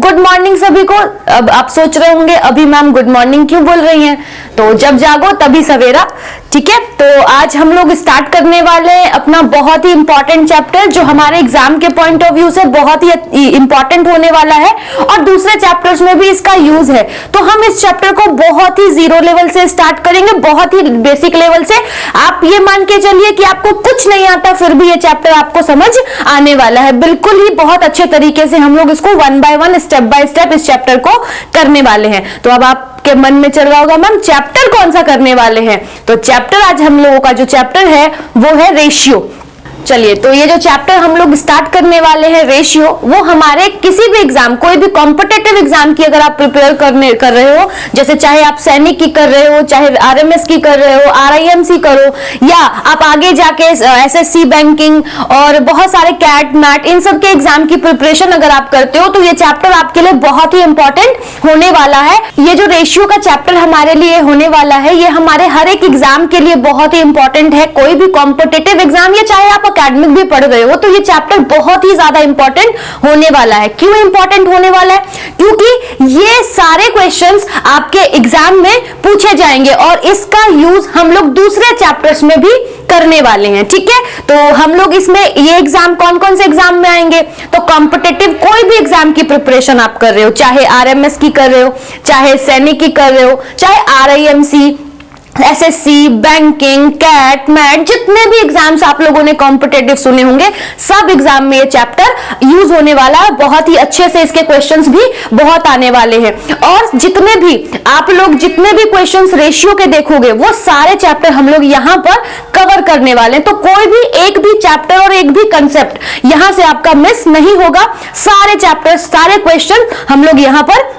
Good morning सभी को। अब आप सोच रहे होंगे अभी मैम गुड मॉर्निंग क्यों बोल रही हैं, तो जब जागो तभी सवेरा। ठीक है, तो आज हम लोग स्टार्ट करने वाले हैं अपना बहुत ही इंपॉर्टेंट चैप्टर जो हमारे एग्जाम के पॉइंट ऑफ व्यू से बहुत ही इंपॉर्टेंट होने वाला है और दूसरे चैप्टर्स में भी इसका यूज है। तो हम इस चैप्टर को बहुत ही जीरो लेवल से स्टार्ट करेंगे, बहुत ही बेसिक लेवल से। आप ये मान के चलिए कि आपको कुछ नहीं आता फिर भी ये चैप्टर आपको समझ आने वाला है। बिल्कुल ही बहुत अच्छे तरीके से हम लोग इसको one by one step by step इस चैप्टर को करने वाले हैं। तो अब आपके मन में चल रहा होगा मैम चैप्टर कौन सा करने वाले हैं, तो चैप्टर आज हम लोगों का जो चैप्टर है वो है रेशियो। चलिए, तो ये जो चैप्टर हम लोग स्टार्ट करने वाले हैं रेशियो, वो हमारे किसी भी एग्जाम, कोई भी कॉम्पिटिटिव एग्जाम की अगर आप प्रिपेयर कर रहे हो, जैसे चाहे आप सैनिक की कर रहे हो, चाहे आरएमएस की कर रहे हो, आरआईएमसी करो, या आप आगे जाके एसएससी बैंकिंग और बहुत सारे कैट मैट इन सब के एग्जाम की प्रिपरेशन अगर आप करते हो, तो ये चैप्टर आपके लिए बहुत ही इंपॉर्टेंट होने वाला है। ये जो रेशियो का चैप्टर हमारे लिए होने वाला है, ये हमारे हर एक एग्जाम के लिए बहुत ही इंपॉर्टेंट है। कोई भी कॉम्पिटिटिव एग्जाम या चाहे आप एकेडमिक भी पढ़ रहे हो, तो ये चैप्टर बहुत ही ज्यादा इंपॉर्टेंट होने वाला है। क्यों इंपॉर्टेंट होने वाला है? क्योंकि ये सारे क्वेश्चंस आपके एग्जाम में पूछे जाएंगे और इसका यूज हम लोग दूसरे चैप्टर्स में भी करने वाले हैं। ठीक है, तो हम लोग इसमें ये एग्जाम कौन कौन से एग्जाम में आएंगे, तो कॉम्पिटिटिव कोई भी एग्जाम की प्रिपरेशन आप कर रहे हो, चाहे आरएमएस की कर रहे हो, चाहे सैनिक की कर रहे हो, चाहे RIMC, SSC, banking, CAT MAT, जितने भी एग्जाम्स आप लोगों ने कॉम्पिटिटिव सुने होंगे, सब एग्जाम में ये चैप्टर यूज होने वाला है। बहुत ही अच्छे से इसके क्वेश्चंस भी बहुत आने वाले हैं और जितने भी आप लोग जितने भी क्वेश्चंस रेशियो के देखोगे वो सारे चैप्टर हम लोग यहाँ पर कवर करने वाले हैं। तो कोई भी एक भी चैप्टर और एक भी कंसेप्ट यहाँ से आपका मिस नहीं होगा। सारे चैप्टर, सारे क्वेश्चन हम लोग यहाँ पर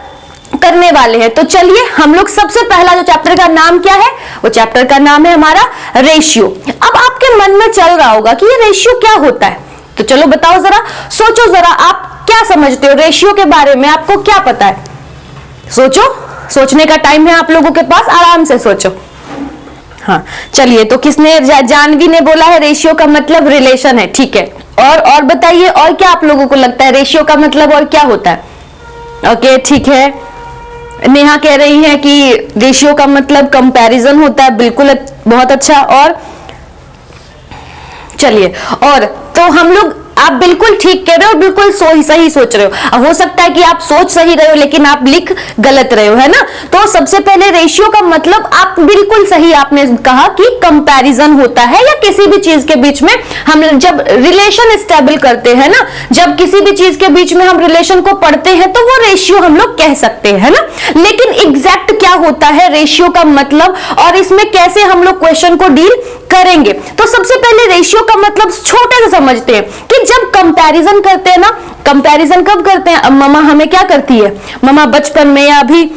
करने वाले हैं। तो चलिए, हम लोग सबसे पहला जो चैप्टर का नाम क्या है, वो चैप्टर का नाम है हमारा रेशियो। अब आपके मन में चल रहा होगा कि ये रेशियो क्या होता है, तो चलो बताओ जरा, सोचो जरा, आप क्या समझते हो रेशियो के बारे में, आपको क्या पता है? सोचो, सोचने का टाइम है आप लोगों के पास, आराम से सोचो। हाँ चलिए, तो किसने, जानवी ने बोला है रेशियो का मतलब रिलेशन है। ठीक है, और बताइए, और क्या आप लोगों को लगता है रेशियो का मतलब और क्या होता है? ओके, ठीक है। नेहा कह रही है कि रेशियो का मतलब कंपैरिजन होता है। बिल्कुल, बहुत अच्छा। और चलिए, और तो हम लोग, आप बिल्कुल ठीक कह रहे हो, बिल्कुल सही सोच रहे हो। हो सकता है कि आप सोच सही रहे हो लेकिन आप लिख गलत रहे हो, है ना। तो सबसे पहले रेशियो का मतलब आप बिल्कुल सही आपने कहा कि कंपैरिजन होता है, या किसी भी चीज के बीच में हम जब रिलेशन स्टेबल करते हैं ना, जब किसी भी चीज के बीच में हम रिलेशन को पढ़ते हैं तो वो रेशियो हम लोग कह सकते हैं, है ना। लेकिन एग्जैक्ट क्या होता है रेशियो का मतलब और इसमें कैसे हम लोग क्वेश्चन को डील करेंगे, तो सबसे पहले रेशियो का मतलब छोटे से समझते हैं कि जब कंपैरिजन करते हैं ना, कंपैरिजन कब करते हैं? अब मम्मा हमें क्या करती है, मम्मा बचपन में या अभी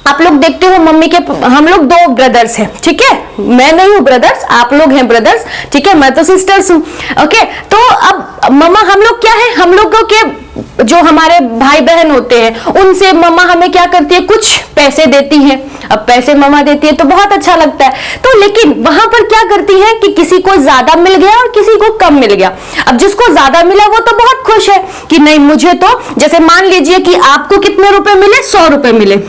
आप लोग देखते हो मम्मी के, हम लोग 2 ब्रदर्स हैं, ठीक है, मैं नहीं हूं ब्रदर्स, आप लोग हैं ब्रदर्स, ठीक है, मैं तो सिस्टर्स हूं। ओके, तो अब मम्मा हम लोग क्या है, हम लोगों के जो हमारे भाई बहन होते हैं उनसे मम्मा हमें क्या करती है, कुछ पैसे देती हैं। अब पैसे मम्मा देती है तो बहुत अच्छा लगता है, तो लेकिन वहां पर क्या करती है कि किसी को ज्यादा मिल गया और किसी को कम मिल गया। अब जिसको ज्यादा मिला वो तो बहुत खुश है कि नहीं मुझे तो, जैसे मान लीजिए कि आपको कितने रुपए मिले, 100 रुपए मिले।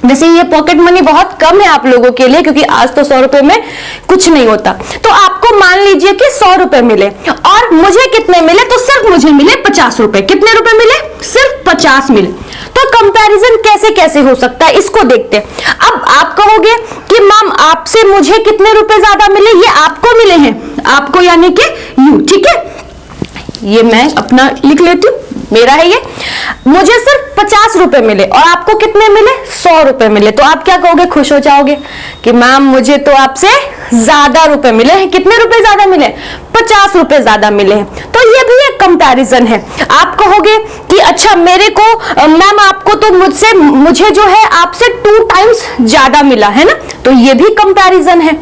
वैसे ये पॉकेट मनी बहुत कम है आप लोगों के लिए, क्योंकि आज तो 100 रुपए में कुछ नहीं होता। तो आपको मान लीजिए कि 100 रुपए मिले और मुझे कितने मिले, तो सिर्फ मुझे मिले 50 रुपए। कितने रुपए मिले? सिर्फ 50 मिले। तो कंपैरिजन कैसे कैसे हो सकता है, इसको देखते हैं। अब आप कहोगे कि मैम आपसे मुझे कितने रुपए ज्यादा मिले, ये आपको मिले हैं, आपको यानी कि यू, ठीक है, ये मैं अपना लिख लेती हूँ, मेरा है ये, मुझे सिर्फ 50 रुपए मिले और आपको कितने मिले, 100 रुपए मिले। तो आप क्या कहोगे, खुश हो जाओगे कि मैम मुझे तो आपसे ज्यादा रुपए मिले हैं। कितने रुपए ज्यादा मिले? 50 रुपए ज्यादा मिले हैं। तो ये भी एक कंपैरिजन है। आप कहोगे कि अच्छा मेरे को मैम आपको तो मुझे जो है आपसे 2 टाइम्स ज्यादा मिला, है ना, तो ये भी कंपैरिजन है।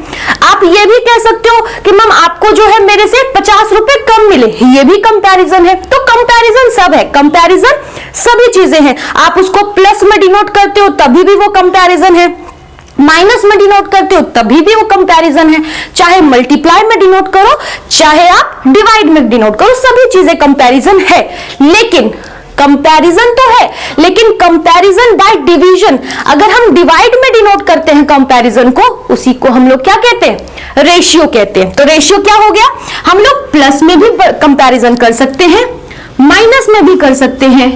आप ये भी कह सकते हो कि मैम आपको जो है मेरे से 50 रुपए कम मिले, ये भी कंपैरिजन है। तो कंपैरिजन सब है, कंपैरिजन सभी चीजें हैं। आप उसको प्लस में डिनोट करते हो तभी भी वो कंपैरिजन है, माइनस में डिनोट करते हो तभी भी वो कंपैरिजन है, चाहे मल्टीप्लाई में डिनोट करो चाहे आप डिवाइड में डिनोट करो, सभी चीजें कंपैरिजन है। लेकिन कंपैरिजन तो है, लेकिन कंपैरिजन बाय डिवीजन, अगर हम डिवाइड में डिनोट करते हैं कंपैरिजन को, उसी को हम लोग क्या कहते हैं, रेशियो कहते हैं। तो रेशियो क्या हो गया, हम लोग प्लस में भी कंपैरिजन कर सकते हैं, माइनस में भी कर सकते हैं,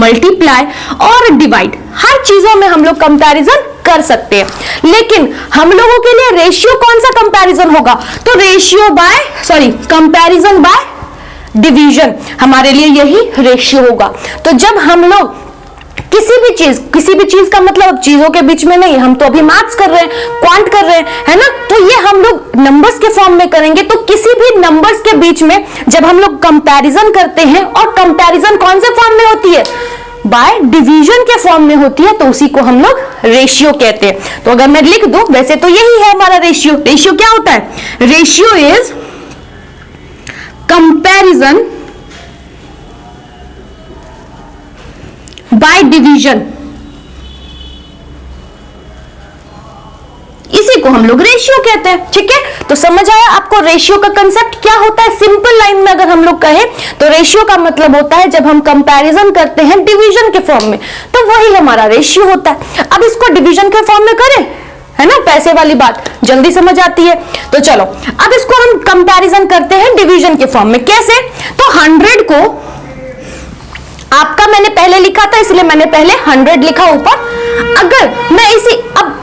मल्टीप्लाई और डिवाइड, हर चीजों में हम लोग कंपैरिजन कर सकते हैं। लेकिन हम लोगों के लिए रेशियो कौन सा कंपैरिजन होगा, तो ratio by comparison by division, हमारे लिए यही रेशियो होगा। तो जब हम लोग किसी भी चीज का मतलब चीजों के बीच में नहीं, हम तो अभी मैथ्स कर रहे हैं, क्वांट कर रहे हैं, है ना, तो ये हम लोग नंबर्स के फॉर्म में करेंगे। तो किसी भी नंबर्स के बीच में जब हम लोग कंपैरिजन करते हैं, और कंपैरिजन कौन से फॉर्म में होती है, बाय डिवीजन के फॉर्म में होती है, तो उसी को हम लोग रेशियो कहते हैं। तो अगर मैं लिख दूं, वैसे तो यही है हमारा रेशियो। रेशियो क्या होता है, ratio is comparison by division, इसी को हम लोग रेशियो कहते हैं। ठीक है, तो समझ आया आपको रेशियो का कंसेप्ट क्या होता है। सिंपल लाइन में अगर हम लोग कहें तो रेशियो का मतलब होता है जब हम कंपैरिजन करते हैं डिवीजन के फॉर्म में, तो वही हमारा रेशियो होता है। अब इसको डिवीजन के फॉर्म में करें, है ना, पैसे वाली बात जल्दी समझ आती है। तो चलो अब इसको हम कंपैरिजन करते हैं डिवीजन के फॉर्म में। कैसे, तो 100 को आपका मैंने पहले लिखा था, इसलिए मैंने पहले 100 लिखा ऊपर। अगर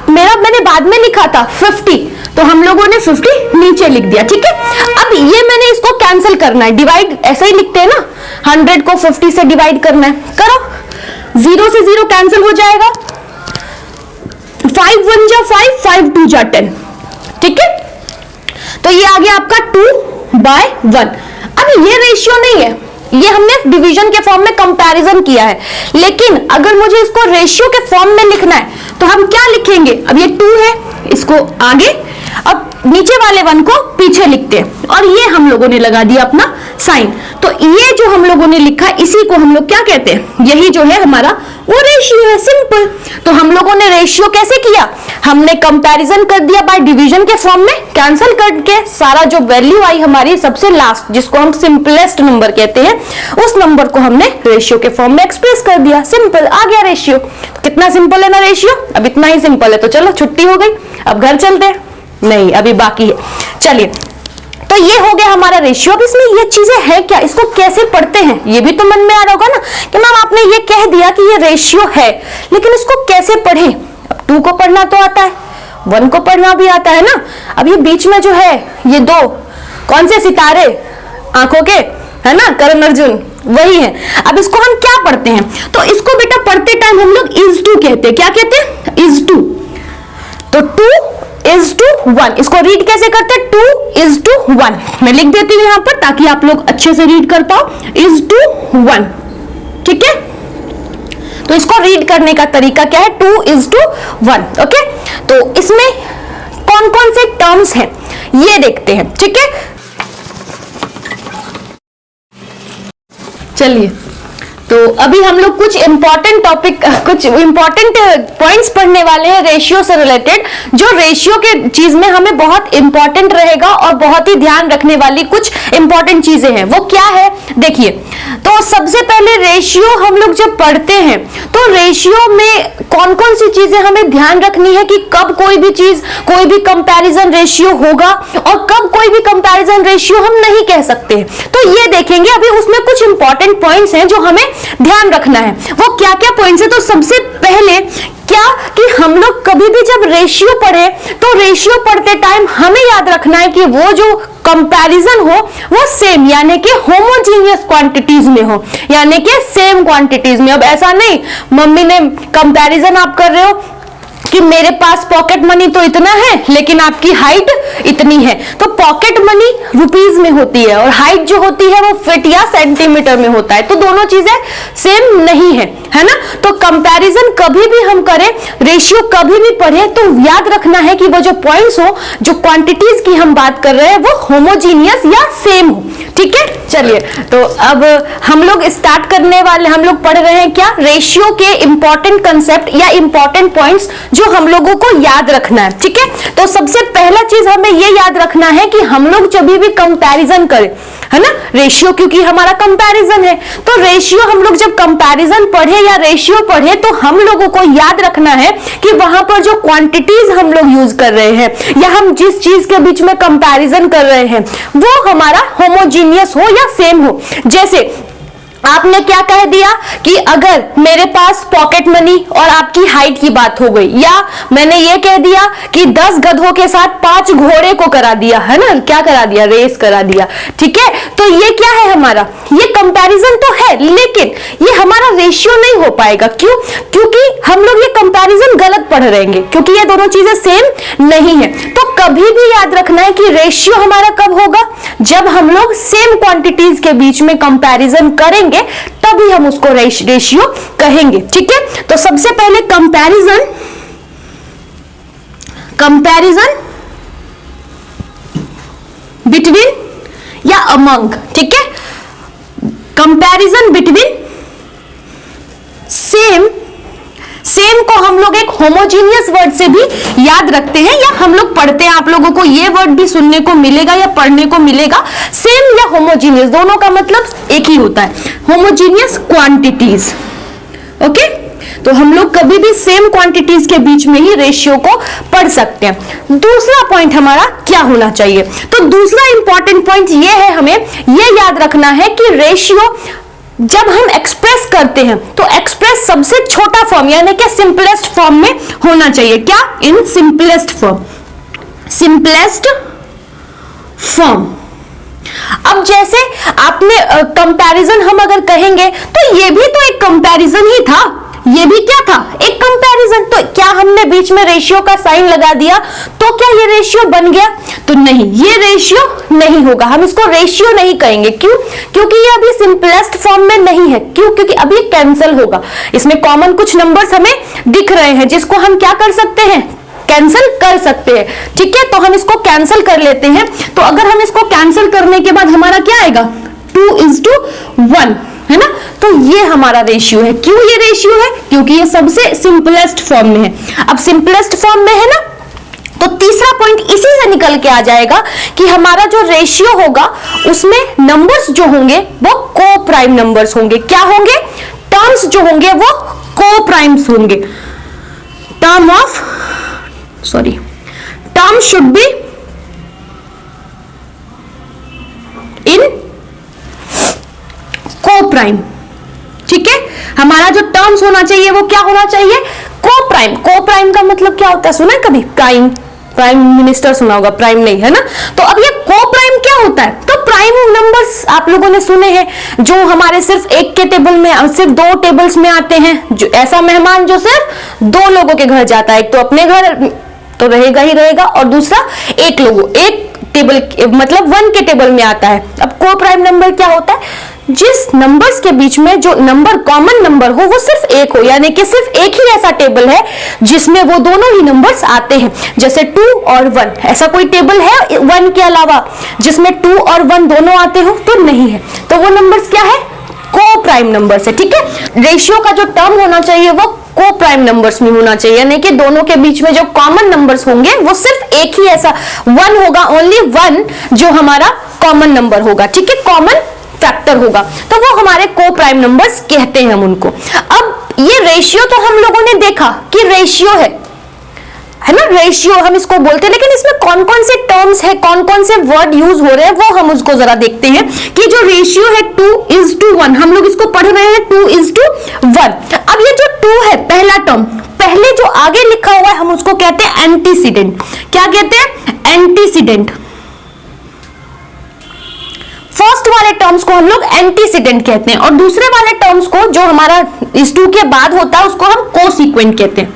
मैं मैंने बाद में लिखा था 50, तो हम लोगों ने 50 नीचे लिख दिया। ठीक है, अब ये मैंने इसको कैंसिल करना है, डिवाइड ऐसे ही लिखते हैं ना, 100 को 50 से डिवाइड करना है, करो, 0 से 0 कैंसिल हो जाएगा, 5 1 जा 5, 5 2 जा 10। ठीक है, तो ये आ गया आपका 2/1। अब ये रेशियो नहीं है, ये हमने डिवीजन के फॉर्म में कंपैरिजन किया है। लेकिन अगर मुझे इसको रेशियो के फॉर्म में लिखना है, तो हम क्या लिखेंगे, अब ये 2 है, इसको आगे, अब नीचे वाले 1 को पीछे लिखते हैं, और ये हम लोगों ने लगा दिया अपना साइन। तो ये जो हम लोगों ने लिखा, इसी को हम लोग क्या कहते हैं, यही जो है हमारा वो रेशियो है, सिंपल। तो हम लोगों ने रेशियो कैसे किया, हमने कंपैरिजन कर दिया बाय डिवीजन के फॉर्म में, कैंसिल करके सारा जो वैल्यू आई हमारी सबसे लास्ट, जिसको हम सिंपलेस्ट नंबर कहते हैं, उस नंबर को हमने रेशियो के फॉर्म में एक्सप्रेस कर दिया, सिंपल, आ गया रेशियो। तो कितना सिंपल है ना रेशियो, अब इतना ही सिंपल है। तो चलो छुट्टी हो गई, अब घर चलते हैं, नहीं अभी बाकी है। चलिए, तो ये हो गया हमारा रेशियो। अब इसमें ये चीजें हैं क्या, इसको कैसे पढ़ते हैं, ये भी तो मन में आ रहा होगा ना कि मैम आपने ये कह दिया कि ये रेशियो है, लेकिन इसको कैसे पढ़ें। अब 2 को पढ़ना तो आता है, 1 को पढ़ना भी आता है ना। अब ये बीच में जो है, ये 2 कौन से सितारे, आंखों के, है ना, करण अर्जुन, वही है। अब इसको हम क्या पढ़ते हैं, तो इसको बेटा पढ़ते टाइम हम लोग इज टू कहते हैं। क्या कहते हैं, इज टू। तो 2:1, इसको रीड कैसे करते हैं, 2:1। मैं लिख देती हूं यहां पर ताकि आप लोग अच्छे से रीड कर पाओ, 1:1। ठीक है, तो इसको रीड करने का तरीका क्या है, 2:1। ओके, तो इसमें कौन कौन से टर्म्स हैं ये देखते हैं। ठीक है, चलिए, तो अभी हम लोग कुछ इंपॉर्टेंट पॉइंट्स पढ़ने वाले हैं रेशियो से रिलेटेड, जो रेशियो के चीज में हमें बहुत इंपॉर्टेंट रहेगा और बहुत ही ध्यान रखने वाली कुछ इंपॉर्टेंट चीजें हैं। वो क्या है, देखिए, तो सबसे पहले रेशियो हम लोग जब पढ़ते हैं, तो रेशियो में कौन कौन सी चीजें हमें ध्यान रखनी है कि कब कोई भी कंपैरिजन रेशियो होगा और कब कोई भी कंपैरिजन रेशियो हम नहीं कह सकते। तो ये देखेंगे अभी, उसमें कुछ इंपॉर्टेंट पॉइंट्स हैं जो हमें ध्यान रखना है। वो क्या क्या पॉइंट्स है, तो सबसे पहले क्या कि हम लोग कभी भी जब रेशियो पढ़े, तो रेशियो पढ़ते टाइम हमें याद रखना है कि वो जो कंपैरिजन हो वो सेम, यानी कि होमोजीनियस क्वांटिटीज में हो, यानी कि सेम क्वांटिटीज में। अब ऐसा नहीं, मम्मी ने कंपैरिजन आप कर रहे हो कि मेरे पास पॉकेट मनी तो इतना है लेकिन आपकी हाइट इतनी है, तो पॉकेट मनी रुपीज में होती है और हाइट जो होती है वो फीट या सेंटीमीटर में होता है, तो दोनों चीजें सेम नहीं है ना। तो कंपैरिजन कभी भी हम करें, रेशियो कभी भी पढ़े, तो याद रखना है कि वो जो पॉइंट्स हो, जो क्वांटिटीज की हम बात कर रहे हैं, वो होमोजीनियस या सेम हो। ठीक है, चलिए, तो अब हम लोग स्टार्ट करने वाले, हम लोग पढ़ रहे हैं क्या, रेशियो के इंपॉर्टेंट कंसेप्ट या इंपॉर्टेंट पॉइंट्स जो हम लोगों को याद रखना है। ठीक है, तो सबसे पहला चीज हमें ये याद रखना है कि हम लोग जब भी कंपैरिजन करें, है ना, रेशियो क्योंकि हमारा कंपैरिजन है। तो रेशियो हम लोग जब कंपैरिजन पढ़े या रेशियो पढ़े तो हम लोगों को याद रखना है कि वहां पर जो क्वांटिटीज हम लोग यूज कर रहे हैं या हम जिस चीज के बीच में कंपैरिजन कर रहे हैं वो हमारा होमोजीनियस हो या सेम हो। जैसे आपने क्या कह दिया कि अगर मेरे पास पॉकेट मनी और आपकी हाइट की बात हो गई, या मैंने ये कह दिया कि 10 गधों के साथ 5 घोड़े को करा दिया, है ना, क्या करा दिया, रेस करा दिया, ठीक है। तो ये क्या है हमारा, ये कंपैरिजन तो है लेकिन ये हमारा रेशियो नहीं हो पाएगा। क्यों? क्योंकि हम लोग ये कंपैरिजन गलत पढ़ रहेंगे, क्योंकि ये दोनों चीजें सेम नहीं है। तो कभी भी याद रखना है कि रेशियो हमारा कब होगा, जब हम लोग सेम क्वांटिटीज के बीच में कंपैरिजन करेंगे तभी हम उसको रेशियो कहेंगे, ठीक है। तो सबसे पहले कंपैरिजन बिटवीन या अमंग, ठीक है, कंपैरिजन बिटवीन सेम को हम लोग एक होमोजीनियस वर्ड से भी याद रखते हैं, या हम लोग पढ़ते हैं, आप लोगों को ये वर्ड भी सुनने को मिलेगा या पढ़ने को मिलेगा। सेम या होमोजीनियस दोनों का मतलब एक ही होता है, होमोजीनियस क्वांटिटीज, ओके। तो हम लोग कभी भी सेम क्वांटिटीज के बीच में ही रेशियो को पढ़ सकते हैं। दूसरा पॉइंट हमारा क्या होना चाहिए, तो दूसरा इंपॉर्टेंट पॉइंट ये है, हमें ये याद रखना है कि रेशियो जब हम एक्सप्रेस करते हैं तो एक्सप्रेस सबसे छोटा फॉर्म यानी कि सिंपलेस्ट फॉर्म में होना चाहिए। क्या? In simplest form. अब जैसे आपने कंपैरिजन हम अगर कहेंगे तो ये भी तो एक कंपैरिजन ही था, ये भी क्या था, एक कंपैरिजन। तो क्या हमने बीच में रेशियो का साइन लगा दिया तो क्या ये रेशियो बन गया? तो नहीं, ये रेशियो नहीं होगा, हम इसको रेशियो नहीं कहेंगे। क्यों? क्योंकि ये अभी सिंपलेस्ट फॉर्म में नहीं है। क्यों? क्योंकि अभी कैंसिल होगा। इसमें कॉमन कुछ नंबर्स हमें दिख रहे हैं जिसको हम क्या कर सकते हैं, कैंसिल कर सकते हैं, ठीक है। तो हम इसको कैंसिल कर लेते हैं। तो अगर हम इसको कैंसिल करने के बाद हमारा क्या आएगा, 2:1, है ना। तो ये हमारा रेशियो है। क्यों ये रेशियो है? क्योंकि ये सबसे सिंपलेस्ट फॉर्म में है। अब सिंपलेस्ट फॉर्म में है ना, तो तीसरा पॉइंट इसी से निकल के आ जाएगा कि हमारा जो रेशियो होगा उसमें नंबर्स जो होंगे वो को प्राइम नंबर्स होंगे। क्या होंगे? टर्म्स जो होंगे वो को प्राइम्स होंगे। टर्म शुड बी इन को प्राइम, ठीक है। हमारा जो टर्म्स होना चाहिए वो क्या होना चाहिए, को प्राइम। को प्राइम का मतलब क्या होता है, सुना है कभी? प्राइम मिनिस्टर सुना होगा, प्राइम नहीं, है ना। तो अब ये को प्राइम क्या होता है, तो प्राइम नंबर्स आप लोगों ने सुने हैं जो हमारे सिर्फ एक के टेबल में, सिर्फ 2 टेबल्स में आते हैं। जो ऐसा मेहमान जो सिर्फ 2 लोगों के घर जाता है, एक तो अपने घर तो रहेगा ही रहेगा और दूसरा एक टेबल मतलब 1 के टेबल में आता है। अब को प्राइम नंबर क्या होता है, जिस नंबर्स के बीच में जो नंबर कॉमन नंबर हो वो सिर्फ एक हो, यानी कि सिर्फ एक ही ऐसा टेबल है जिसमें वो दोनों ही नंबर्स आते हैं। जैसे 2 और 1, ऐसा कोई टेबल है 1 के अलावा जिसमें 2 और 1 दोनों आते हो? तो नहीं है। तो वो नंबर्स क्या है, को प्राइम नंबर्स है, ठीक है। रेशियो का जो टर्म होना चाहिए वो को प्राइम नंबर्स में होना चाहिए, यानी कि दोनों के बीच में जो कॉमन नंबर्स होंगे वो सिर्फ एक ही ऐसा 1 होगा, ओनली 1 जो हमारा कॉमन नंबर होगा, ठीक है, कॉमन फैक्टर होगा। तो वो हमारे को प्राइम नंबर्स कहते हैं हम उनको। अब ये रेशियो तो हम लोगों ने देखा कि रेशियो है ना, रेशियो हम इसको बोलते हैं, लेकिन इसमें कौन कौन से टर्म्स है, कौन कौन से वर्ड यूज हो रहे हैं वो हम उसको जरा देखते हैं। कि जो रेशियो है 2:1, हम लोग इसको पढ़ रहे हैं 2:1। अब ये जो 2 है पहला टर्म, पहले जो आगे लिखा हुआ है हम उसको कहते हैं एंटीसीडेंट। क्या कहते हैं? एंटीसीडेंट। फर्स्ट वाले टर्म्स को हम लोग एंटीसीडेंट कहते हैं और दूसरे वाले टर्म्स को जो हमारा इस 2 के बाद होता है उसको हम कोसीक्वेंट कहते हैं,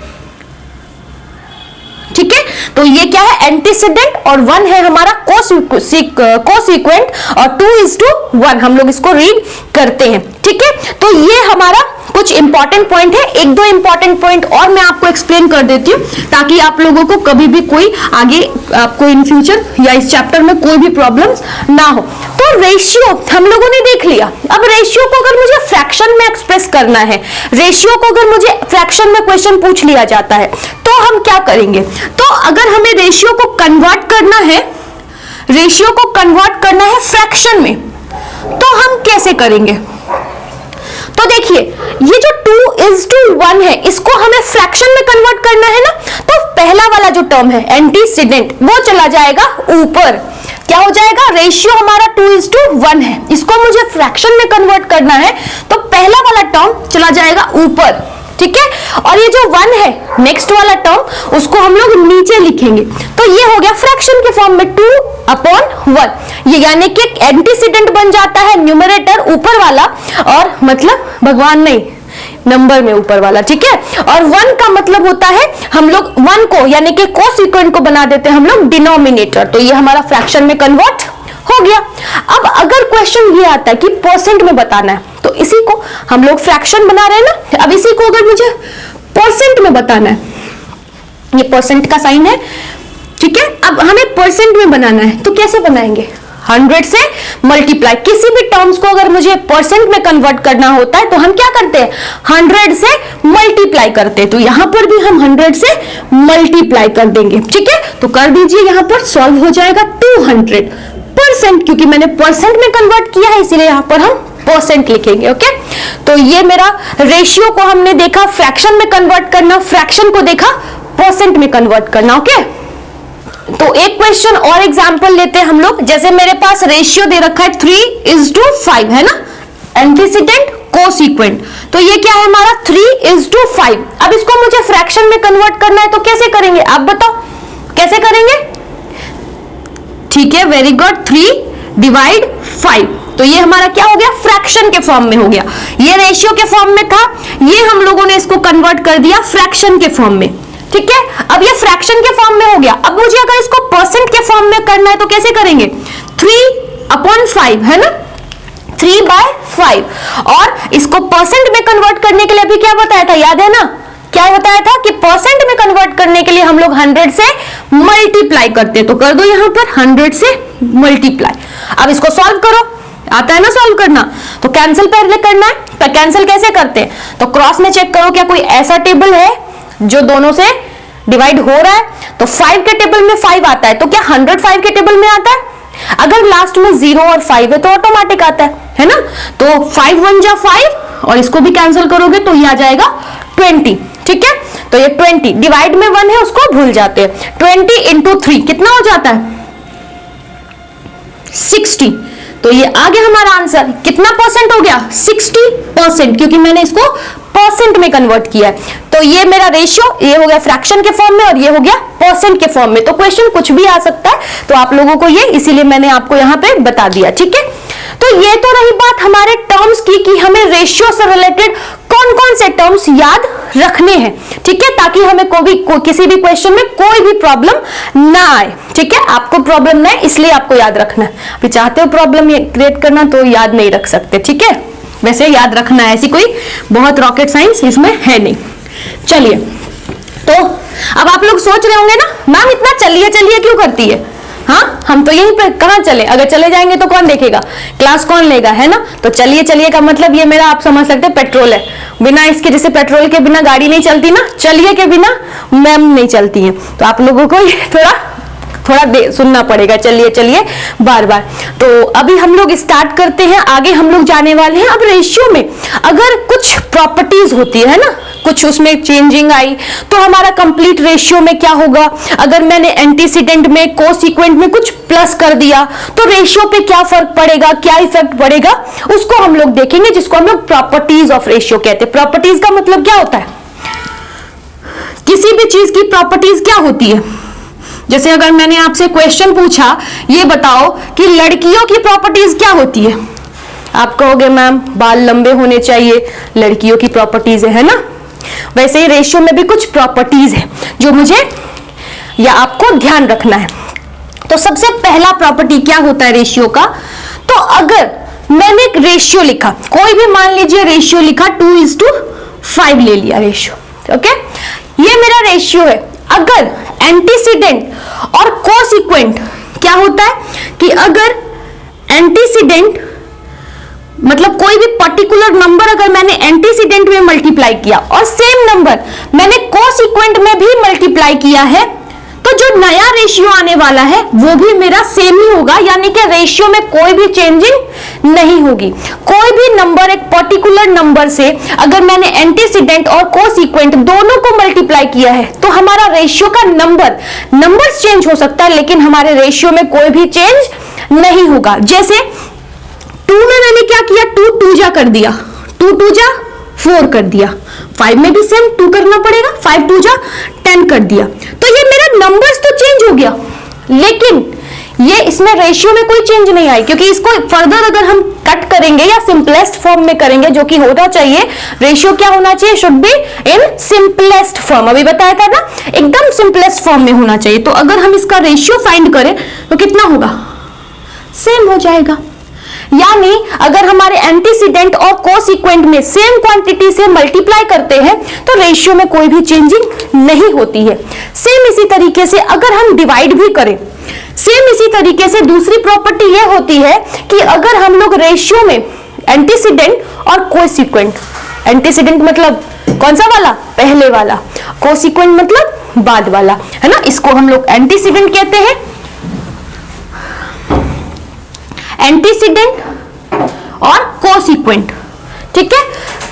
ठीक है। तो ये क्या है, एंटीसीडेंट, और 1 है हमारा कोसीक्वेंट, और 2:1 हम लोग इसको रीड करते हैं, ठीक है। तो ये हमारा कुछ इंपॉर्टेंट पॉइंट है। 1-2 इंपॉर्टेंट पॉइंट और मैं आपको एक्सप्लेन कर देती हूँ ताकि आप लोगों को कभी भी कोई आगे आपको इन फ्यूचर या इस चैप्टर में कोई भी प्रॉब्लम्स ना हो। तो रेशियो हम लोगों ने देख लिया। अब रेशियो को अगर मुझे फ्रैक्शन में एक्सप्रेस करना है, रेशियो को अगर मुझे फ्रैक्शन में क्वेश्चन पूछ लिया जाता है तो हम क्या करेंगे, तो अगर हमें रेशियो को कन्वर्ट करना है, रेशियो को कन्वर्ट करना है फ्रैक्शन में, तो हम कैसे करेंगे? तो देखिए, ये जो 2:1 है, इसको हमें फ्रैक्शन में कन्वर्ट करना है ना, तो पहला वाला जो टर्म है एंटीसीडेंट, वो चला जाएगा ऊपर। क्या हो जाएगा? रेशियो हमारा 2:1 है, इसको मुझे फ्रैक्शन में कन्वर्ट करना है, तो पहला वाला टर्म चला जाएगा ऊपर, ठीक है। और ये जो 1 है, नेक्स्ट वाला टर्म, उसको हम लोग नीचे लिखेंगे, तो ये हो गया फ्रैक्शन के फॉर्म में 2/1। ये यानी कि एंटीसीडेंट बन जाता है न्यूमरेटर ऊपर वाला, और मतलब भगवान नहीं, नंबर में ऊपर वाला, ठीक है। और 1 का मतलब होता है, हम लोग 1 को यानी कि कोसिक्वेंट को बना देते हैं हम लोग डिनोमिनेटर, तो ये हमारा फ्रैक्शन में कन्वर्ट हो गया। अब अगर क्वेश्चन ये आता है कि परसेंट में बताना है, तो इसी को हम लोग फ्रैक्शन बना रहे हैं ना, अब इसी को अगर मुझे परसेंट में बताना है, ये परसेंट का साइन है, ठीक है। अब हमें परसेंट में बनाना है, तो कैसे बनाएंगे? 100 से मल्टीप्लाई। किसी भी टर्म्स को अगर मुझे परसेंट में कन्वर्ट करना होता है, तो हम क्या करते हैं? 100 से मल्टीप्लाई करते हैं। तो यहां पर भी हम 100 से मल्टीप्लाई कर देंगे, ठीक है। तो कर दीजिए, यहां पर सॉल्व हो जाएगा 200%, क्योंकि मैंने परसेंट में कन्वर्ट किया है, इसीलिए यहां पर हम परसेंट लिखेंगे, ओके। तो ये मेरा रेशियो को हमने देखा फ्रैक्शन में कन्वर्ट करना, फ्रैक्शन को देखा परसेंट में कन्वर्ट करना, ओके। तो एक क्वेश्चन और एग्जांपल लेते हैं हम लोग। जैसे मेरे पास रेशियो दे रखा है 3:5, है ना, एंटीसीडेंट कोसिक्वेंट, तो ये क्या है हमारा 3:5। अब इसको मुझे फ्रैक्शन में कन्वर्ट करना है, तो कैसे करेंगे आप बताओ, कैसे करेंगे? ठीक है, वेरी गुड, 3/5। तो ये हमारा क्या हो गया? फ्रैक्शन के फॉर्म में हो गया। ये रेशियो के फॉर्म में था, ये हम लोगों ने इसको कन्वर्ट कर दिया फ्रैक्शन के फॉर्म में, ठीक है। अब ये फ्रैक्शन के फॉर्म में हो गया। अब मुझे अगर इसको परसेंट के फॉर्म में करना है, तो कैसे करेंगे? 3/5, है ना, 3/5। और इसको परसेंट में कन्वर्ट करने के लिए अभी क्या बताया था, याद है ना? क्या बताया था कि परसेंट में कन्वर्ट करने के लिए हम लोग 100 से मल्टीप्लाई करते हैं। तो कर दो यहां पर 100 से मल्टीप्लाई। अब इसको सॉल्व करो, आता है ना सॉल्व करना, तो कैंसिल पहले करना है। तो कैंसिल कैसे करते हैं? तो क्रॉस में चेक करो, क्या कोई ऐसा टेबल है जो दोनों से डिवाइड हो रहा है? तो 5 के टेबल में 5 आता है, तो क्या 100 5 के टेबल में आता है? अगर लास्ट में 0 और 5 है तो ऑटोमेटिक आता है ना। तो 5 1 जा 5, और इसको भी कैंसिल करोगे तो ये आ जाएगा 20, ठीक है। तो ये 20 डिवाइड में 1 है, उसको भूल जाते हैं। 20 into 3 कितना हो जाता है? 60। तो ये आ गया हमारा आंसर। कितना परसेंट हो गया? 60%, क्योंकि मैंने इसको परसेंट में कन्वर्ट किया है। तो ये मेरा रेशियो, ये हो गया फ्रैक्शन के फॉर्म में, और ये हो गया परसेंट के फॉर्म में। तो क्वेश्चन कुछ भी आ सकता है, तो आप लोगों को ये इसीलिए मैंने आपको यहाँ पे बता दिया, ठीक है। तो ये तो रही बात हमारे टर्म्स की कि हमें रेशियो से रिलेटेड कौन कौन से टर्म्स याद रखने हैं, ठीक है, ताकि हमें किसी भी क्वेश्चन में कोई भी प्रॉब्लम ना आए, ठीक है। आपको प्रॉब्लम ना आए इसलिए आपको याद रखना है। अभी चाहते हो प्रॉब्लम क्रिएट करना तो याद नहीं रख सकते, ठीक है। वैसे याद रखना है, ऐसी कोई बहुत रॉकेट साइंस इसमें है नहीं। चलिए, तो अब आप लोग सोच रहे होंगे ना, मैम इतना चलिए चलिए क्यों करती है? हाँ, हम तो यहीं पे कहाँ चले, अगर चले जाएंगे तो कौन देखेगा, क्लास कौन लेगा, है ना। तो चलिए चलिए का मतलब ये मेरा आप समझ सकते हैं पेट्रोल है। बिना इसके, जैसे पेट्रोल के बिना गाड़ी नहीं चलती ना, चलिए के बिना मैम नहीं चलती है। तो आप लोगों को थोड़ा सुनना पड़ेगा, चलिए चलिए बार बार। तो अभी हम लोग स्टार्ट करते हैं, आगे हम लोग जाने वाले हैं। अब रेशियो में अगर कुछ प्रॉपर्टीज होती है ना, कुछ उसमें चेंजिंग आई, तो हमारा कंप्लीट रेशियो में क्या होगा? अगर मैंने एंटीसीडेंट में, कोसिक्वेंट में कुछ प्लस कर दिया, तो रेशियो पे क्या फर्क पड़ेगा, क्या इफेक्ट पड़ेगा, उसको हम लोग देखेंगे, जिसको हम लोग प्रॉपर्टीज ऑफ रेशियो कहते हैं। प्रॉपर्टीज का मतलब क्या होता है? किसी भी चीज की प्रॉपर्टीज क्या होती है? जैसे अगर मैंने आपसे क्वेश्चन पूछा, ये बताओ कि लड़कियों की प्रॉपर्टीज क्या होती है, आप कहोगे मैम बाल लंबे होने चाहिए, लड़कियों की प्रॉपर्टीज है ना। वैसे ही रेशियो में भी कुछ प्रॉपर्टीज है जो मुझे या आपको ध्यान रखना है। तो सबसे पहला प्रॉपर्टी क्या होता है रेशियो का? तो अगर मैंने एक रेशियो लिखा, कोई भी मान लीजिए रेशियो लिखा 2:5 ले लिया रेशियो, ओके, ये मेरा रेशियो है। अगर एंटीसीडेंट और कोसिक्वेंट क्या होता है कि अगर एंटीसीडेंट मतलब कोई भी पर्टिकुलर नंबर अगर मैंने एंटीसीडेंट में मल्टीप्लाई किया और सेम नंबर मैंने कोसिक्वेंट में भी मल्टीप्लाई किया है, तो जो नया रेशियो आने वाला है वो भी मेरा सेम ही होगा, यानी कि रेशियो में कोई भी चेंजिंग नहीं होगी। कोई भी नंबर, एक पर्टिकुलर नंबर से अगर मैंने एंटीसीडेंट और कोसीक्वेंट दोनों को मल्टीप्लाई किया है तो हमारा रेशियो का नंबर्स चेंज हो सकता है, लेकिन हमारे रेशियो में कोई भी चेंज नहीं होगा। जैसे 2 में मैंने क्या किया, 2 2 जा कर दिया, 2 2 जा 4 कर दिया। 5 में भी सेम 2 करना पड़ेगा, 5 2 जा 10 कर दिया। तो ये मेरा नंबर्स तो चेंज हो गया, लेकिन ये इसमें रेशियो में कोई चेंज नहीं आई, क्योंकि इसको फर्दर अगर हम कट करेंगे या सिंपलेस्ट फॉर्म में करेंगे, जो कि होना चाहिए, रेशियो क्या होना चाहिए, should be in simplest form. अभी बताया था ना, एकदम सिंपलेस्ट फॉर्म में होना चाहिए। तो अगर हम इसका रेशियो फाइंड करें तो कितना होगा, सेम हो जाएगा। यानी अगर हमारे एंटीसीडेंट और कोसीक्वेंट में सेम क्वांटिटी से मल्टीप्लाई करते हैं तो रेशियो में कोई भी चेंजिंग नहीं होती है। सेम इसी तरीके से अगर हम डिवाइड भी करें, सेम इसी तरीके से दूसरी प्रॉपर्टी यह होती है कि अगर हम लोग रेशियो में एंटीसीडेंट और कोसीक्वेंट, एंटीसीडेंट मतलब कौन सा वाला, पहले वाला, कोसीक्वेंट मतलब बाद वाला, है ना, इसको हम लोग एंटीसीडेंट कहते हैं। एंटीसीडेंट और कोसीक्वेंट, ठीक है।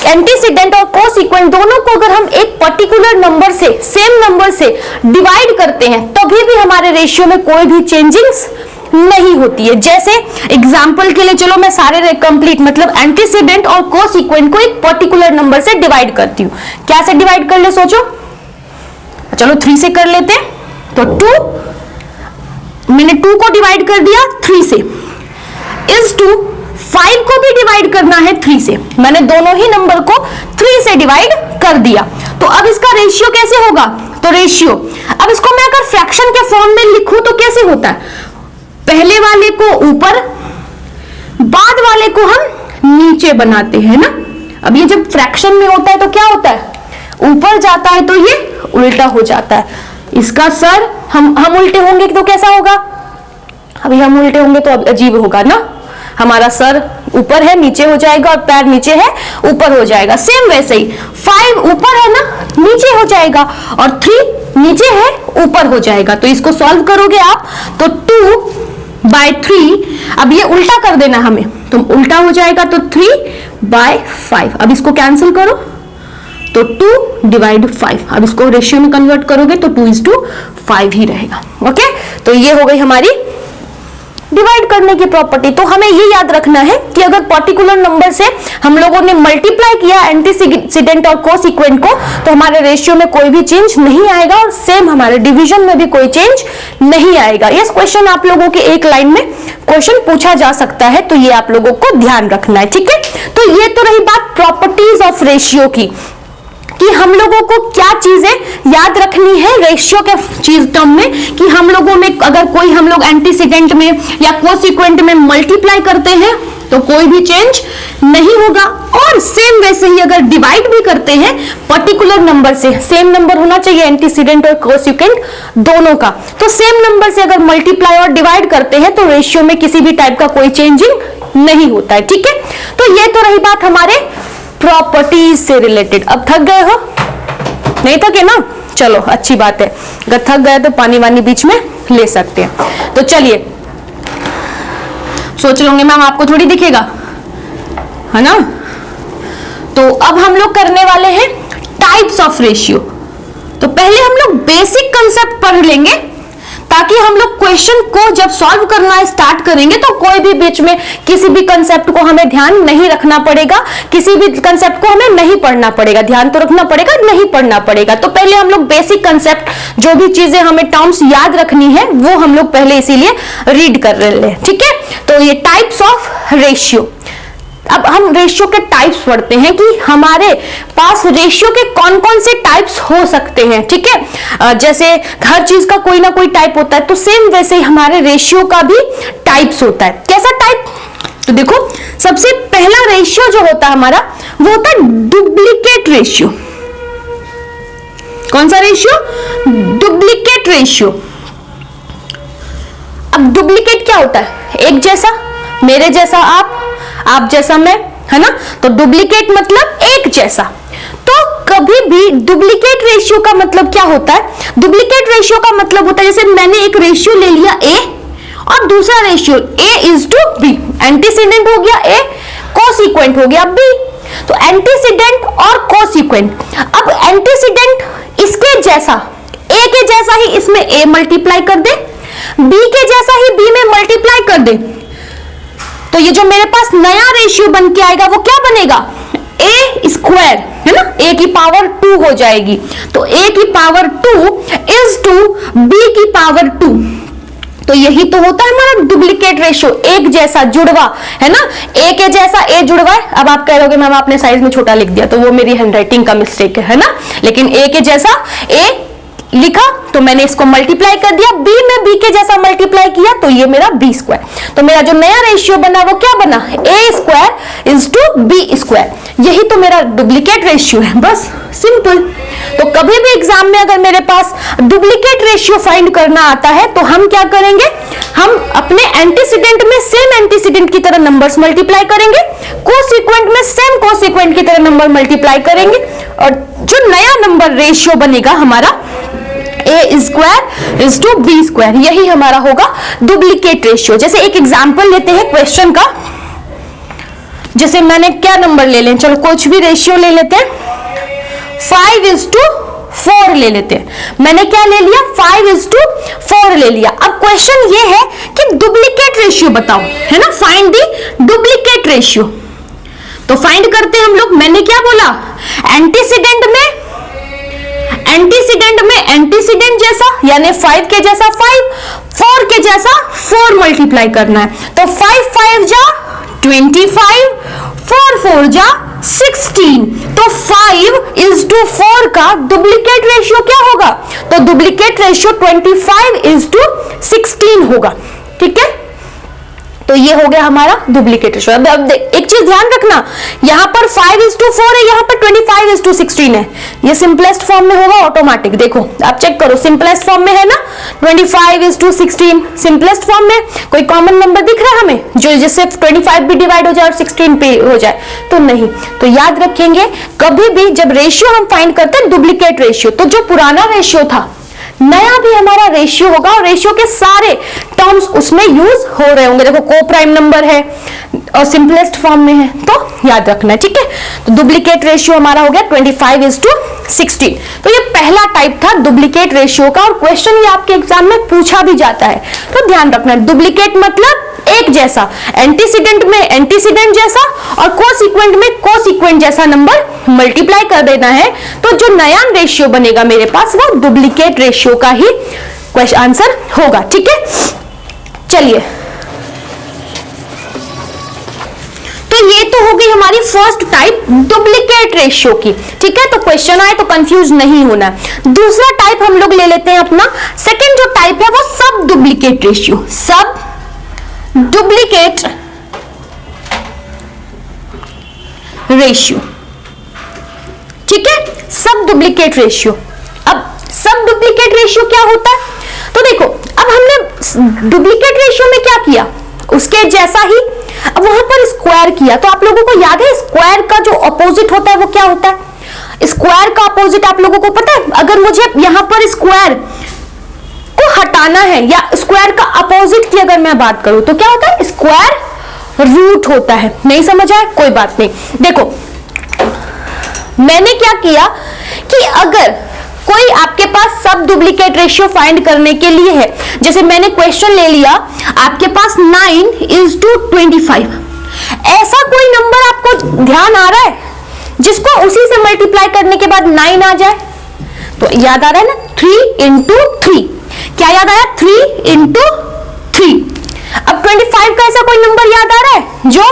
एंटीसीडेंट और कोसीक्वेंट दोनों को अगर हम एक पर्टिकुलर नंबर से, सेम नंबर से डिवाइड करते हैं तभी भी हमारे रेशियो में कोई भी चेंजिंग्स नहीं होती है। जैसे एग्जांपल के लिए चलो मैं सारे कंप्लीट, मतलब एंटीसीडेंट और कोसीक्वेंट को एक पर्टिकुलर नंबर से डिवाइड करती हूँ। क्या से डिवाइड कर ले, सोचो, चलो 3 से कर लेते हैं। तो 2, मैंने 2 को डिवाइड कर दिया 3 से, इस 2 5 को भी डिवाइड करना है 3 से, मैंने दोनों ही नंबर को 3 से डिवाइड कर दिया। तो अब इसका रेशियो कैसे होगा, तो रेशियो, अब इसको मैं अगर फ्रैक्शन के फॉर्म में लिखूं तो कैसे होता है, पहले वाले को ऊपर, बाद वाले को हम नीचे बनाते हैं ना। अब ये जब फ्रैक्शन में होता है तो क्या होता है, ऊपर जाता है तो ये उल्टा हो जाता है। इसका सर हम उल्टे होंगे तो कैसा होगा, अभी हम उल्टे होंगे तो अजीब होगा ना, हमारा सर ऊपर है नीचे हो जाएगा और पैर नीचे है ऊपर हो जाएगा। सेम वैसे ही 5 ऊपर है ना नीचे हो जाएगा और 3 नीचे है ऊपर हो जाएगा। तो इसको सॉल्व करोगे आप तो 2/3, अब ये उल्टा कर देना हमें, तो उल्टा हो जाएगा तो 3/5। अब इसको कैंसिल करो तो 2/5। अब इसको रेशियो में कन्वर्ट करोगे तो 2:5 ही रहेगा। ओके, तो ये हो गई हमारी डिवाइड करने की प्रॉपर्टी। तो हमें ये याद रखना है कि अगर पर्टिकुलर नंबर से हम लोगों ने मल्टीप्लाई किया एंटीसीडेंट और कोसीक्वेंट को तो हमारे रेशियो में कोई भी चेंज नहीं आएगा और सेम हमारे डिवीजन में भी कोई चेंज नहीं आएगा। ये क्वेश्चन आप लोगों के एक लाइन में क्वेश्चन पूछा जा सकता है, तो ये आप लोगों को ध्यान रखना है, ठीक है। तो ये तो रही बात प्रॉपर्टीज ऑफ रेशियो की, कि हम लोगों को क्या चीजें याद रखनी है रेशियो के चीज टर्म में, कि हम लोगों में अगर कोई हम लोग एंटीसीडेंट में या कोसीक्वेंट में मल्टीप्लाई करते हैं तो कोई भी चेंज नहीं होगा, और सेम वैसे ही अगर डिवाइड भी करते हैं पर्टिकुलर नंबर से, सेम नंबर होना चाहिए एंटीसीडेंट और कोसीक्वेंट दोनों का, तो सेम नंबर से अगर मल्टीप्लाई और डिवाइड करते हैं तो रेशियो में किसी भी टाइप का कोई चेंजिंग नहीं होता है, ठीक है। तो ये तो रही बात हमारे प्रॉपर्टीज से रिलेटेड। अब थक गए हो, नहीं थके ना, चलो अच्छी बात है, अगर थक गए तो पानी वानी बीच में ले सकते हैं। तो चलिए, सोच लोगे मैम आपको थोड़ी दिखेगा, है ना। तो अब हम लोग करने वाले हैं टाइप्स ऑफ रेशियो। तो पहले हम लोग बेसिक कंसेप्ट पढ़ लेंगे ताकि हम लोग क्वेश्चन को जब सॉल्व करना स्टार्ट करेंगे तो कोई भी बीच में किसी भी कंसेप्ट को हमें ध्यान नहीं रखना पड़ेगा, किसी भी कंसेप्ट को हमें नहीं पढ़ना पड़ेगा, ध्यान तो रखना पड़ेगा, नहीं पढ़ना पड़ेगा। तो पहले हम लोग बेसिक कंसेप्ट, जो भी चीजें हमें टर्म्स याद रखनी है वो हम लोग पहले इसीलिए रीड कर रहे हैं, ठीक है। तो ये टाइप्स ऑफ रेशियो, अब हम रेशियो के टाइप्स पढ़ते हैं कि हमारे पास रेशियो के कौन कौन से टाइप्स हो सकते हैं, ठीक है। जैसे हर चीज का कोई ना कोई टाइप होता है, तो सेम वैसे ही हमारे रेशियो का भी टाइप्स होता है। कैसा टाइप, तो देखो सबसे पहला रेशियो जो होता है हमारा वो होता है डुप्लीकेट रेशियो। कौन सा रेशियो, डुप्लीकेट रेशियो। अब डुप्लीकेट क्या होता है, एक जैसा, मेरे जैसा आप जैसा मैं, है ना। तो डुप्लीकेट मतलब एक जैसा। तो कभी भी डुप्लीकेट रेशियो का मतलब क्या होता है? डुप्लीकेट रेशियो का मतलब होता है जैसे मैंने एक रेशियो ले लिया ए और दूसरा ratio A is to B, antecedent हो गया ए, कोसीक्वेंट हो गया बी। तो एंटीसीडेंट और कोसीक्वेंट, अब एंटीसीडेंट इसके जैसा ए के जैसा ही इसमें ए मल्टीप्लाई कर दे, बी के जैसा ही बी में मल्टीप्लाई कर दे, तो ये जो मेरे पास नया रेशियो बन के आएगा वो क्या बनेगा? ए स्क्वायर, है ना, ए की पावर 2 हो जाएगी। तो ए की पावर 2 इज टू बी की पावर 2। तो यही तो होता है हमारा डुप्लीकेट रेशियो, एक जैसा जुड़वा, है ना, ए के जैसा ए जुड़वा है। अब आप कह रहे हो मैम आपने साइज में छोटा लिख दिया, तो वो मेरी हैंडराइटिंग का मिस्टेक है ना, लेकिन ए के जैसा ए लिखा तो मैंने इसको मल्टीप्लाई कर दिया, बी में बी के जैसा मल्टीप्लाई किया तो ये मेरा बी स्क्वायर। तो मेरा जो नया रेशियो बना वो क्या बना? A square is to B square. यही तो मेरा डुप्लीकेट रेशियो है, बस सिंपल। तो कभी भी एग्जाम में अगर मेरे पास डुप्लीकेट रेशियो फाइंड करना आता है तो हम क्या करेंगे? हम अपने एंटीसीडेंट में सेम एंटीसीडेंट की तरह नंबर्स मल्टीप्लाई करेंगे, कोसीक्वेंट में सेम कोसीक्वेंट की तरह नंबर मल्टीप्लाई करेंगे, और जो नया नंबर रेशियो बनेगा हमारा A square is to B square, यही हमारा होगा डुप्लीकेट रेशियो। जैसे एक एग्जांपल लेते हैं क्वेश्चन का, जैसे मैंने क्या नंबर ले लें, चलो कुछ भी रेशियो ले लेते हैं, 5:4 ले लेते हैं। मैंने क्या ले लिया? 5:4 ले लिया। अब क्वेश्चन ये है कि डुप्लीकेट रेशियो बताओ, है ना, फाइंड दी डुप्लीकेट रेशियो। तो फाइंड करते हैं हम लोग। मैंने क्या बोला? एंटीसीडेंट में एंटीसीडेंट जैसा यानी 5 के जैसा 5, 4 के जैसा 4 मल्टीप्लाई करना है। तो 5 5 जा 25, 4 4 जा 16। तो 5:4 का डुप्लीकेट रेशियो क्या होगा? तो डुप्लीकेट रेशियो 25:16 होगा। ठीक है, तो ये हो गया हमारा डुप्लीकेट रेशियो। अब एक चीज ध्यान रखना, यहां पर 5:4 है, यहां पर 25:16 है। ये सिंपलेस्ट फॉर्म में होगा ऑटोमेटिक। देखो आप चेक करो, सिंपलेस्ट फॉर्म में है ना 25:16, सिंपलेस्ट फॉर्म में कोई कॉमन नंबर दिख रहा है हमें जो जिससे 25 भी डिवाइड हो जाए और 16 पे हो जाए? तो नहीं। तो याद रखेंगे कभी भी जब रेशियो हम फाइंड करते हैं डुप्लीकेट रेशियो, तो जो पुराना रेशियो था नया भी हमारा रेशियो होगा और रेशियो के सारे टर्म्स उसमें यूज हो रहे होंगे। देखो को प्राइम नंबर है और सिंपलेस्ट फॉर्म में है, तो याद रखना है। ठीक है, तो डुप्लीकेट रेशियो हमारा हो गया 25:16। तो ये पहला टाइप था डुप्लीकेट रेशियो का, और क्वेश्चन ये आपके एग्जाम में पूछा भी जाता है, तो ध्यान रखना। डुप्लीकेट मतलब एक जैसा, एंटीसीडेंट में एंटीसीडेंट जैसा और कोसीक्वेंट में कोसीक्वेंट जैसा नंबर मल्टीप्लाई कर देना है। तो जो नया रेशियो बनेगा मेरे पास वो डुप्लीकेट रेशियो का ही क्वेश्चन आंसर होगा। ठीक है, चलिए, तो ये तो हो गई हमारी फर्स्ट टाइप डुप्लीकेट रेशियो की। ठीक है, तो क्वेश्चन आए तो कंफ्यूज नहीं होना। दूसरा टाइप हम लोग ले लेते हैं अपना। सेकंड जो टाइप है वो सब डुप्लीकेट रेशियो, सब डुप्लीकेट रेशियो। ठीक है, सब डुप्लीकेट रेशियो। अब सब डुप्लीकेट रेशियो क्या होता है? तो देखो, अब हमने डुप्लीकेट रेशियो में क्या किया? उसके जैसा ही अब वहां पर स्क्वायर किया। तो आप लोगों को याद है स्क्वायर का जो अपोजिट होता है वो क्या होता है? स्क्वायर का अपोजिट आप लोगों को पता है? अगर मुझे यहां पर स्क्वायर को हटाना है या स्क्वायर का अपोजिट की अगर मैं बात करूं तो क्या होता है? स्क्वायर रूट होता है। नहीं समझ आया? कोई बात नहीं। देखो मैंने क्या किया कि अगर कोई आपके पास सब डुप्लीकेट रेशियो फाइंड करने के लिए है, जैसे मैंने क्वेश्चन ले लिया आपके पास 9:25, ऐसा कोई नंबर आपको ध्यान आ रहा है जिसको उसी से मल्टीप्लाई करने के बाद 9 आ जाए? तो याद आ रहा है ना, 3 × 3। क्या याद आया? 3 × 3। अब 25 का ऐसा कोई नंबर याद आ रहा है जो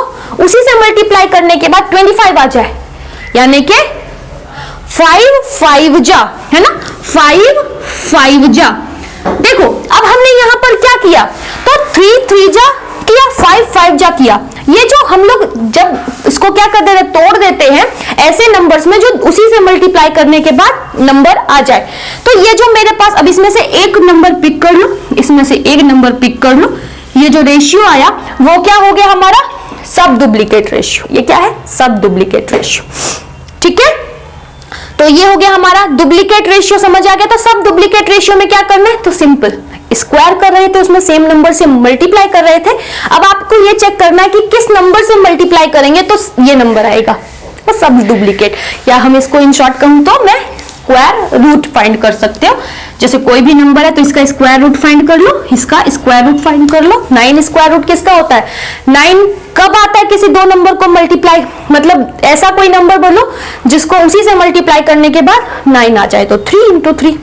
उसी से मल्टीप्लाई करने के बाद 25 आ जाए? यानी कि 5 5 जा, है ना, 5 5 जा। देखो अब हमने यहां पर क्या किया? तो 3 3 जा किया, 5 5 जा किया। ये जो हम लोग जब इसको क्या कर देते हैं, तोड़ देते हैं ऐसे नंबर्स में जो उसी से मल्टीप्लाई करने के बाद नंबर आ जाए। तो ये जो मेरे पास, अब इसमें से एक नंबर पिक कर लो, इसमें से एक नंबर पिक कर लो, ये जो रेशियो आया वो क्या हो गया हमारा? सब डुप्लीकेट रेशियो। ये क्या है? सब डुप्लीकेट रेशियो। ठीक है, तो ये हो गया हमारा डुप्लीकेट रेशियो, समझ आ गया। तो सब डुप्लीकेट रेशियो में क्या करना है, तो सिंपल स्क्वायर कर रहे थे, उसमें सेम नंबर से मल्टीप्लाई कर रहे थे। अब आपको ये चेक करना है कि किस नंबर से मल्टीप्लाई करेंगे तो ये नंबर आएगा, तो सब डुप्लीकेट। या हम इसको इन शॉर्ट कहूं तो मैं स्क्वायर रूट फाइंड कर सकते हो। जैसे कोई भी नंबर है तो इसका स्क्वायर रूट फाइंड कर लो, इसका स्क्वायर रूट फाइंड कर लो। 9 स्क्वायर रूट किसका होता है, 9 कब आता है किसी दो नंबर को मल्टीप्लाई, मतलब ऐसा कोई नंबर बोलो जिसको उसी से मल्टीप्लाई करने के बाद 9 आ जाए, तो 3 इंटू 3,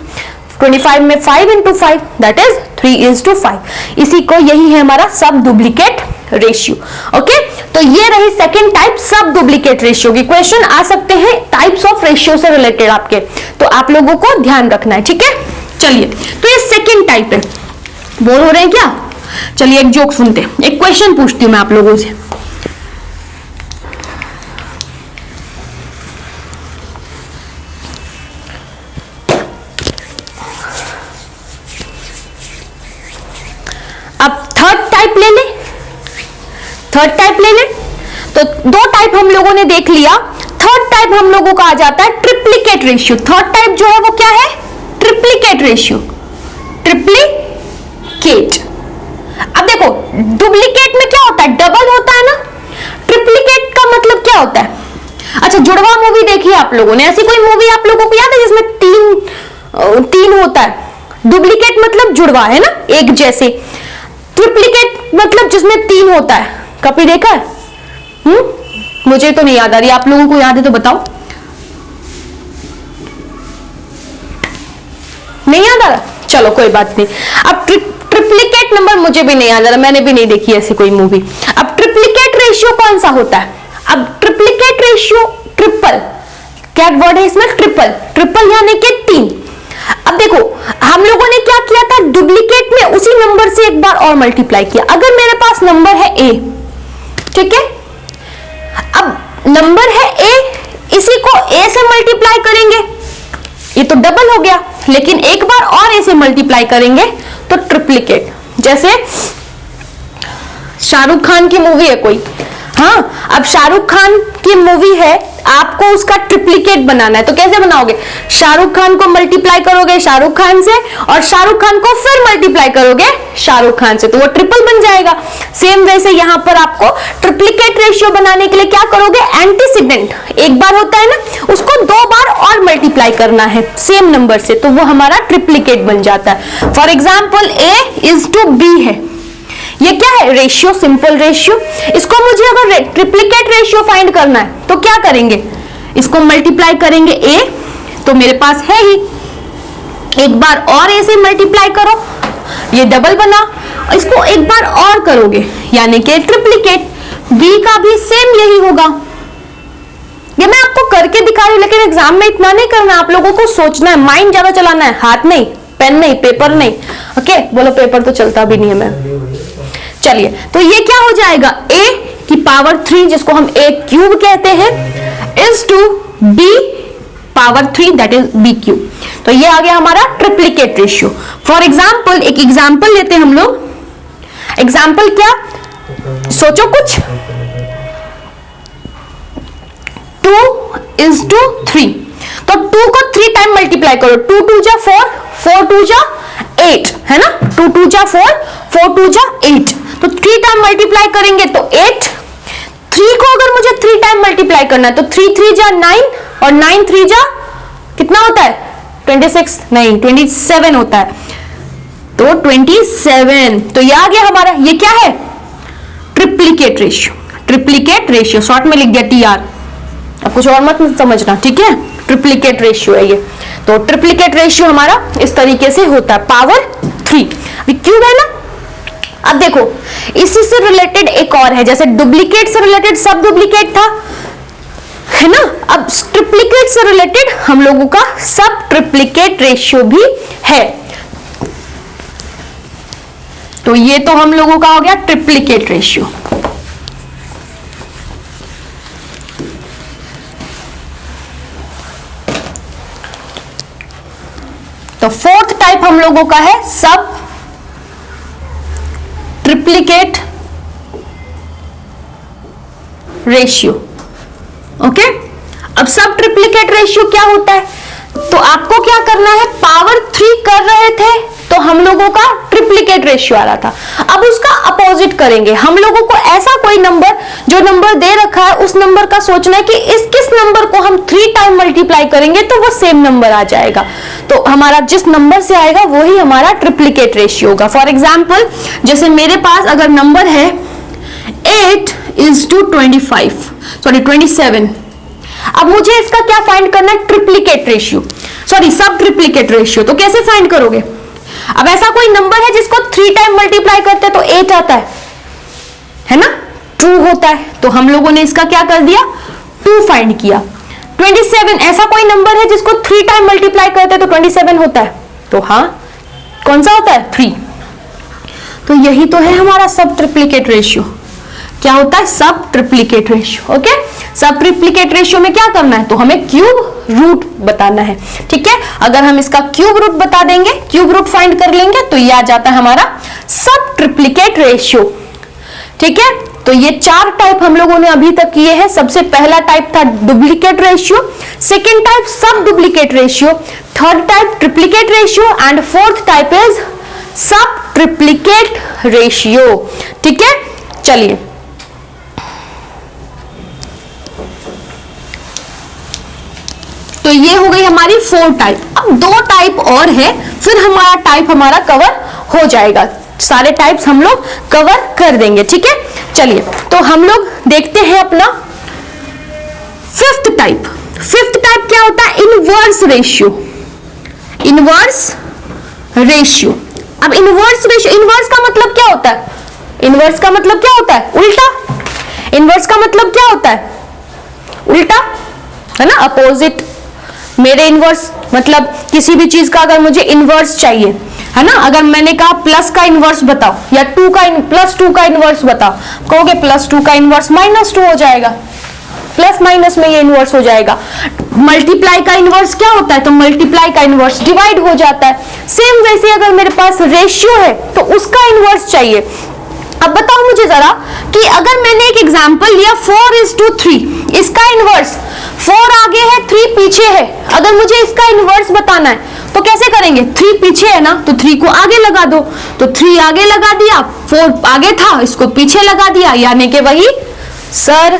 25 में 5 इंटू 5 दैट इज 3:5। इसी को, यही है हमारा सब डुप्लीकेट रेशियो। ओके, तो ये रही सेकंड टाइप सब डुप्लीकेट रेशियो की। क्वेश्चन आ सकते हैं टाइप्स ऑफ रेशियो से रिलेटेड आपके, तो आप लोगों को ध्यान रखना है, ठीक है। चलिए, तो ये सेकंड टाइप है। बोर हो रहे हैं क्या? चलिए एक जोक सुनते हैं, एक क्वेश्चन पूछती हूं मैं आप लोगों से। अब थर्ड टाइप ले ले, थर्ड टाइप ले ले। तो दो टाइप हम लोगों ने देख लिया, थर्ड टाइप हम लोगों का आ जाता है ट्रिप्लीकेट रेशियो। थर्ड टाइप जो है वो क्या है, ट्रिप्लीकेट रेशियो, ट्रिप्लीकेट। अब देखो डुप्लीकेट में क्या होता है, डबल होता है ना, ट्रिप्लीकेट का मतलब क्या होता है। अच्छा, जुड़वा मूवी देखी है आप लोगों ने, ऐसी कोई मूवी आप लोगों को याद है जिसमें तीन होता है। डुप्लीकेट मतलब जुड़वा है ना, एक जैसे। ट्रिप्लीकेट मतलब जिसमें 3 होता है, कभी देखा है? मुझे तो नहीं याद आ रही, आप लोगों को याद है तो बताओ। नहीं याद आ रहा, चलो कोई बात नहीं। अब ट्रिप्लीकेट नंबर मुझे भी नहीं याद आ रहा, मैंने भी नहीं देखी ऐसी कोई मूवी। अब ट्रिप्लीकेट रेशियो कौन सा होता है, अब ट्रिप्लीकेट रेशियो ट्रिपल, क्या वर्ड है इसमें, ट्रिपल, ट्रिपल यानी कि 3। अब देखो हम लोगों ने क्या किया था, डुप्लीकेट में उसी नंबर से एक बार और मल्टीप्लाई किया। अगर मेरे पास नंबर है a, ठीक है, अब नंबर है a, इसी को a से मल्टीप्लाई करेंगे, ये तो डबल हो गया, लेकिन एक बार और a से मल्टीप्लाई करेंगे तो ट्रिप्लीकेट। जैसे शाहरुख खान की मूवी है कोई, हाँ, अब शाहरुख खान की मूवी है, आपको उसका ट्रिप्लीकेट बनाना है, तो कैसे बनाओगे, शाहरुख खान को मल्टीप्लाई करोगे शाहरुख खान से, और शाहरुख खान को फिर मल्टीप्लाई करोगे शाहरुख खान से, तो वो ट्रिपल बन जाएगा। सेम वैसे यहां पर आपको ट्रिप्लीकेट रेशियो बनाने के लिए क्या करोगे, एंटीसीडेंट एक बार होता है ना, उसको 2 बार और मल्टीप्लाई करना है सेम नंबर से, तो वो हमारा ट्रिप्लीकेट बन जाता है। फॉर एग्जाम्पल A:B है, ये क्या है, रेशियो, सिंपल रेशियो। इसको मुझे अगर ट्रिप्लीकेट रेशियो फाइंड करना है तो क्या करेंगे, इसको मल्टीप्लाई करेंगे a, तो मेरे पास है ही, एक बार और a से मल्टीप्लाई करो, ये डबल बना, इसको एक बार और करोगे यानी कि ट्रिप्लीकेट। b का भी सेम यही होगा। ये मैं आपको करके दिखा रही हूं, लेकिन एग्जाम में इतना नहीं करना, आप लोगों को सोचना है, माइंड ज्यादा चलाना है, हाथ नहीं, पेन नहीं, पेपर नहीं। ओके, बोलो पेपर तो चलता भी नहीं है मैं। चलिए, तो ये क्या हो जाएगा, a की पावर 3 जिसको हम a क्यूब कहते हैं, is to b power 3 that is b cube. तो ये आ गया हमारा ट्रिप्लीकेट रेशियो। फॉर एग्जाम्पल, एक एग्जाम्पल लेते हैं हम लोग। एग्जाम्पल क्या, सोचो कुछ। 2:3, तो 2 को 3 टाइम मल्टीप्लाई करो, 2 2 जा 4, 4 2 जा 8, है ना, 2 2 जा 4, 4 2 जा 8, तो 3 टाइम मल्टीप्लाई करेंगे तो 8। 3 को अगर मुझे 3 टाइम मल्टीप्लाई करना है तो 3 3 जा 9, और 9 3 जा कितना होता है, 26 नहीं 27 होता है, तो 27। तो ये आ गया हमारा, ये क्या है, triplicate ratio. Triplicate ratio short में लिख दिया TR, अब कुछ और मत समझना, ठीक है, ट्रिप्लीकेट रेशियो है ये। तो ट्रिप्लीकेट रेशियो हमारा इस तरीके से होता है, पावर 3। क्यूब है ना। अब देखो इसी से रिलेटेड एक और है, जैसे डुप्लीकेट से रिलेटेड सब डुप्लीकेट था, है ना, अब ट्रिप्लीकेट से रिलेटेड हम लोगों का सब ट्रिप्लीकेट रेशियो भी है। तो ये तो हम लोगों का हो गया ट्रिप्लीकेट रेशियो। तो फोर्थ टाइप हम लोगों का है सब ट्रिप्लीकेट रेशियो। ओके, अब सब ट्रिप्लिकेट रेशियो क्या होता है, तो आपको क्या करना है, पावर 3 कर रहे थे तो हम लोगों का ट्रिप्लिकेट रेशियो आ रहा था। अब उसका अपोजिट करेंगे, हम लोगों को ऐसा कोई नंबर, जो नंबर दे रखा है उस नंबर का सोचना है कि इस किस नंबर को हम 3 टाइम मल्टीप्लाई करेंगे तो वो सेम नंबर आ जाएगा। तो हमारा जिस नंबर से आएगा वही हमारा ट्रिप्लिकेट रेशियो होगा। फॉर एग्जाम्पल, जैसे मेरे पास अगर नंबर है 27, अब मुझे इसका क्या फाइंड करना है, ट्रिप्लिकेट रेशियो, सॉरी सब ट्रिप्लिकेट रेशियो। तो कैसे फाइंड करोगे, अब ऐसा कोई नंबर है जिसको 3 टाइम मल्टीप्लाई करते हैं तो 8 आता है ना, 2 होता है, तो हम लोगों ने इसका क्या कर दिया, 2 फाइंड किया। 27 ऐसा कोई नंबर है जिसको 3 टाइम मल्टीप्लाई करते हैं तो 27 होता है, तो हाँ कौन सा होता है, 3। तो यही तो है हमारा सब ट्रिप्लिकेट रेशियो। क्या होता है, सब ट्रिप्लिकेट रेशियो। ओके, सब ट्रिप्लिकेट रेशियो में क्या करना है, तो हमें क्यूब रूट बताना है। ठीक है, अगर हम इसका क्यूब रूट बता देंगे, क्यूब रूट फाइंड कर लेंगे तो ये आ जाता है हमारा सब ट्रिप्लिकेट रेशियो। ठीक है, तो ये 4 टाइप हम लोगों ने अभी तक किए हैं। सबसे पहला टाइप था डुप्लीकेट रेशियो, सेकेंड टाइप सब duplicate ratio, third type triplicate ratio and fourth type is सब ट्रिप्लिकेट रेशियो। ठीक है, चलिए तो ये हो गई हमारी 4 टाइप। अब 2 टाइप और है, फिर हमारा टाइप हमारा कवर हो जाएगा, सारे टाइप्स हम लोग कवर कर देंगे। ठीक है, चलिए तो हम लोग देखते हैं अपना 5th टाइप। 5th टाइप क्या होता है, इनवर्स रेशियो। इनवर्स रेशियो, अब इनवर्स रेशियो, इनवर्स का मतलब क्या होता है, इनवर्स का मतलब क्या होता है, उल्टा। इनवर्स का मतलब क्या होता है, उल्टा, है ना, अपोजिट। मेरे इनवर्स मतलब किसी भी चीज का अगर मुझे इनवर्स चाहिए, है ना, अगर मैंने कहा प्लस का इनवर्स बताओ या +2 का इनवर्स बताओ, कहोगे +2 का इनवर्स -2 हो जाएगा, प्लस माइनस में ये इनवर्स हो जाएगा। मल्टीप्लाई का इनवर्स क्या होता है, तो मल्टीप्लाई का इनवर्स डिवाइड हो जाता है। सेम वैसे अगर मेरे पास रेशियो है तो उसका इनवर्स चाहिए। अब बताओ मुझे जरा कि अगर मैंने एक एग्जांपल लिया 4:3, इसका इनवर्स 4 आगे है 3 पीछे है, अगर मुझे इसका इनवर्स बताना है तो कैसे करेंगे, 3 पीछे है ना तो 3 को आगे लगा दो, तो 3 आगे लगा दिया, 4 आगे था इसको पीछे लगा दिया, यानी कि वही सर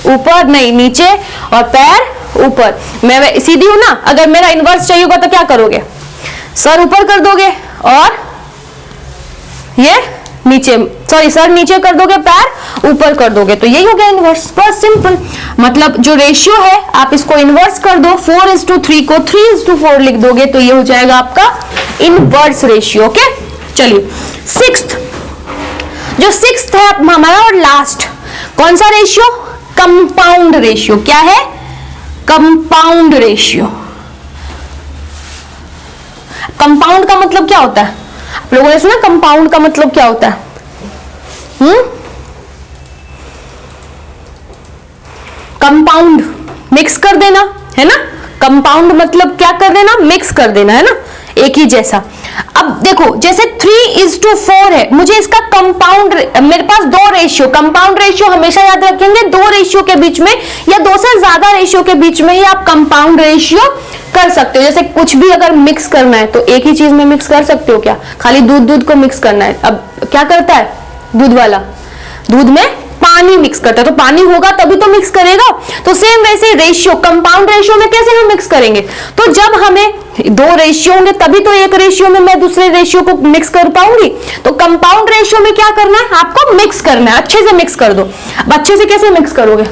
ऊपर नहीं नीचे और पैर ऊपर। मैं सीधी हूं ना, अगर मेरा इनवर्स चाहिए होगा तो क्या करोगे, सर ऊपर कर दोगे और ये नीचे, सॉरी सर नीचे कर दोगे, पैर ऊपर कर दोगे, तो यही हो गया इनवर्स। बहुत सिंपल, मतलब जो रेशियो है आप इसको इनवर्स कर दो, 4:3 को 3:4 लिख दोगे तो ये हो जाएगा आपका इनवर्स रेशियो। ओके, चलिए 6th, जो 6th है हमारा और लास्ट, कौन सा रेशियो, कंपाउंड रेशियो। क्या है, कंपाउंड रेशियो। कंपाउंड का मतलब क्या होता है, आप लोगों ने सुना कंपाउंड का मतलब क्या होता है, कंपाउंड मिक्स कर देना, है ना, कंपाउंड मतलब क्या कर देना, मिक्स कर देना, है ना, एक ही जैसा। अब देखो जैसे 3:4 है, मुझे इसका कंपाउंड, मेरे पास 2 रेशियो, कंपाउंड रेशियो हमेशा याद रखेंगे 2 रेशियो के बीच में या 2 से ज्यादा रेशियो के बीच में ही आप कंपाउंड रेशियो कर सकते हो। जैसे कुछ भी अगर मिक्स करना है तो एक ही चीज में मिक्स कर सकते हो क्या, खाली दूध को मिक्स करना है, अब क्या करता है दूध वाला, दूध में पानी मिक्स करता है, तो पानी होगा तभी तो मिक्स करेगा। तो सेम वैसे रेशियो, कंपाउंड रेशियो में कैसे हम मिक्स करेंगे, तो जब हमें 2 रेशियो होंगे तभी तो एक रेशियो में मैं दूसरे रेशियो को मिक्स कर पाऊंगी। तो कंपाउंड रेशियो में क्या करना है, आपको मिक्स करना है, अच्छे से मिक्स कर दो। अब अच्छे से कैसे मिक्स करोगे,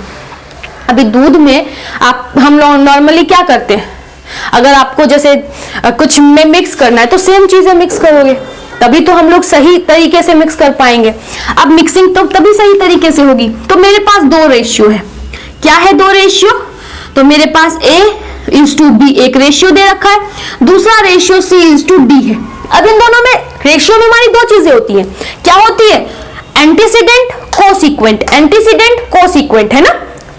अभी दूध में हम लोग नॉर्मली क्या करते हैं, अगर आपको जैसे कुछ में मिक्स करना है तो सेम चीजें मिक्स करोगे, तभी तो हम लोग सही तरीके से मिक्स कर पाएंगे। अब मिक्सिंग तो तभी सही तरीके से होगी। तो मेरे पास 2 रेशियो है, क्या है 2 रेशियो, तो मेरे पास A:B एक रेशियो दे रखा है, दूसरा रेशियो C:D है। अब इन दोनों में रेशियो में हमारी 2 चीजें होती हैं, क्या होती है, एंटीसीडेंट कोसीक्वेंट, एंटीसीडेंट कोसीक्वेंट, है ना,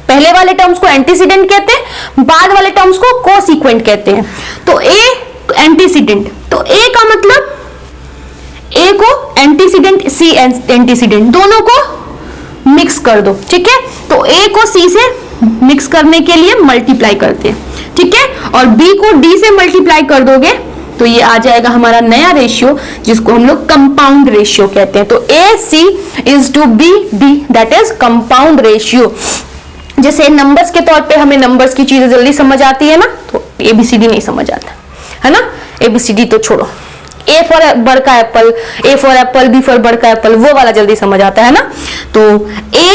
पहले वाले टर्म्स को एंटीसीडेंट कहते हैं, बाद वाले टर्म्स को कोसीक्वेंट कहते हैं। तो A एंटीसीडेंट, तो A का मतलब A को एंटीसीडेंट, C एंटीसीडेंट, दोनों को मिक्स कर दो, ठीक है, तो A को C से मिक्स करने के लिए मल्टीप्लाई करते हैं, ठीक है। और B को D से मल्टीप्लाई कर दोगे तो ये आ जाएगा हमारा नया रेशियो, जिसको हम लोग कंपाउंड रेशियो कहते हैं। तो AC is to B D, that is compound ratio. जैसे नंबर्स के तौर पे हमें नंबर्स की चीजें जल्दी समझ आती है ना, तो ABCD नहीं समझ आता है ना, ABCD तो छोड़ो। A फॉर बड़का Apple, A for Apple, B for बड़का एप्पल, वो वाला जल्दी समझ आता है ना। तो A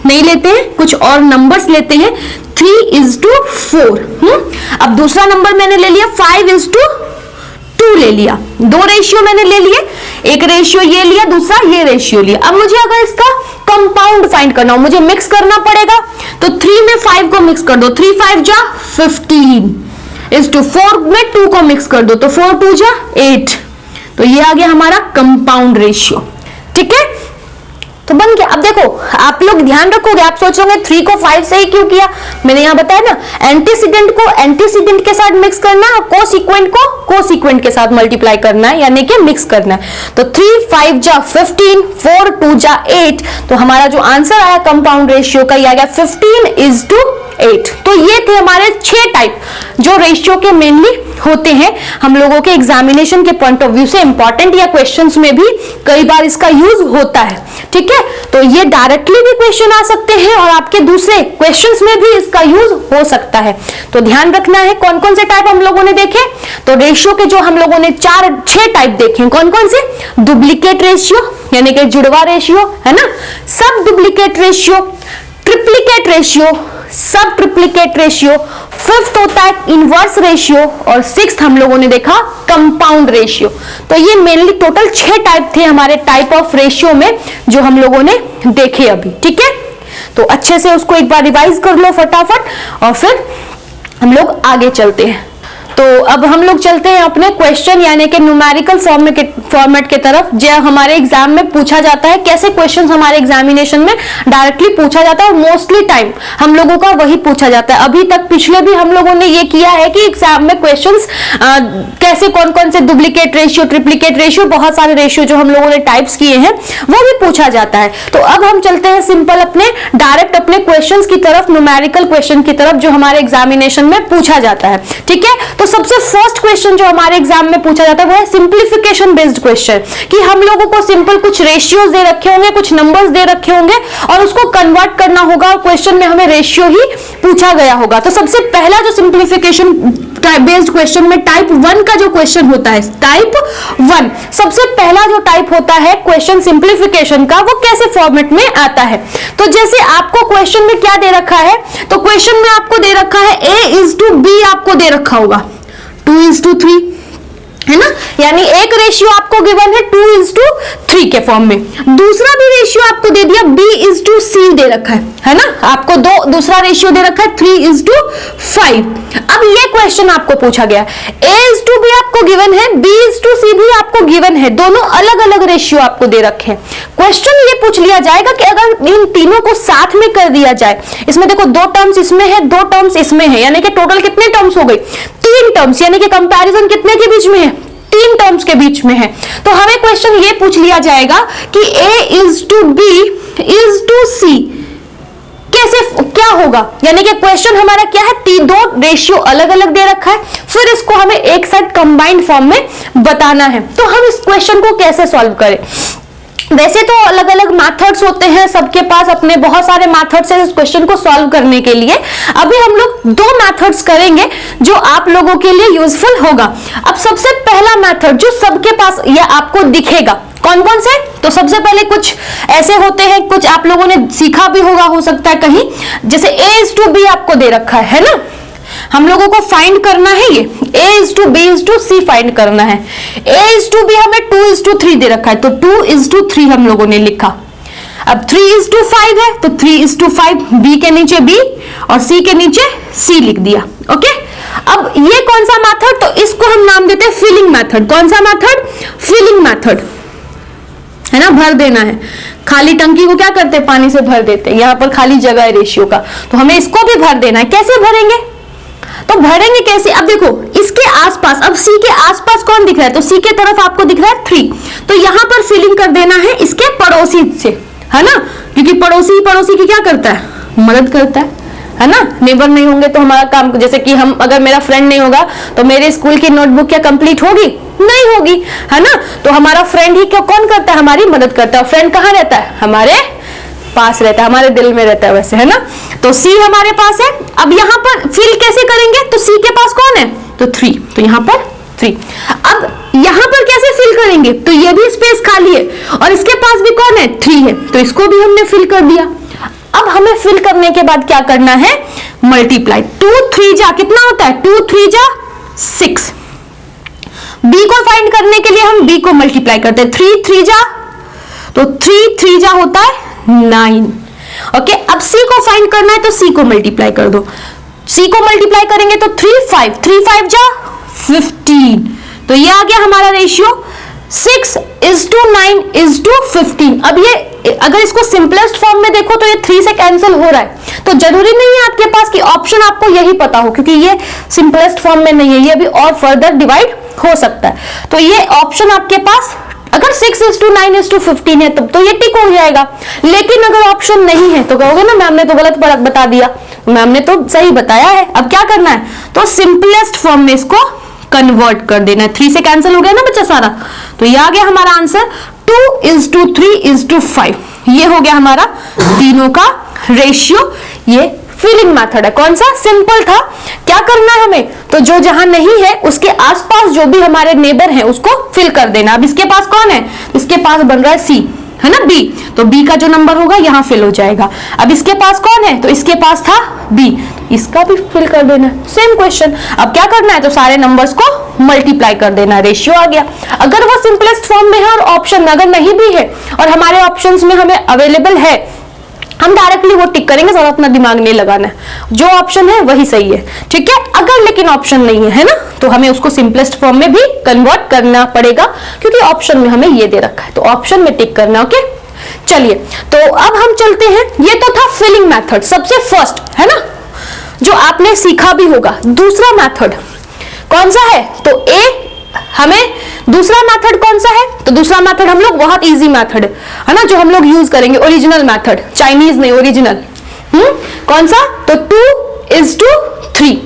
नहीं लेते हैं, कुछ और नंबर्स लेते हैं। 3:4। अब दूसरा नंबर मैंने ले लिया 5:2 ले लिया, दो रेशियो मैंने ले लिए, एक रेशियो ये लिया, दूसरा ये रेशियो लिया। अब मुझे अगर इसका कंपाउंड फाइंड करना हो, मुझे मिक्स करना पड़ेगा, तो 3 में 5 को मिक्स कर दो, 3 5 जा 15 4 में 2 को मिक्स कर दो, तो 4 2 जा 8। तो ये आ गया हमारा कंपाउंड रेशियो, ठीक है। तो बन गया। अब देखो आप लोग ध्यान रखोगे, आप सोचोगे 3 को 5 से ही क्यों किया, मैंने यहां बताया ना, एंटीसीडेंट को एंटीसीडेंट के साथ मिक्स करना है और कोसीक्वेंट को कोसीक्वेंट के साथ मल्टीप्लाई करना है, यानी कि मिक्स करना है। तो 3 5 जा 15, 4 2 जा 8। तो हमारा जो आंसर आया कंपाउंड रेशियो का, ये आ गया 15:8। तो ये थे हमारे 6 टाइप जो रेशियो के मेनली होते हैं, हम लोगों के एग्जामिनेशन के पॉइंट ऑफ व्यू से इंपॉर्टेंट, या क्वेश्चंस में भी कई बार इसका यूज होता है, ठीक है। तो ये डायरेक्टली भी क्वेश्चन आ सकते हैं और आपके दूसरे क्वेश्चंस में भी इसका यूज हो सकता है। तो ध्यान रखना है। कौन कौन से टाइप हम लोगों ने देखे, तो रेशियो के जो हम लोगों ने 6 टाइप देखे, कौन कौन से, डुप्लीकेट रेशियो यानी कि जुड़वा रेशियो है ना, सब डुप्लीकेट रेशियो, ट्रिप्लीकेट रेशियो, सब ट्रिप्लीकेट रेशियो, फिफ्थ होता है इनवर्स रेशियो, और सिक्स्थ हम लोगों ने देखा कंपाउंड रेशियो। तो ये मेनली टोटल 6 टाइप थे हमारे टाइप ऑफ रेशियो में जो हम लोगों ने देखे अभी, ठीक है। तो अच्छे से उसको एक बार रिवाइज कर लो फटाफट और फिर हम लोग आगे चलते हैं। तो अब हम लोग चलते हैं अपने क्वेश्चन यानी कि न्यूमेरिकल फॉर्मेट के तरफ, जो हमारे एग्जाम में पूछा जाता है। कैसे क्वेश्चंस हमारे एग्जामिनेशन में डायरेक्टली पूछा जाता है और मोस्टली टाइम हम लोगों का वही पूछा जाता है। अभी तक पिछले भी हम लोगों ने ये किया है कि एग्जाम में क्वेश्चंस कैसे कौन कौन से डुप्लीकेट रेशियो, ट्रिप्लीकेट रेशियो, बहुत सारे रेशियो जो हम लोगों ने टाइप्स किए हैं वो भी पूछा जाता है। तो अब हम चलते हैं सिंपल अपने डायरेक्ट अपने क्वेश्चंस की तरफ, न्यूमेरिकल क्वेश्चन की तरफ जो हमारे एग्जामिनेशन में पूछा जाता है, ठीक है। तो सबसे फर्स्ट क्वेश्चन जो हमारे एग्जाम में पूछा जाता है वो है सिंप्लीफिकेशन बेस्ड क्वेश्चन, कि हम लोगों को सिंपल कुछ रेशियोज दे रखे होंगे, कुछ नंबर्स दे रखे होंगे और उसको कन्वर्ट करना होगा, और क्वेश्चन में हमें रेशियो ही पूछा गया होगा। तो सबसे पहला जो सिंप्लीफिकेशन बेस्ड क्वेश्चन में टाइप 1 का जो क्वेश्चन होता है, टाइप 1 सबसे पहला जो टाइप होता है क्वेश्चन सिंप्लीफिकेशन का, वो कैसे फॉर्मेट में आता है। तो जैसे आपको क्वेश्चन में क्या दे रखा है, तो क्वेश्चन में आपको दे रखा है A:B आपको दे रखा होगा 2:3 है ना, यानी एक रेशियो आपको गिवन है 2:3 के फॉर्म में। दूसरा भी रेशियो आपको दे दिया B:C दे रखा है ना, आपको दूसरा रेशियो दे रखा है 3:5। अब ये क्वेश्चन आपको पूछा गया, A:B आपको गिवन है, B:C भी आपको गिवन है, दोनों अलग अलग रेशियो आपको दे रखे हैं। क्वेश्चन ये पूछ लिया जाएगा कि अगर इन तीनों को साथ में कर दिया जाए, इसमें देखो 2 टर्म्स इसमें है, 2 टर्म्स इसमें है, यानी कि टोटल कितने टर्म्स हो गई, 3 टर्म्स, यानी कि कंपैरिजन कितने के बीच में है, 3 टर्म्स के बीच में है। तो हमें क्वेश्चन ये पूछ लिया जाएगा कि A:B:C कैसे क्या होगा, यानी कि क्वेश्चन हमारा क्या है, 2 रेशियो अलग अलग दे रखा है, फिर इसको हमें एक साथ कंबाइंड फॉर्म में बताना है। तो हम इस क्वेश्चन को कैसे सॉल्व करें। वैसे तो अलग अलग मेथड्स होते हैं, सबके पास अपने बहुत सारे मेथड्स हैं इस क्वेश्चन को सॉल्व करने के लिए। अभी हम लोग 2 मेथड्स करेंगे जो आप लोगों के लिए यूजफुल होगा। अब सबसे पहला मेथड जो सबके पास ये आपको दिखेगा, कौन कौन से, तो सबसे पहले कुछ ऐसे होते हैं, कुछ आप लोगों ने सीखा भी होगा हो सकता है कहीं, जैसे A:B आपको दे रखा है ना, हम लोगों को फाइंड करना है, ये A:B:C फाइंड करना है। A:B हमें 2:3 दे रखा है, तो 2:3 हम लोगों ने लिखा। अब 3:5 है तो 3:5, B के नीचे B और C के नीचे C लिख दिया, ओके। अब ये कौन सा मेथड, तो इसको हम नाम देते हैं फिलिंग मेथड। कौन सा मेथड, फिलिंग मेथड है ना, भर देना है। खाली टंकी को क्या करते हैं, पानी से भर देते हैं, यहाँ पर खाली जगह है रेशियो का, तो हमें इसको भी भर देना है। कैसे भरेंगे, तो भरेंगे कैसे, अब देखो इसके आसपास, अब C के आसपास कौन दिख रहा है, तो C के तरफ आपको दिख रहा है 3, तो यहां पर फिलिंग कर देना है इसके पड़ोसी से, है ना, क्योंकि पड़ोसी की क्या करता है, मदद करता है है ना। नेबर नहीं होंगे तो हमारा काम, जैसे कि हम, अगर मेरा फ्रेंड नहीं होगा तो मेरे स्कूल की नोटबुक क्या कंप्लीट होगी? नहीं होगी, है ना। तो हमारा फ्रेंड ही क्यों, कौन करता है? हमारी मदद करता है। फ्रेंड कहाँ रहता है? हमारे पास रहता है, हमारे दिल में रहता है वैसे, है ना। तो सी हमारे पास है। अब यहाँ पर फिल कैसे करेंगे? तो सी के पास कौन है? तो 3, तो यहाँ पर 3। अब यहाँ पर कैसे फिल करेंगे? तो ये भी स्पेस खाली है और इसके पास भी कौन है? 3 है, तो इसको भी हमने फिल कर दिया। अब हमें फिल करने के बाद क्या करना है? मल्टीप्लाई। 2 3 जा कितना होता है? 2 3 जा 6। बी को फाइंड करने के लिए हम बी को मल्टीप्लाई करते हैं। 3 3 जा, तो 3 3 जा होता है 9। ओके, अब सी को फाइंड करना है तो सी को मल्टीप्लाई कर दो। सी को मल्टीप्लाई करेंगे तो 3 5 3 5 जा 15, तो ये आ गया हमारा रेशियो 6:9:15। अब ये अगर इसको सिंपलेस्ट फॉर्म में देखो तो ये 3 से कैंसिल हो रहा है, तो जरूरी नहीं है आपके पास कि ऑप्शन आपको यही पता हो, क्योंकि ये सिंपलेस्ट फॉर्म में नहीं है, ये भी और फर्दर डिवाइड हो सकता है। तो ये ऑप्शन आपके पास अगर 6:9:15 है तो ये टिक हो जाएगा। लेकिन अगर ऑप्शन नहीं है तो कहोगे ना मैम ने तो गलत बता दिया। मैम ने तो सही बताया है। अब क्या करना है? तो सिंपलेस्ट फॉर्म में इसको कन्वर्ट कर देना है। 3 से कैंसिल हो गया ना बच्चा सारा, तो ये आ गया हमारा आंसर 2:3:5। ये हो गया हमारा तीनों का रेशियो। ये फिलिंग मेथड है। कौन सा? सिंपल था। क्या करना है हमें? तो जो जहां नहीं है उसके आसपास जो भी हमारे नेबर हैं उसको फिल कर देना। अब इसके पास कौन है? इसके पास बन रहा है सी, है ना, बी, तो बी का जो नंबर होगा यहां फिल हो जाएगा। अब इसके पास कौन है? तो इसके पास था बी, इसका भी फिल कर देना। Same question. अब क्या करना है? तो सारे नंबर्स को मल्टीप्लाई कर देना, रेशियो आ गया। अगर वो सिंपलेस्ट फॉर्म में है और ऑप्शन अगर नहीं भी है और हमारे ऑप्शंस में हमें अवेलेबल है, हम डायरेक्टली वो टिक करेंगे, ज्यादा अपना दिमाग नहीं लगाना है। जो ऑप्शन है वही सही है, ठीक है। अगर लेकिन ऑप्शन नहीं है, है ना, तो हमें उसको सिंपलेस्ट फॉर्म में भी कन्वर्ट करना पड़ेगा, क्योंकि ऑप्शन में हमें ये दे रखा है, तो ऑप्शन में टिक करना। ओके, चलिए, तो अब हम चलते हैं। ये तो था फिलिंग मेथड, सबसे फर्स्ट, है ना, जो आपने सीखा भी होगा। दूसरा मेथड कौन सा है? तो ए, हमें दूसरा मेथड कौन सा है? तो दूसरा मेथड हम लोग बहुत इजी मेथड है ना, जो हम लोग यूज करेंगे, ओरिजिनल मेथड, चाइनीज नहीं, ओरिजिनल। कौन सा? तो 2:3।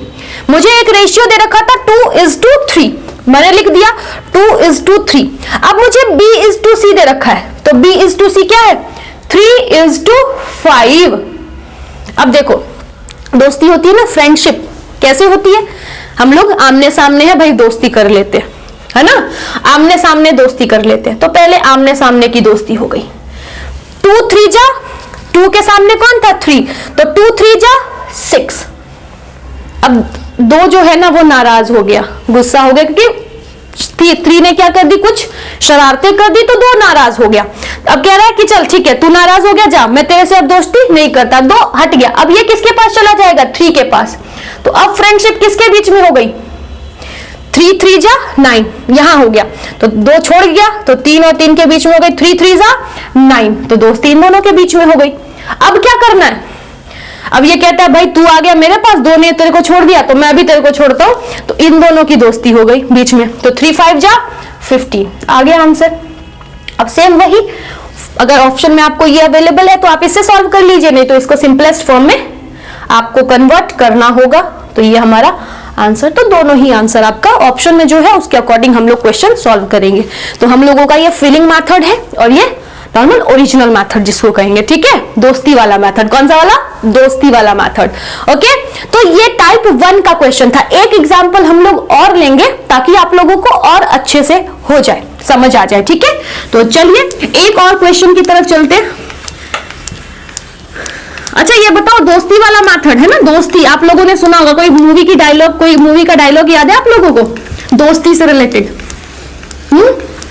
मुझे एक रेशियो दे रखा था 2:3, मैंने लिख दिया 2:3। अब मुझे B:C दे रखा है, तो B:C क्या है? 3:5। अब देखो, दोस्ती होती है ना, फ्रेंडशिप कैसे होती है? हम लोग आमने सामने है भाई, दोस्ती कर लेते हैं, है ना, आमने सामने दोस्ती कर लेते हैं। तो पहले आमने सामने की दोस्ती हो गई। 2 3 जा, 2 के सामने कौन था? 3, तो 2 3 जा 6। अब 2 जो है ना वो नाराज हो गया, गुस्सा हो गया, क्योंकि 3 ने क्या कर दी? कुछ शरारतें कर दी, तो 2 नाराज हो गया। अब कह रहा है कि चल ठीक है, तू नाराज हो गया, जा, मैं तेरे से अब दोस्ती नहीं करता। 2 हट गया। अब ये किसके पास चला जाएगा? 3 के पास। तो अब फ्रेंडशिप किसके बीच में हो गई? 3 3 जा 9, यहां हो गया, तो 2 छोड़ गया, तो 3 और 3 के बीच में हो गई, 3 3 जा 9, तो दोस्ती इन दोनों के बीच में हो गई। अब क्या करना है? अब ये कहता है भाई तू आ गया मेरे पास, 2 ने तेरे को छोड़ दिया तो मैं भी तेरे को छोड़ता हूं, तो इन दोनों की दोस्ती हो गई बीच में, तो 3 5 जा 15 आ गया आंसर। अब सेम वही, अगर ऑप्शन में आपको ये अवेलेबल है तो आप इससे सॉल्व कर लीजिए, नहीं तो इसको सिंपलेस्ट फॉर्म में आपको कन्वर्ट करना होगा। तो ये हमारा आंसर, तो दोनों ही आंसर आपका ऑप्शन में जो है उसके अकॉर्डिंग हम लोग क्वेश्चन सॉल्व करेंगे। तो हम लोगों का ये फिलिंग मेथड है और ये नॉर्मल ओरिजिनल मेथड जिसको कहेंगे, ठीक है, दोस्ती वाला मेथड। कौन सा वाला? दोस्ती वाला मेथड। ओके, तो ये टाइप 1 का क्वेश्चन था। एक एग्जांपल हम लोग और लेंगे ताकि आप लोगों को और अच्छे से हो जाए, समझ आ जाए, ठीक है। तो चलिए एक और क्वेश्चन की तरफ चलते हैं। अच्छा ये बताओ, दोस्ती वाला मेथड है ना, दोस्ती आप लोगों ने सुना होगा, कोई मूवी की डायलॉग, कोई मूवी का डायलॉग याद है आप लोगों को दोस्ती से रिलेटेड?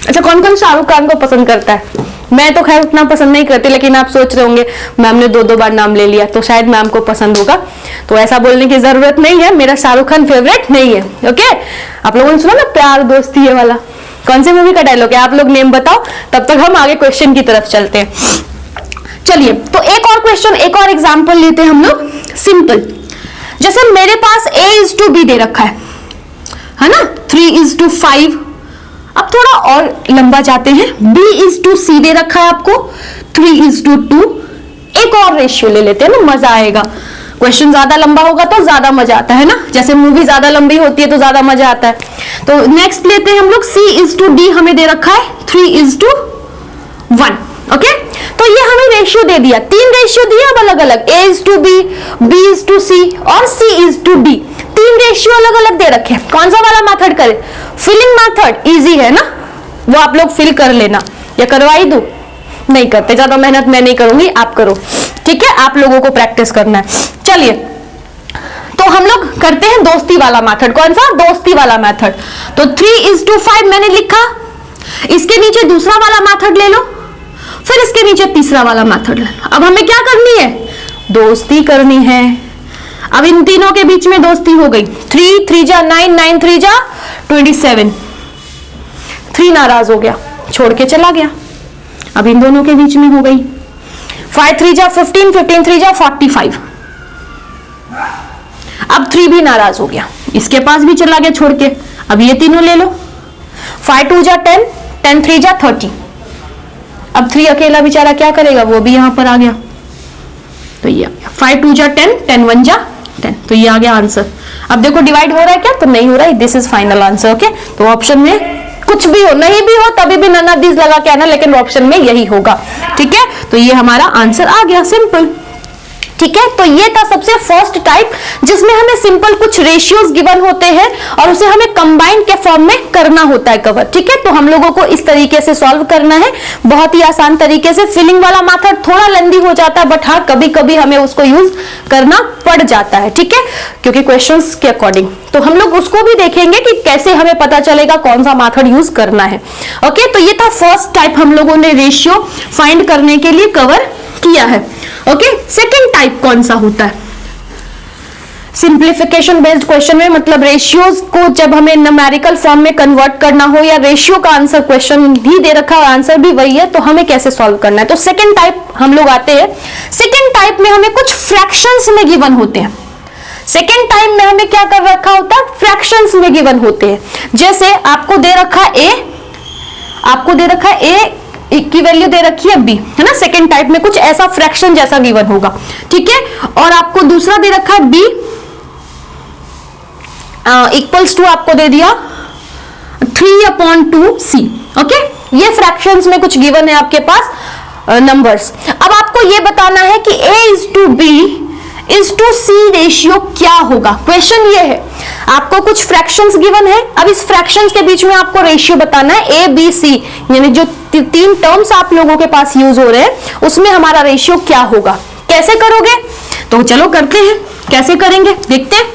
अच्छा, कौन कौन शाहरुख खान को पसंद करता है? मैं तो खैर उतना पसंद नहीं करती, लेकिन आप सोच रहे होंगे मैम ने 2 बार नाम ले लिया, तो शायद मैम को पसंद होगा, तो ऐसा बोलने की जरूरत नहीं है, मेरा शाहरुख खान फेवरेट नहीं है। ओके, आप लोगों ने सुना ना प्यार दोस्ती है वाला, कौन सी मूवी का डायलॉग है? आप लोग नेम बताओ, तब तक हम आगे क्वेश्चन की तरफ चलते हैं। चलिए, तो एक और क्वेश्चन, एक और एग्जांपल लेते हैं हम लोग, सिंपल। जैसे मेरे पास A:B दे रखा है ना, 3:5। अब थोड़ा और लंबा जाते हैं, B:C दे रखा है आपको 3:2। एक और रेशियो ले लेते हैं ना, मजा आएगा। क्वेश्चन ज्यादा लंबा होगा तो ज्यादा मजा आता है ना, जैसे मूवी ज्यादा लंबी होती है तो ज्यादा मजा आता है। तो नेक्स्ट लेते हैं हम लोग C:D, हमें दे रखा है 3:1। ओके, तो ये हमें रेशियो दे दिया, 3 रेशियो दिया अब अलग अलग, A:B, B:C और C:D, 3 रेशियो अलग अलग दे रखे। कौन सा वाला मेथड करें? फिलिंग मेथड इजी है ना, वो आप लोग फिल कर लेना, या करवाई दूं? नहीं करते, ज्यादा मेहनत मैं नहीं करूंगी, आप करो, ठीक है, आप लोगों को प्रैक्टिस करना है। चलिए, तो हम लोग करते हैं दोस्ती वाला मेथड। कौन सा? दोस्ती वाला मेथड। तो 3:5 मैंने लिखा, इसके नीचे दूसरा वाला मेथड ले लो, फिर इसके नीचे तीसरा वाला मेथड ले लो। अब हमें क्या करनी है? दोस्ती करनी है। अब इन तीनों के बीच में दोस्ती हो गई, 3 3 जा 9, 9 3 जा 27, 3 नाराज हो गया, छोड़ के चला गया। अब इन दोनों के बीच में हो गई 5 3 जा 15, 15 3 जा 45। अब 3 भी नाराज हो गया, इसके पास भी चला गया छोड़ के। अब ये तीनों ले लो, 5 2 जा 10, 10 3 जा 30। अब 3 अकेला बेचारा क्या करेगा, वो भी यहां पर आ गया, तो ये आ गया 5 2 जा 10, 10 1 जा 10, तो ये आ गया आंसर। अब देखो डिवाइड हो रहा है क्या? तो नहीं हो रहा है, this is final answer. Okay, तो ऑप्शन में कुछ भी हो, नहीं भी हो तभी भी नन ऑफ दिस लगा के आना, लेकिन ऑप्शन में यही होगा, ठीक है। तो ये हमारा आंसर आ गया, सिंपल, ठीक है। तो ये था सबसे फर्स्ट टाइप, जिसमें हमें सिंपल कुछ रेशियोज गिवन होते हैं और उसे हमें कंबाइंड के फॉर्म में करना होता है कवर, ठीक है। तो हम लोगों को इस तरीके से सॉल्व करना है, बहुत ही आसान तरीके से। फिलिंग वाला मेथड थोड़ा लेंदी हो जाता है, बट हाँ कभी कभी हमें उसको यूज करना पड़ जाता है, ठीक है, क्योंकि क्वेश्चंस के अकॉर्डिंग। तो हम लोग उसको भी देखेंगे कि कैसे हमें पता चलेगा कौन सा मेथड यूज करना है। ओके, तो ये था फर्स्ट टाइप, हम लोगों ने रेशियो फाइंड करने के लिए कवर किया है। ओके, सेकेंड टाइप कौन सा होता है? सिंप्लीफिकेशन बेस्ड क्वेश्चन में, मतलब रेशियोज को जब हमें न्यूमेरिकल फॉर्म में कन्वर्ट करना हो, या रेशियो का आंसर क्वेश्चन भी दे रखा है, आंसर भी वही है, तो हमें कैसे सॉल्व करना है। तो सेकेंड टाइप हम लोग आते हैं। सेकेंड टाइप में हमें कुछ फ्रैक्शंस में गिवन होते हैं। सेकेंड टाइप में हमें क्या कर रखा होता है? फ्रैक्शंस में गिवन होते हैं। जैसे आपको दे रखा ए, आपको दे रखा ए की वैल्यू दे रखी है बी, है ना। सेकेंड टाइप में कुछ ऐसा फ्रैक्शन जैसा गिवन होगा, ठीक है। और आपको दूसरा दे रखा है बी इक्वल्स टू, आपको दे दिया 3/2c। ओके, ये फ्रैक्शंस में कुछ गिवन है आपके पास नंबर्स। अब आपको ये बताना है कि A:B:C रेशियो क्या होगा। क्वेश्चन ये है, आपको कुछ फ्रैक्शंस गिवन है, अब इस फ्रैक्शंस के बीच में आपको रेशियो बताना है A, B, C, यानी जो 3 टर्म्स आप लोगों के पास यूज हो रहे हैं उसमें हमारा रेशियो क्या होगा। कैसे करोगे? तो चलो करते हैं, कैसे करेंगे देखते हैं।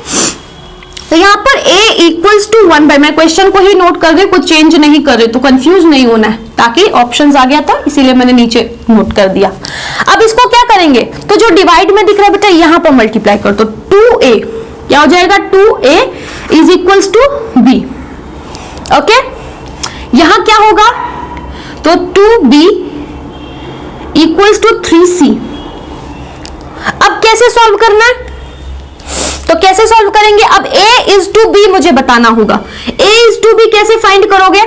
तो यहाँ पर A=1/, मैं क्वेश्चन को ही नोट कर दे, कुछ चेंज नहीं कर रहे, तो कंफ्यूज नहीं होना है, ताकि ऑप्शंस आ गया था इसीलिए मैंने नीचे नोट कर दिया। अब इसको क्या करेंगे? तो जो डिवाइड में दिख रहा है बेटा, यहाँ पर मल्टीप्लाई कर दो, 2A क्या हो जाएगा? 2A = B। ओके, यहां क्या होगा? तो 2B = 3C। अब कैसे सॉल्व करना है? तो कैसे सॉल्व करेंगे? अब A:B मुझे बताना होगा। A:B कैसे फाइंड करोगे?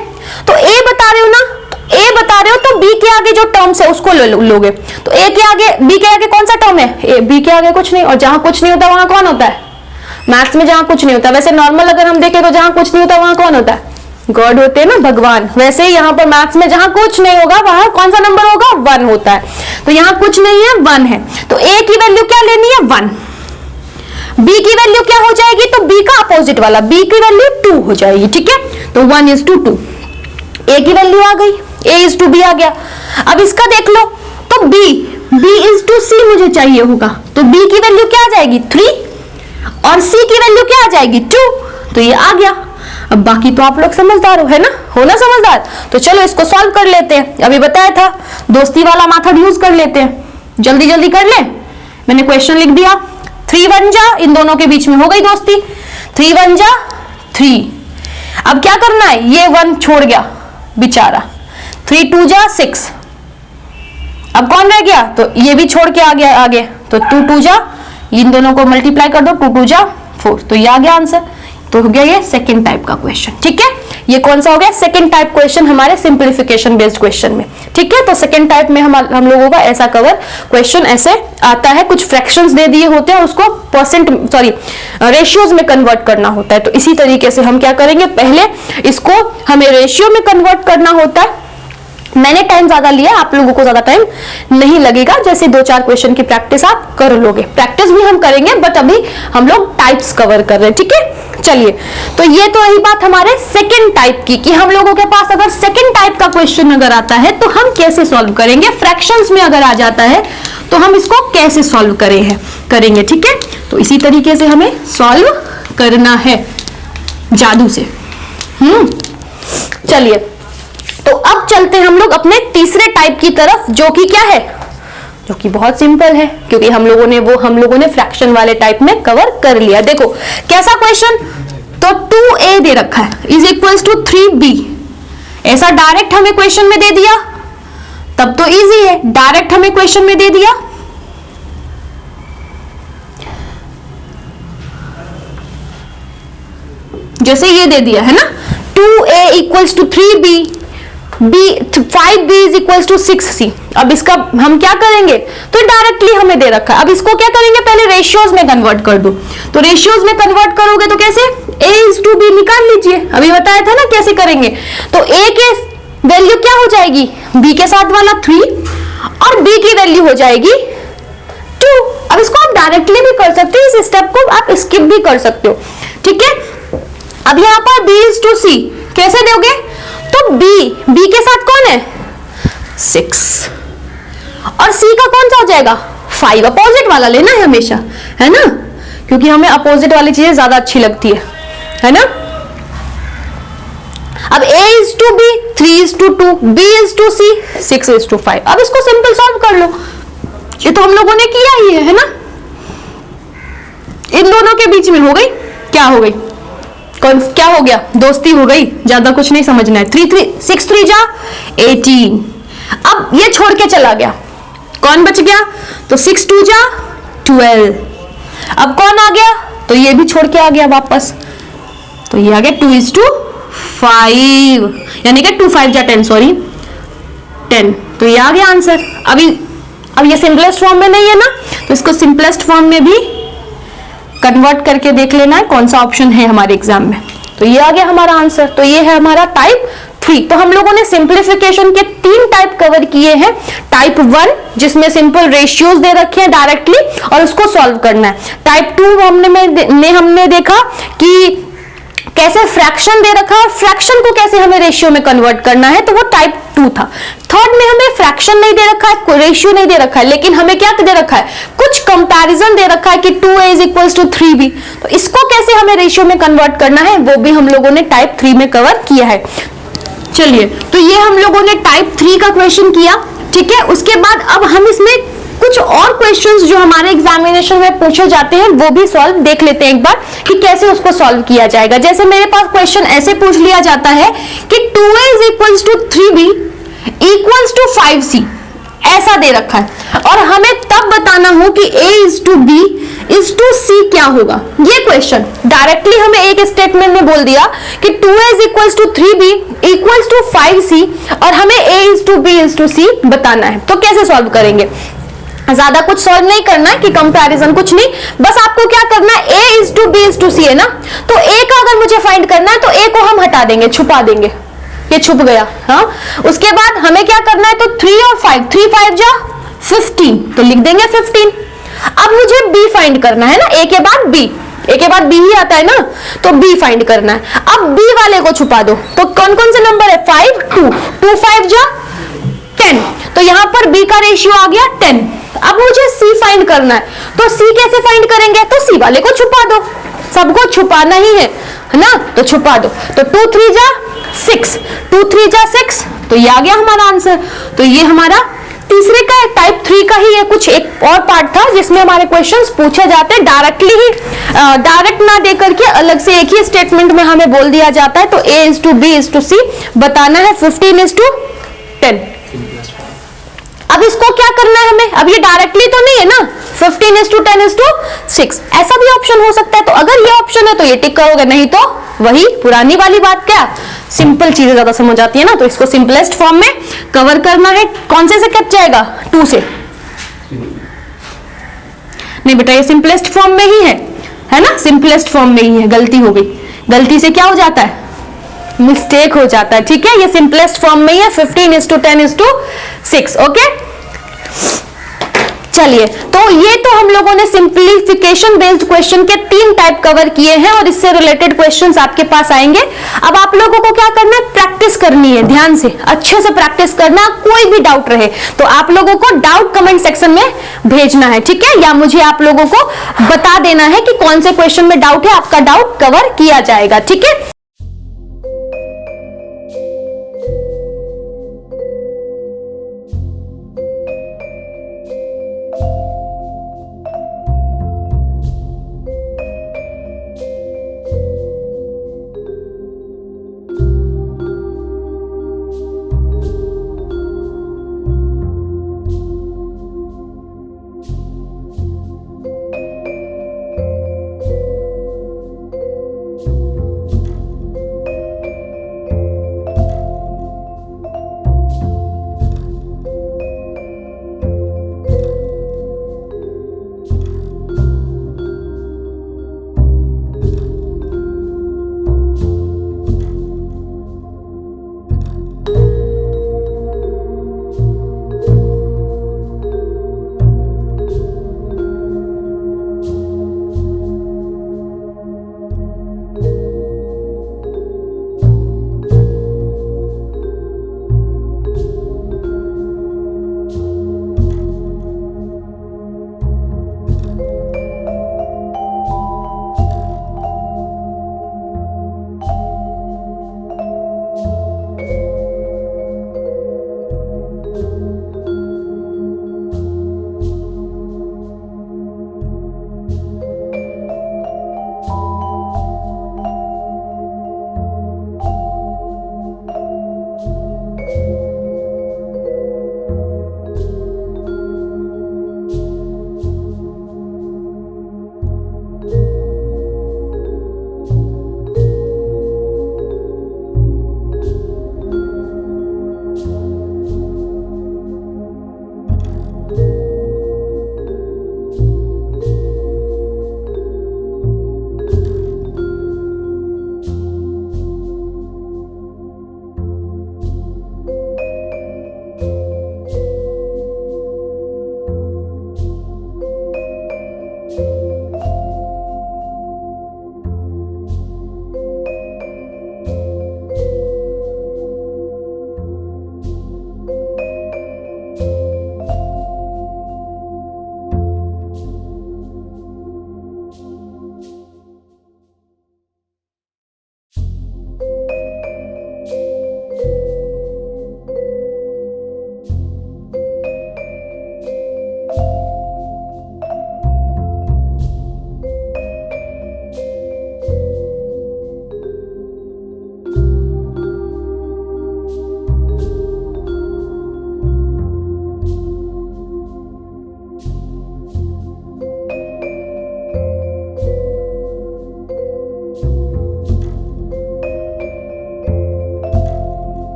तो A बता रहे हो ना, तो A बता रहे हो तो B के आगे जो टर्म्स है उसको लोगे। तो A के आगे, B के आगे कौन सा टर्म है? B के आगे कुछ नहीं, और जहां कुछ नहीं होता वहां कौन होता है? मैथ्स में जहां कुछ नहीं होता। वैसे नॉर्मल अगर हम देखें तो जहां कुछ नहीं होता वहां कौन होता है? गॉड होते हैं ना, भगवान। वैसे ही यहाँ पर मैथ्स में जहां कुछ नहीं होगा वहां कौन सा नंबर होगा? 1 होता है। तो यहाँ कुछ नहीं है, 1 है, तो A की वैल्यू क्या लेनी है? 1। B की वैल्यू क्या हो जाएगी? तो B का अपोजिट वाला, B की वैल्यू 2 हो जाएगी, ठीक है। तो 1:2, A की वैल्यू आ गई, A:B आ गया। अब इसका देख लो, तो B:C मुझे चाहिए होगा, तो B की वैल्यू क्या आ जाएगी? 3, और C की वैल्यू क्या आ जाएगी? 2, तो ये आ गया। अब बाकी तो आप लोग समझदार हो, है ना, हो ना समझदार। तो चलो इसको सॉल्व कर लेते हैं। अभी बताया था दोस्ती वाला मेथड यूज कर लेते हैं, जल्दी जल्दी कर ले। मैंने क्वेश्चन लिख दिया, 3 1 जा, इन दोनों के बीच में हो गई दोस्ती, 3 1 जा 3। अब क्या करना है? ये 1 छोड़ गया बेचारा, 3 2 जा 6। अब कौन रह गया? तो ये भी छोड़ के आ गया आगे, तो 2 2 जा, इन दोनों को मल्टीप्लाई कर दो, 2 2 जा 4, तो ये आ गया आंसर। तो हो गया ये सेकेंड टाइप का क्वेश्चन, ठीक है। ये कौन सा हो गया, सेकंड टाइप क्वेश्चन हमारे सिंप्लीफिकेशन बेस्ड क्वेश्चन में। ठीक है, तो सेकंड टाइप में हम लोगों का ऐसा कवर क्वेश्चन ऐसे आता है, कुछ फ्रैक्शंस दे दिए होते हैं, उसको रेशियोज में कन्वर्ट करना होता है। तो इसी तरीके से हम क्या करेंगे, पहले इसको हमें रेशियो में कन्वर्ट करना होता है। मैंने टाइम ज्यादा लिया, आप लोगों को ज्यादा टाइम नहीं लगेगा, जैसे 2-4 क्वेश्चन की प्रैक्टिस आप कर लोगे। प्रैक्टिस भी हम करेंगे, बट अभी हम लोग टाइप्स कवर कर रहे हैं। ठीक है, चलिए, तो ये तो रही बात हमारे सेकंड टाइप की, कि हम लोगों के पास अगर सेकंड टाइप का क्वेश्चन अगर आता है तो हम कैसे सॉल्व करेंगे। फ्रैक्शंस में अगर आ जाता है तो हम इसको कैसे सॉल्व करेंगे। ठीक है, तो इसी तरीके से हमें सॉल्व करना है जादू से। चलिए, तो अब चलते हैं हम लोग अपने तीसरे टाइप की तरफ, जो कि क्या है, जो कि बहुत सिंपल है, क्योंकि हम लोगों ने फ्रैक्शन वाले टाइप में कवर कर लिया। देखो कैसा क्वेश्चन, तो 2a दे रखा है इज इक्वल्स टू 3b, ऐसा डायरेक्ट हमें क्वेश्चन में दे दिया, तब तो इजी है, डायरेक्ट हमें क्वेश्चन में दे दिया। जैसे ये दे दिया है ना, 2a equals to 3b, 5b is equals to 6c। अब इसका हम क्या करेंगे, तो डायरेक्टली हमें दे रखा है, अब इसको क्या करेंगे, पहले रेशियोज में कन्वर्ट कर दो। तो रेशियोज में कन्वर्ट करोगे तो कैसे, a इज टू b निकाल लीजिए, अभी बताया था ना कैसे करेंगे। तो a के वैल्यू क्या हो जाएगी, b के साथ वाला 3, और b की वैल्यू हो जाएगी 2। अब इसको आप डायरेक्टली भी कर सकते हो, इस स्टेप को आप स्किप भी कर सकते हो। ठीक है, अब यहां पर b इज टू c कैसे दोगे, तो b के साथ कौन है 6, और c का कौन सा हो जाएगा 5, अपोजिट वाला लेना है हमेशा, है ना, क्योंकि हमें अपोजिट वाली चीजें ज्यादा अच्छी लगती है ना। अब a is to b, 3 is to 2, b is to c, 6 is to 5। अब इसको सिंपल सॉल्व कर लो, ये तो हम लोगों ने किया ही है ना। इन दोनों के बीच में हो गई, क्या हो गई, क्या हो गया, दोस्ती हो गई, ज्यादा कुछ नहीं समझना है। 6 3 जा 18। अब ये छोड़ के चला गया, कौन बच गया, तो 6 2 जा 12। अब कौन आ गया, तो ये भी छोड़ के आ गया वापस, तो ये आ गया 2 इज टू 5, यानी कि 2 5 जा 10, सॉरी 10। तो ये आ गया आंसर। अब ये सिंपलेस्ट फॉर्म में नहीं है ना, तो इसको सिंपलेस्ट फॉर्म में भी कन्वर्ट करके देख लेना है कौन सा ऑप्शन है हमारे एग्जाम में। तो ये आ गया हमारा आंसर, तो ये है हमारा टाइप 3। तो हम लोगों ने सिंप्लीफिकेशन के 3 टाइप कवर किए हैं। टाइप 1 जिसमें सिंपल रेशियोज दे रखे हैं डायरेक्टली और उसको सॉल्व करना है। टाइप 2 हमने देखा कि कैसे फ्रैक्शन दे रखा है और फ्रैक्शन को कैसे हमें रेशियो में कन्वर्ट करना है, तो वो टाइप 2 था। थर्ड में हमें फ्रैक्शन नहीं दे रखा है, रेशियो नहीं दे रखा है, लेकिन हमें क्या दे रखा है, कुछ कंपैरिजन दे रखा है कि 2a is equals to 3b। तो इसको कैसे हमें रेशियो में कन्वर्ट करना है वो भी हम लोगों ने टाइप 3 में कवर किया है। चलिए, तो ये हम लोगों ने टाइप 3 का क्वेश्चन किया। ठीक है, उसके बाद अब हम इसमें कुछ और क्वेश्चंस जो हमारे एग्जामिनेशन में पूछे जाते हैं वो भी सॉल्व देख लेते हैं एक बार कि कैसे उसको सॉल्व किया जाएगा। जैसे मेरे पास क्वेश्चन ऐसे पूछ लिया जाता है कि 2a is equals to 3b equals to 5c, ऐसा दे रखा है और हमें तब बताना हो कि a is to b is to c क्या होगा। ये क्वेश्चन डायरेक्टली हमें एक स्टेटमेंट में बोल दिया कि 2a is equals to 3b equals to 5c और हमें a is to b is to c बताना है। तो कैसे सॉल्व करेंगे, ज्यादा कुछ सॉल्व नहीं करना है कि कंपैरिजन कुछ नहीं, बस आपको क्या करना है, a is to b is to c है ना, तो a का अगर मुझे फाइंड करना है तो a को हम हटा देंगे, छुपा देंगे, ये छुप गया। हाँ, उसके बाद हमें क्या करना है, तो 3 और 5, 3 5 जा 15, तो लिख देंगे 15। अब मुझे b फाइंड करना है ना, a के बाद b, a के बाद b ही आता है ना, तो b फाइंड करना है। अब b वाले को छुपा दो, तो कौन कौन से नंबर है, 5 2, 2 5 जा 10, तो यहां पर b का रेशियो आ गया 10। अब मुझे c फाइंड करना है, तो c कैसे फाइंड करेंगे, तो c वाले को छुपा दो, सबको छुपाना ही है ना, तो छुपा दो। तो 2 3 जा 6, 2 3 जा 6, तो ये आ गया हमारा आंसर। तो ये हमारा तीसरे का टाइप 3 का ही है। कुछ एक और पार्ट था जिसमें हमारे क्वेश्चंस पूछे जाते हैं डायरेक्टली ही, डायरेक्ट ना देकर के अलग से एक ही स्टेटमेंट में हमें बोल दिया जाता है। तो a is to b is to c बताना है, 15 इज टू 10, अब इसको क्या करना है हमें, अब ये डायरेक्टली तो नहीं है ना, 15:10:6 ऐसा भी ऑप्शन हो सकता है। तो अगर ये ऑप्शन है तो ये टिक करोगे, नहीं तो वही पुरानी वाली बात, क्या सिंपल चीजें ज्यादा समझ आती है ना, तो इसको सिंपलेस्ट फॉर्म में कवर करना है। कौन से कट जाएगा, 2 से, नहीं बेटा ये सिंपलेस्ट फॉर्म में ही है ना, सिंपलेस्ट फॉर्म में ही है, गलती हो गई, गलती से क्या हो जाता है, मिस्टेक हो जाता है, ठीक है, ये सिंपलेस्ट फॉर्म में ही है, 15:10:6। ओके चलिए, तो ये तो हम लोगों ने सिंप्लीफिकेशन बेस्ड क्वेश्चन के 3 टाइप कवर किए हैं और इससे रिलेटेड क्वेश्चंस आपके पास आएंगे। अब आप लोगों को क्या करना है, प्रैक्टिस करनी है, ध्यान से अच्छे से प्रैक्टिस करना। कोई भी डाउट रहे तो आप लोगों को डाउट कमेंट सेक्शन में भेजना है, ठीक है, या मुझे आप लोगों को बता देना है कि कौन से क्वेश्चन में डाउट है, आपका डाउट कवर किया जाएगा, ठीक है।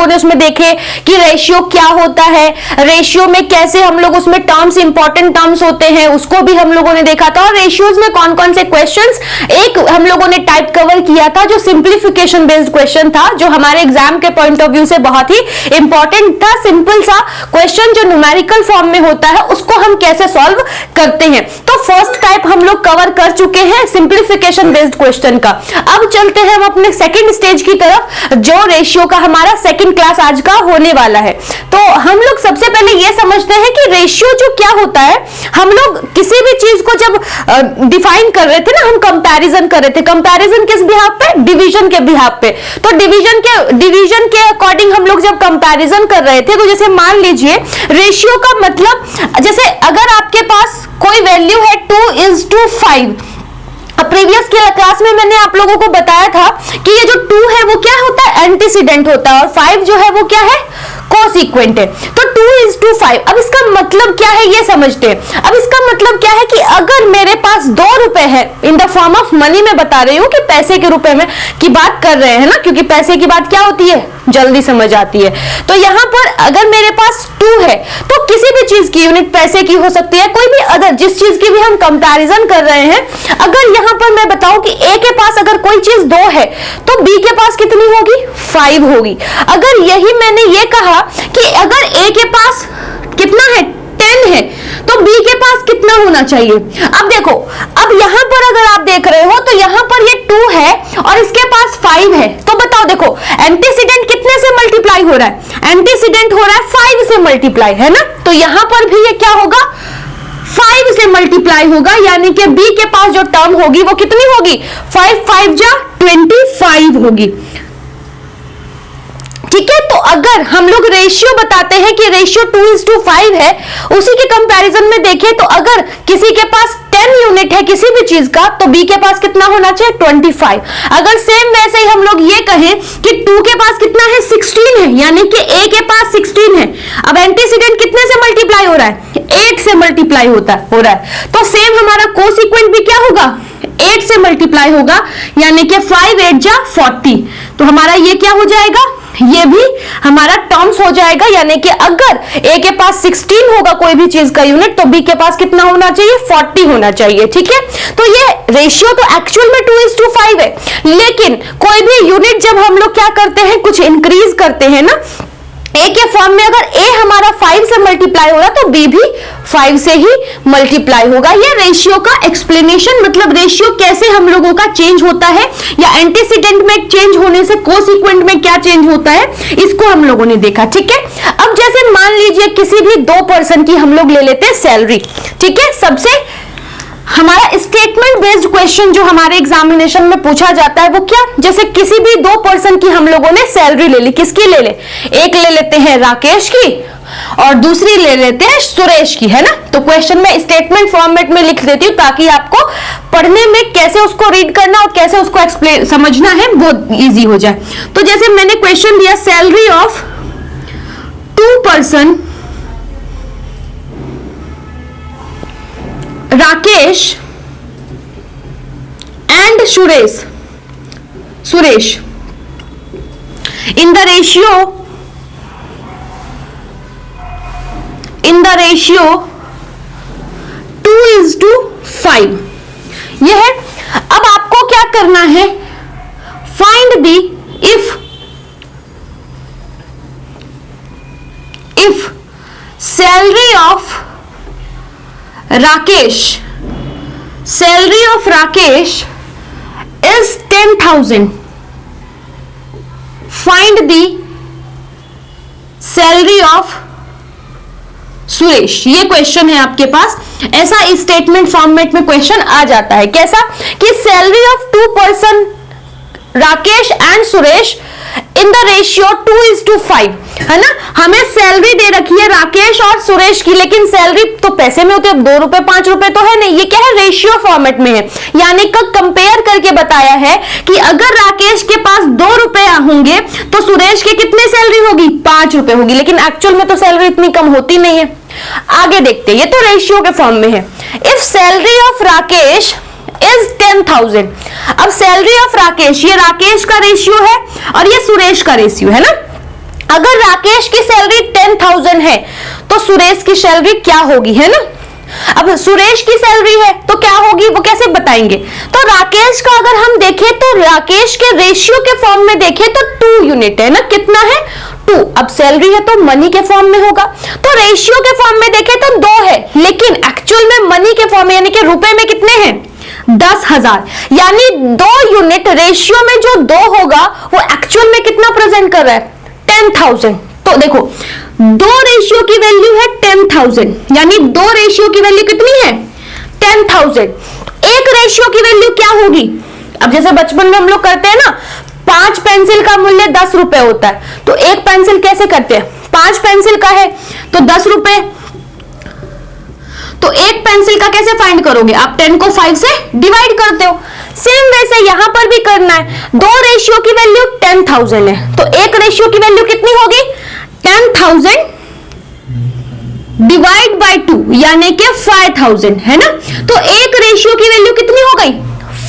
लोगों ने उसमें देखे कि रेशियो क्या होता है, रेशियो में कैसे हम लोग उसमें टर्म्स, इंपॉर्टेंट टर्म्स होते हैं, उसको भी हम लोगों ने देखा था। और रेशियोज में कौन कौन से क्वेश्चंस एक हम लोगों ने टाइप कवर किया था जो सिंप्लीफिकेशन बेस्ड क्वेश्चन था, जो हमारे एग्जाम के पॉइंट ऑफ व्यू से बहुत ही इंपॉर्टेंट था। सिंपल सा क्वेश्चन जो न्यूमेरिकल फॉर्म में होता है उसको हम कैसे सॉल्व करते हैं। तो फर्स्ट टाइप हम लोग कवर कर चुके हैं सिंप्लीफिकेशन बेस्ड क्वेश्चन का। अब चलते हैं हम अपने सेकंड स्टेज की तरफ, जो रेशियो का हमारा सेकंड क्लास आज का होने वाला है। तो हम लोग सबसे पहले ये समझते हैं कि रेशियो जो क्या होता है। हम लोग किसी भी चीज को जब डिफाइन कर रहे थे ना, हम कंपैरिजन कर रहे थे। कंपैरिजन किस बिहाफ पे? डिवीजन के बिहाफ पे। तो डिवीजन के अकॉर्डिंग हम लोग जब कंपैरिजन कर रहे थे, तो जैसे मान लीजिए रेशियो का मतलब, जैसे अगर आपके पास कोई वैल्यू है 2:5, प्रीवियस क्लास में मैंने आप लोगों को बताया था कि ये जो 2 है वो क्या होता है? एंटीसीडेंट होता है, और 5 जो है वो क्या है? कोसिक्वेंट है। तो 2:5। अब इसका मतलब क्या है ये समझते हैं। अब इसका मतलब क्या है कि अगर मेरे पास 2 रुपए है, in the form of money मैं बता रही हूं कि पैसे के रुपए में की बात कर रहे हैं ना, क्योंकि पैसे की बात क्या होती है? जल्दी समझ आती है। तो यहां पर अगर मेरे पास 2 है तो किसी भी चीज की यूनिट पैसे की हो सकती है, कोई भी अदर जिस चीज की भी हम कंपैरिजन कर रहे हैं। अगर यहां पर मैं बताऊं कि ए के पास अगर कोई चीज 2 है तो बी के पास कितनी होगी? 5 होगी। अगर यही मैंने ये कहा कि अगर ए के पास कितना है? 10 है, तो बी के पास कितना होना चाहिए? अब देखो, अब यहां पर अगर आप देख रहे हो तो यहां पर ये 2 है और इसके पास 5 है। तो बताओ, देखो एंटीसीडेंट कितने से मल्टीप्लाई हो रहा है? एंटीसीडेंट हो रहा है 5 से मल्टीप्लाई, है ना। तो यहां पर भी ये क्या होगा? 5 से मल्टीप्लाई होगा, यानी कि बी के पास जो टर्म होगी वो कितनी होगी? 5 5 जा 25 होगी। ठीक है। तो अगर हम लोग रेशियो बताते हैं कि रेशियो 2:5 है, उसी के कंपैरिजन में देखें तो अगर किसी के पास 10 यूनिट है किसी भी चीज का, तो बी के पास कितना होना चाहिए? 25। अगर सेम वैसे ही हम लोग ये कहें कि 2 के पास कितना है? 16 है, यानी कि ए के पास 16 है। अब एंटीसीडेंट कितने से मल्टीप्लाई हो रहा है? 8 से मल्टीप्लाई हो रहा है। तो सेम हमारा कोसिक्वेंट भी क्या होगा? 8 से मल्टीप्लाई होगा, यानी कि 5 8 जा 40। तो हमारा ये क्या हो जाएगा? ये भी हमारा टर्म्स हो जाएगा, यानी कि अगर ए के पास 16 होगा कोई भी चीज का यूनिट, तो बी के पास कितना होना चाहिए? 40 होना चाहिए। ठीक है। तो ये रेशियो तो एक्चुअल में 2:5 है, लेकिन कोई भी यूनिट जब हम लोग क्या करते हैं, कुछ इंक्रीज करते हैं ना, ए के फॉर्म में अगर ए हमारा 5 से मल्टीप्लाई हो रहा तो बी भी 5 से ही मल्टीप्लाई होगा। ये रेशियो का एक्सप्लेनेशन, मतलब रेशियो कैसे हम लोगों का चेंज होता है, या एंटीसीडेंट में चेंज होने से कोसिक्वेंट में क्या चेंज होता है, इसको हम लोगों ने देखा। ठीक है। अब जैसे मान लीजिए किसी भी 2 पर्सन की हम लोग ले लेते हैं सैलरी। ठीक है। सबसे हमारा स्टेटमेंट बेस्ड क्वेश्चन जो हमारे एग्जामिनेशन में पूछा जाता है वो क्या? जैसे किसी भी 2 पर्सन की हम लोगों ने सैलरी ले ली, किसकी ले ले? एक ले लेते हैं राकेश की और दूसरी ले लेते हैं सुरेश की, है ना। तो क्वेश्चन में स्टेटमेंट फॉर्मेट में लिख देती हूँ ताकि आपको पढ़ने में कैसे उसको रीड करना और कैसे उसको एक्सप्लेन समझना है वो इजी हो जाए। तो जैसे मैंने क्वेश्चन दिया, salary of 2 person Rakesh and Suresh in the ratio 2:5 ये है। अब आपको क्या करना है? Find the if salary of Rakesh is 10,000, find the salary of Suresh. ये क्वेश्चन है आपके पास। ऐसा स्टेटमेंट फॉर्मेट में क्वेश्चन आ जाता है। कैसा? कि salary of 2 person Rakesh and Suresh in the ratio 2:5, है ना। हमें सैलरी दे रखी है राकेश और सुरेश की, लेकिन सैलरी तो पैसे में होती है, 2 रुपए 5 रुपए तो है नहीं। ये क्या है? रेशियो फॉर्मेट में है, यानी कि कंपेयर करके बताया है कि अगर राकेश के पास 2 रुपए होंगे तो सुरेश की कितनी सैलरी होगी? 5 रुपए होगी। लेकिन एक्चुअल में तो सैलरी इतनी कम होती नहीं है। आगे देखते हैं, ये तो रेशियो के फॉर्म में है। If salary of Rakesh is 10,000, अब सैलरी ऑफ राकेश, ये राकेश का रेशियो है और ये सुरेश का रेशियो है ना। अगर राकेश की सैलरी 10,000 है तो सुरेश की सैलरी क्या होगी, है ना। अब सुरेश की सैलरी है तो क्या होगी वो कैसे बताएंगे। तो राकेश का अगर हम देखें तो राकेश के रेशियो के फॉर्म में देखें तो 2 यूनिट है ना, कितना है 2। अब सैलरी है तो मनी के फॉर्म में होगा, तो रेशियो के फॉर्म में देखें तो 2 है, लेकिन एक्चुअल में मनी के फॉर्म में यानी कि रुपए में कितने हैं 10,000, यानी 2 यूनिट रेशियो में जो 2 होगा वो एक्चुअल में कितना प्रेजेंट कर रहा है 10,000। तो देखो 2 रेशियो की वैल्यू है 10,000, यानी 2 रेशियो की वैल्यू कितनी है 10,000। एक रेशियो की वैल्यू क्या होगी, अब जैसे बचपन में हम लोग करते हैं ना 5 पेंसिल का मूल्य 10 रुपए होता है, तो एक पेंसिल कैसे करते हैं 5 पेंसिल का है तो 10 रुपए, तो एक पेंसिल का कैसे फाइंड करोगे, आप 10 को 5 से डिवाइड करते हो। सेम वैसे यहां पर भी करना है, 2 रेशियो की वैल्यू 10,000 है तो एक रेशियो की वैल्यू कितनी होगी 10,000 डिवाइड बाय 2 यानी कि 5,000, है ना। तो एक रेशियो की वैल्यू कितनी हो गई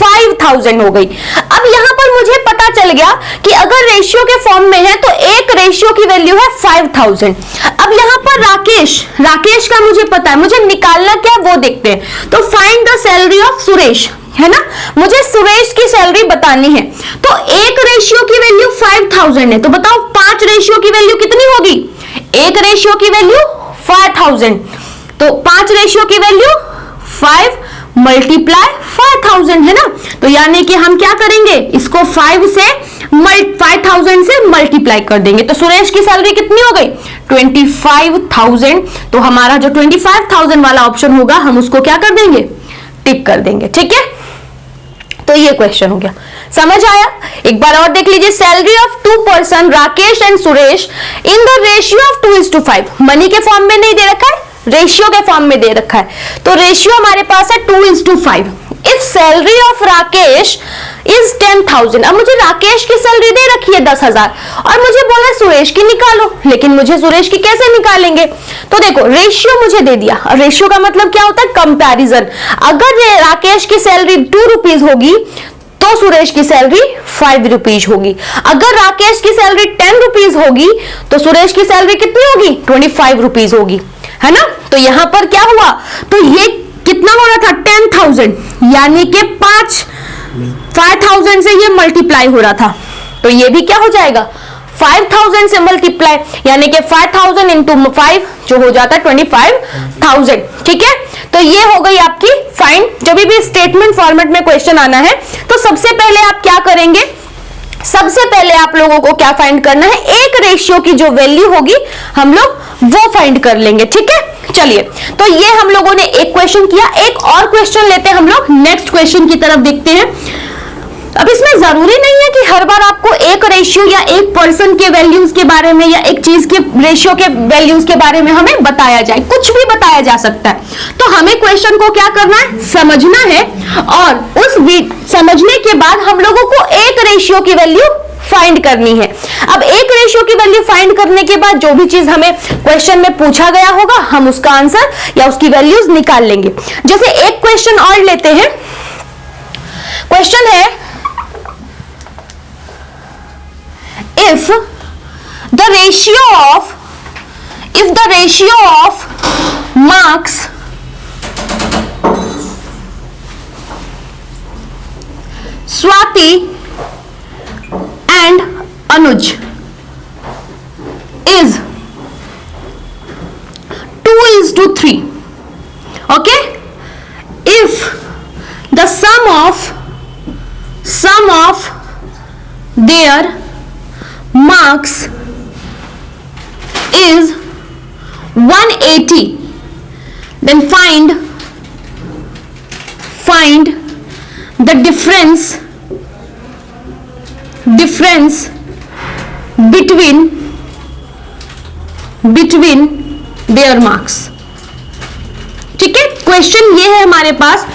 5,000 हो गई। अब यहां पर मुझे पता चल गया कि अगर रेशियो के फॉर्म में है तो एक रेशियो की वैल्यू है 5,000। अब यहां पर राकेश का मुझे पता है, मुझे निकालना क्या वो देखते हैं। तो find the salary of Suresh, है ना, मुझे सुरेश की सैलरी बतानी है। तो एक रेशियो की वैल्यू 5,000 है, तो बताओ 5 रेशियो की वैल्यू कितनी होगी, एक रेशियो की वैल्यू 5,000, तो 5 रेशियो की वैल्यू 5 मल्टीप्लाई 5,000, है ना। तो यानी कि हम क्या करेंगे इसको 5,000 से मल्टीप्लाई कर देंगे, तो सुरेश की सैलरी कितनी हो गई 25,000। तो हमारा जो 25,000 वाला ऑप्शन होगा हम उसको क्या कर देंगे टिक कर देंगे, ठीक है। तो ये क्वेश्चन हो गया, समझ आया। एक बार और देख लीजिए, salary of 2 person Rakesh and Suresh in the ratio of 2:5, money के फॉर्म में नहीं दे रखा है, रेशियो के फॉर्म में दे रखा है, तो रेशियो हमारे पास है 2:5। If salary of Rakesh is 10,000, अब मुझे राकेश की सैलरी दे रखी है 10,000 और मुझे बोला सुरेश की निकालो, लेकिन मुझे सुरेश की कैसे निकालेंगे। तो देखो रेशियो मुझे दे दिया, रेशियो का मतलब क्या होता है कंपैरिजन। अगर राकेश की सैलरी 2 रुपीज होगी तो सुरेश की सैलरी 5 रुपीज होगी। अगर राकेश की सैलरी 10 रुपीज होगी तो सुरेश की सैलरी कितनी होगी 25 रुपीज होगी, है ना। तो यहां पर क्या हुआ, तो ये कितना हो रहा था 10,000, यानी कि 5,000 से ये मल्टीप्लाई हो रहा था, तो ये भी क्या हो जाएगा 5,000 से मल्टीप्लाई, यानी कि 5,000 इंटू 5 जो हो जाता है 25,000, ठीक है। तो ये हो गई आपकी फाइंड। जब भी स्टेटमेंट फॉर्मेट में क्वेश्चन आना है तो सबसे पहले आप क्या करेंगे, सबसे पहले आप लोगों को क्या फाइंड करना है, एक रेशियो की जो वैल्यू होगी हम लोग वो फाइंड कर लेंगे, ठीक है। चलिए, तो ये हम लोगों ने एक क्वेश्चन किया, एक और क्वेश्चन लेते हैं हम लोग, नेक्स्ट क्वेश्चन की तरफ देखते हैं। अब इसमें जरूरी नहीं है कि हर बार आपको एक रेशियो या एक पर्सन के वैल्यूज के बारे में या एक चीज के रेशियो के वैल्यूज के बारे में हमें बताया जाए, कुछ भी बताया जा सकता है। तो हमें क्वेश्चन को क्या करना है, समझना है, और उस समझने के बाद हम लोगों को एक रेशियो की वैल्यू फाइंड करनी है। अब एक रेशियो की वैल्यू फाइंड करने के बाद जो भी चीज हमें क्वेश्चन में पूछा गया होगा हम उसका आंसर या उसकी वैल्यूज निकाल लेंगे। जैसे एक क्वेश्चन और लेते हैं, क्वेश्चन है if the ratio of marks Swati and Anuj is 2:3, okay, if the sum of their marks is 180, then find the difference between their marks, ठीक है। क्वेश्चन ये है हमारे पास,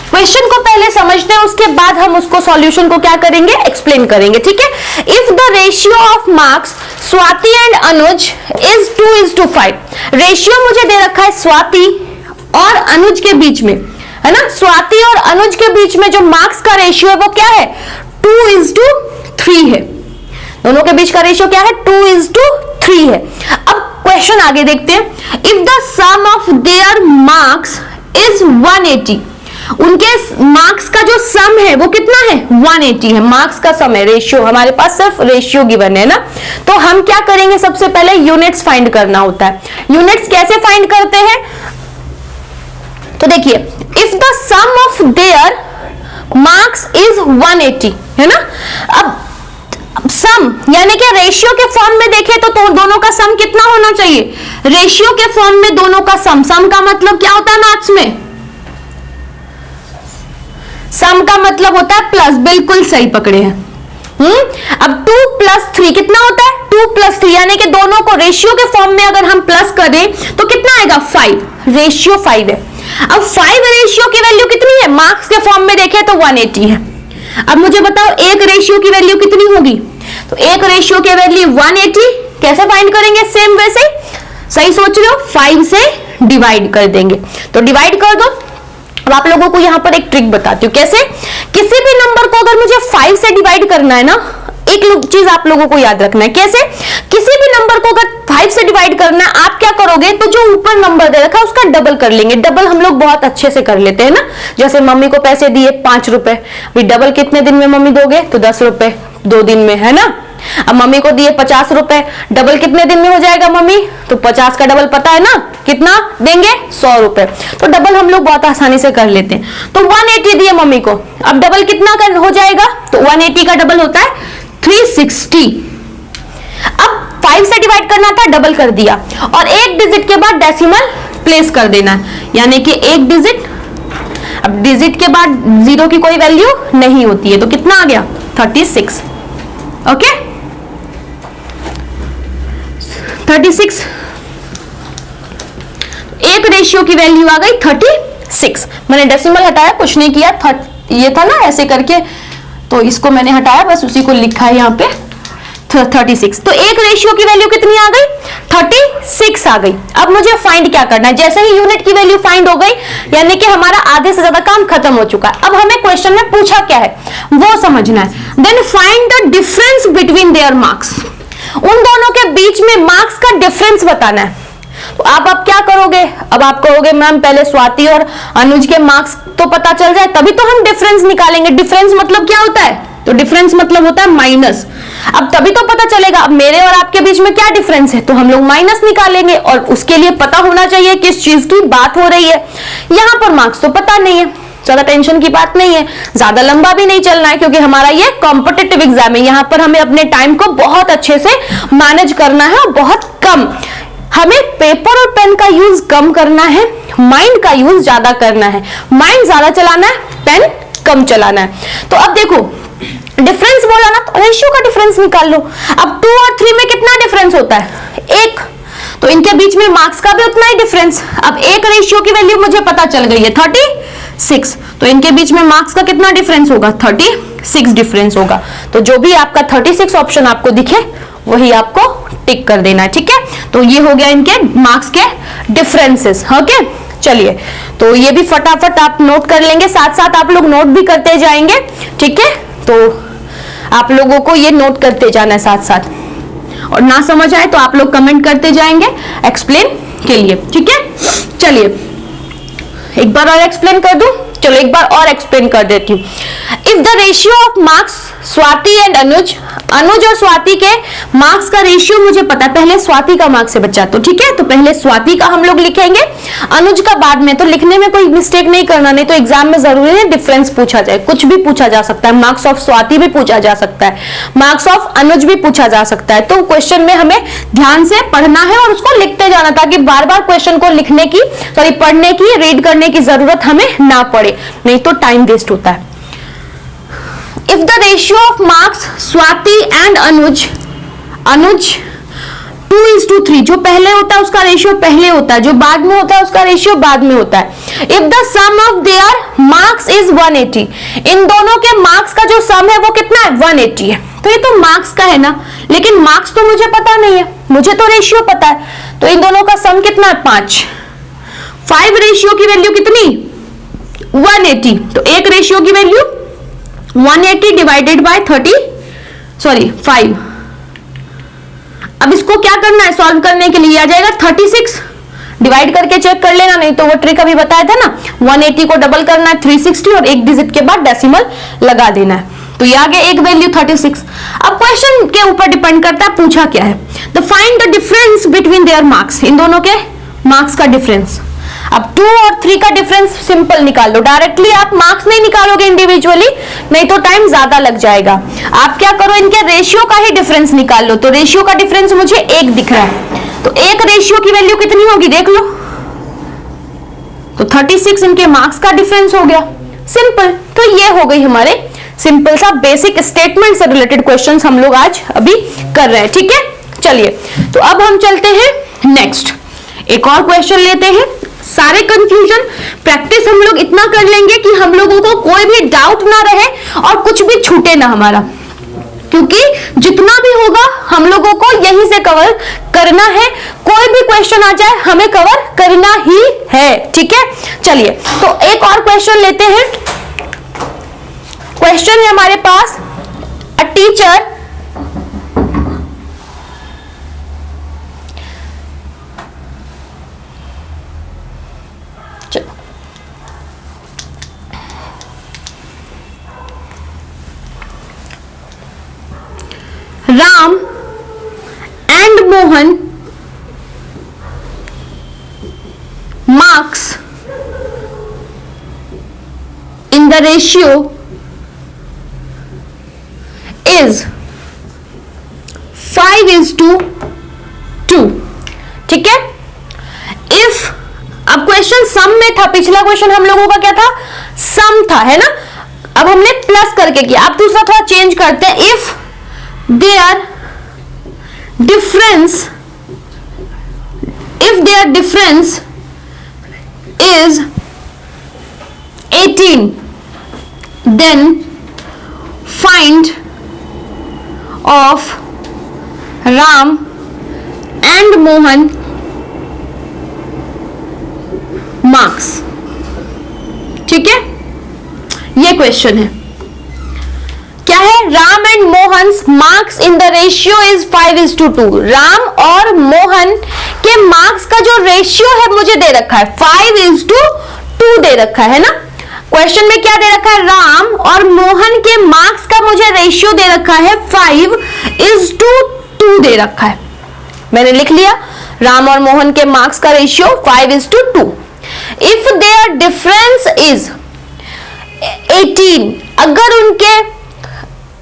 क्वेश्चन को पहले समझते हैं, उसके बाद हम उसको सॉल्यूशन को क्या करेंगे एक्सप्लेन करेंगे, ठीक है। If the ratio of marks Swati and Anuj is 2:5, ratio मुझे दे रखा है स्वाति और अनुज के बीच में, है ना। स्वाति और अनुज के बीच में जो मार्क्स का रेशियो है वो क्या है 2:3 है। दोनों के बीच का रेशियो क्या है? 2:3 है। अब क्वेश्चन आगे देखते हैं। If the sum of their marks is 180, उनके मार्क्स का जो सम है वो कितना है? 180 है। मार्क्स का सम है, रेशियो, हमारे पास सिर्फ रेशियो गिवन है ना। तो हम क्या करेंगे? सबसे पहले यूनिट्स फाइंड करना होता है। यूनिट्स कैसे फाइंड करते हैं? तो देखिए, if the sum of their marks is 180 है ना। अब सम यानी कि रेशियो के फॉर्म में देखें तो दोनों का सम कितना होना चाहिए? रेशियो के फॉर्म में दोनों का सम, सम का मतलब क्या होता है मैथ्स में? सम का मतलब होता है प्लस, बिल्कुल सही पकड़े हैं। अब 2 + 3 कितना होता है? 2 + 3 यानी कि दोनों को रेशियो के फॉर्म में अगर हम प्लस करें तो कितना आएगा? 5। रेशियो 5 है। अब 5 रेशियो की वैल्यू कितनी है? मार्क्स के फॉर्म में देखें तो 180 है। अब मुझे बताओ एक रेशियो की वैल्यू कितनी होगी? तो एक रेशियो की वैल्यू 180। कैसे फाइंड करेंगे? सेम वैसे, सही सोच रहे हो, 5 से डिवाइड कर देंगे। तो डिवाइड कर दो। अब आप लोगों को यहां पर एक ट्रिक बताती हूँ कैसे। किसी भी नंबर को अगर मुझे 5 से डिवाइड करना है ना, एक चीज आप लोगों को याद रखना है। कैसे? किसी भी नंबर को अगर 5 से डिवाइड करना है, आप क्या करोगे? तो जो ऊपर नंबर दे रखा है उसका डबल कर लेंगे। डबल हम लोग बहुत अच्छे से कर लेते हैं ना। जैसे मम्मी को पैसे दिए 5 रुपए, अभी डबल कितने दिन में मम्मी दोगे? तो 10 रुपए 2 दिन में, है ना। अब मम्मी को दिए 50 रुपए, डबल कितने दिन में हो जाएगा मम्मी? तो 50 का डबल पता है ना, कितना देंगे? 100 रुपए। तो डबल हम लोग बहुत आसानी से कर लेते हैं। तो 180 दिए मम्मी को, अब डबल कितना हो जाएगा? तो 180 का डबल होता है 360। अब 5 से डिवाइड करना था, डबल कर दिया, और एक डिजिट के बाद डेसिमल प्लेस कर देना है, यानी कि एक डिजिट। अब डिजिट के बाद 0 की कोई वैल्यू नहीं होती है, तो कितना आ गया? 36। ओके, 36। एक रेशियो की वैल्यू आ गई 36। मैंने डेसिमल हटाया, कुछ नहीं किया, ये था ना ऐसे करके, तो इसको मैंने हटाया, बस उसी को लिखा है यहाँ पे 36। तो एक रेशियो की वैल्यू कितनी आ गई? 36 आ गई। अब मुझे फाइंड क्या करना है? जैसे ही यूनिट की वैल्यू फाइंड हो गई, यानी कि हमारा आधे से ज्यादा काम खत्म हो चुका है। अब हमें क्वेश्चन में पूछा क्या है वो समझना है। Then find the difference between their marks, उन दोनों के बीच में मार्क्स का डिफरेंस बताना है। तो आप अब क्या करोगे? अब आप कहोगे मैम पहले स्वाति और अनुज के मार्क्स तो पता चल जाए तभी तो हम डिफरेंस निकालेंगे। डिफरेंस मतलब क्या होता है? तो डिफरेंस मतलब होता है माइनस। अब तभी तो पता चलेगा अब मेरे और आपके बीच में क्या डिफरेंस है, तो हम लोग माइनस निकालेंगे, और उसके लिए पता होना चाहिए किस चीज की बात हो रही है। यहां पर मार्क्स तो पता नहीं है, ज्यादा टेंशन की बात नहीं है, ज्यादा लंबा भी नहीं चलना है, क्योंकि हमारा ये कॉम्पिटिटिव एग्जाम है। यहां पर हमें अपने टाइम को बहुत अच्छे से मैनेज करना है, और बहुत कम हमें पेपर और पेन का यूज कम करना है, माइंड का यूज ज्यादा करना है। माइंड ज्यादा चलाना है, पेन कम चलाना है। तो अब देखो डिफरेंस बोला ना, तो रेशियो का डिफरेंस निकाल लो। अब 2 और 3 में कितना डिफरेंस होता है? 1। तो इनके बीच में मार्क्स का भी उतना ही डिफरेंस। अब एक रेशियो की वैल्यू मुझे पता चल गई है 36, तो इनके बीच में मार्क्स का कितना डिफरेंस होगा? 36 डिफरेंस होगा। तो जो भी आपका 36 ऑप्शन आपको दिखे वही आपको टिक कर देना है, ठीक है। तो ये हो गया इनके मार्क्स के डिफरेंसेस। ओके, चलिए, तो ये भी फटाफट आप नोट कर लेंगे, साथ साथ आप लोग नोट भी करते जाएंगे, ठीक है। तो आप लोगों को ये नोट करते जाना है साथ साथ, और ना समझ आए तो आप लोग कमेंट करते जाएंगे एक्सप्लेन के लिए, ठीक है। चलिए एक बार और एक्सप्लेन कर दूं, चलो एक बार और एक्सप्लेन कर देती हूँ। If the ratio of marks Swati and Anuj, Anuj और स्वाति के मार्क्स का रेशियो मुझे पता है, पहले स्वाति का मार्क्स से बचा, तो ठीक है, तो पहले स्वाति का हम लोग लिखेंगे, अनुज का बाद में। तो लिखने में कोई मिस्टेक नहीं करना, नहीं तो एग्जाम में जरूरी है डिफरेंस पूछा जाए, कुछ भी पूछा जा सकता है, मार्क्स ऑफ स्वाति भी पूछा जा सकता है, मार्क्स ऑफ अनुज भी पूछा जा सकता है। तो क्वेश्चन में हमें ध्यान से पढ़ना है और उसको लिखते जाना, ताकि बार बार क्वेश्चन को लिखने की, सॉरी पढ़ने की, रीड करने की जरूरत हमें ना पड़े, नहीं तो टाइम वेस्ट होता है। If the ratio of marks Swati and अनुज 2:3, जो पहले होता है उसका रेशियो पहले होता है, जो बाद में होता है उसका रेशियो बाद में होता है। If the sum of their marks is 180, इन दोनों के मार्क्स का जो सम है वो कितना है? 180 है। तो ये तो मार्क्स का है ना, लेकिन मार्क्स तो मुझे पता नहीं है, मुझे तो रेशियो पता है। तो इन दोनों का सम कितना है? 5 रेशियो की वैल्यू कितनी? 180। तो एक रेशियो की वैल्यू 180 डिवाइडेड बाय 5, अब इसको क्या करना है सॉल्व करने के लिए, आ जाएगा 36, डिवाइड करके चेक कर लेना, नहीं तो वो ट्रिक अभी बताया था ना, 180 को डबल करना है 360 और एक डिजिट के बाद डेसिमल लगा देना है, तो ये आ गया एक वैल्यू 36। अब क्वेश्चन के ऊपर डिपेंड करता है पूछा क्या है, तो find the difference between their marks, इन दोनों के मार्क्स का डिफरेंस। अब 2 और 3 का डिफरेंस सिंपल निकाल लो, डायरेक्टली आप मार्क्स नहीं निकालोगे इंडिविजुअली, नहीं तो टाइम ज्यादा लग जाएगा। आप क्या करो, इनके रेशियो का ही डिफरेंस निकाल लो, तो रेशियो का डिफरेंस मुझे 1 दिख रहा है, तो एक रेशियो की वैल्यू कितनी होगी देख लो, तो 36 इनके मार्क्स का डिफरेंस हो गया, सिंपल। तो ये हो गई हमारे सिंपल सा बेसिक स्टेटमेंट से रिलेटेड क्वेश्चंस हम लोग आज अभी कर रहे हैं, ठीक है। चलिए, तो अब हम चलते हैं नेक्स्ट, एक और क्वेश्चन लेते हैं। सारे कंफ्यूजन प्रैक्टिस हम लोग इतना कर लेंगे कि हम लोगों को कोई भी डाउट ना रहे और कुछ भी छूटे ना हमारा, क्योंकि जितना भी होगा हम लोगों को यहीं से कवर करना है, कोई भी क्वेश्चन आ जाए हमें कवर करना ही है, ठीक है। चलिए, तो एक और क्वेश्चन लेते हैं। क्वेश्चन है हमारे पास, a teacher Ram and Mohan marks in the ratio is 5:2, ठीक है। If अब क्वेश्चन सम में था, पिछला क्वेश्चन हम लोगों का क्या था, सम था, है ना। अब हमने प्लस करके किया, अब दूसरा थोड़ा चेंज करते हैं। If their difference is 18, then find of Ram and Mohan marks, ठीक है। ये क्वेश्चन है, क्या है, Ram and Mohan marks in the ratio is 5:2। Ram और मोहन के मार्क्स का जो रेशियो है मुझे दे रखा है 5:2 दे रखा है ना। क्वेश्चन में क्या दे रखा है, राम और मोहन के मार्क्स का मुझे रेशियो दे रखा है 5:2 दे रखा है। मैंने लिख लिया, राम और मोहन के मार्क्स का ratio 5:2। If their difference is 18, अगर उनके,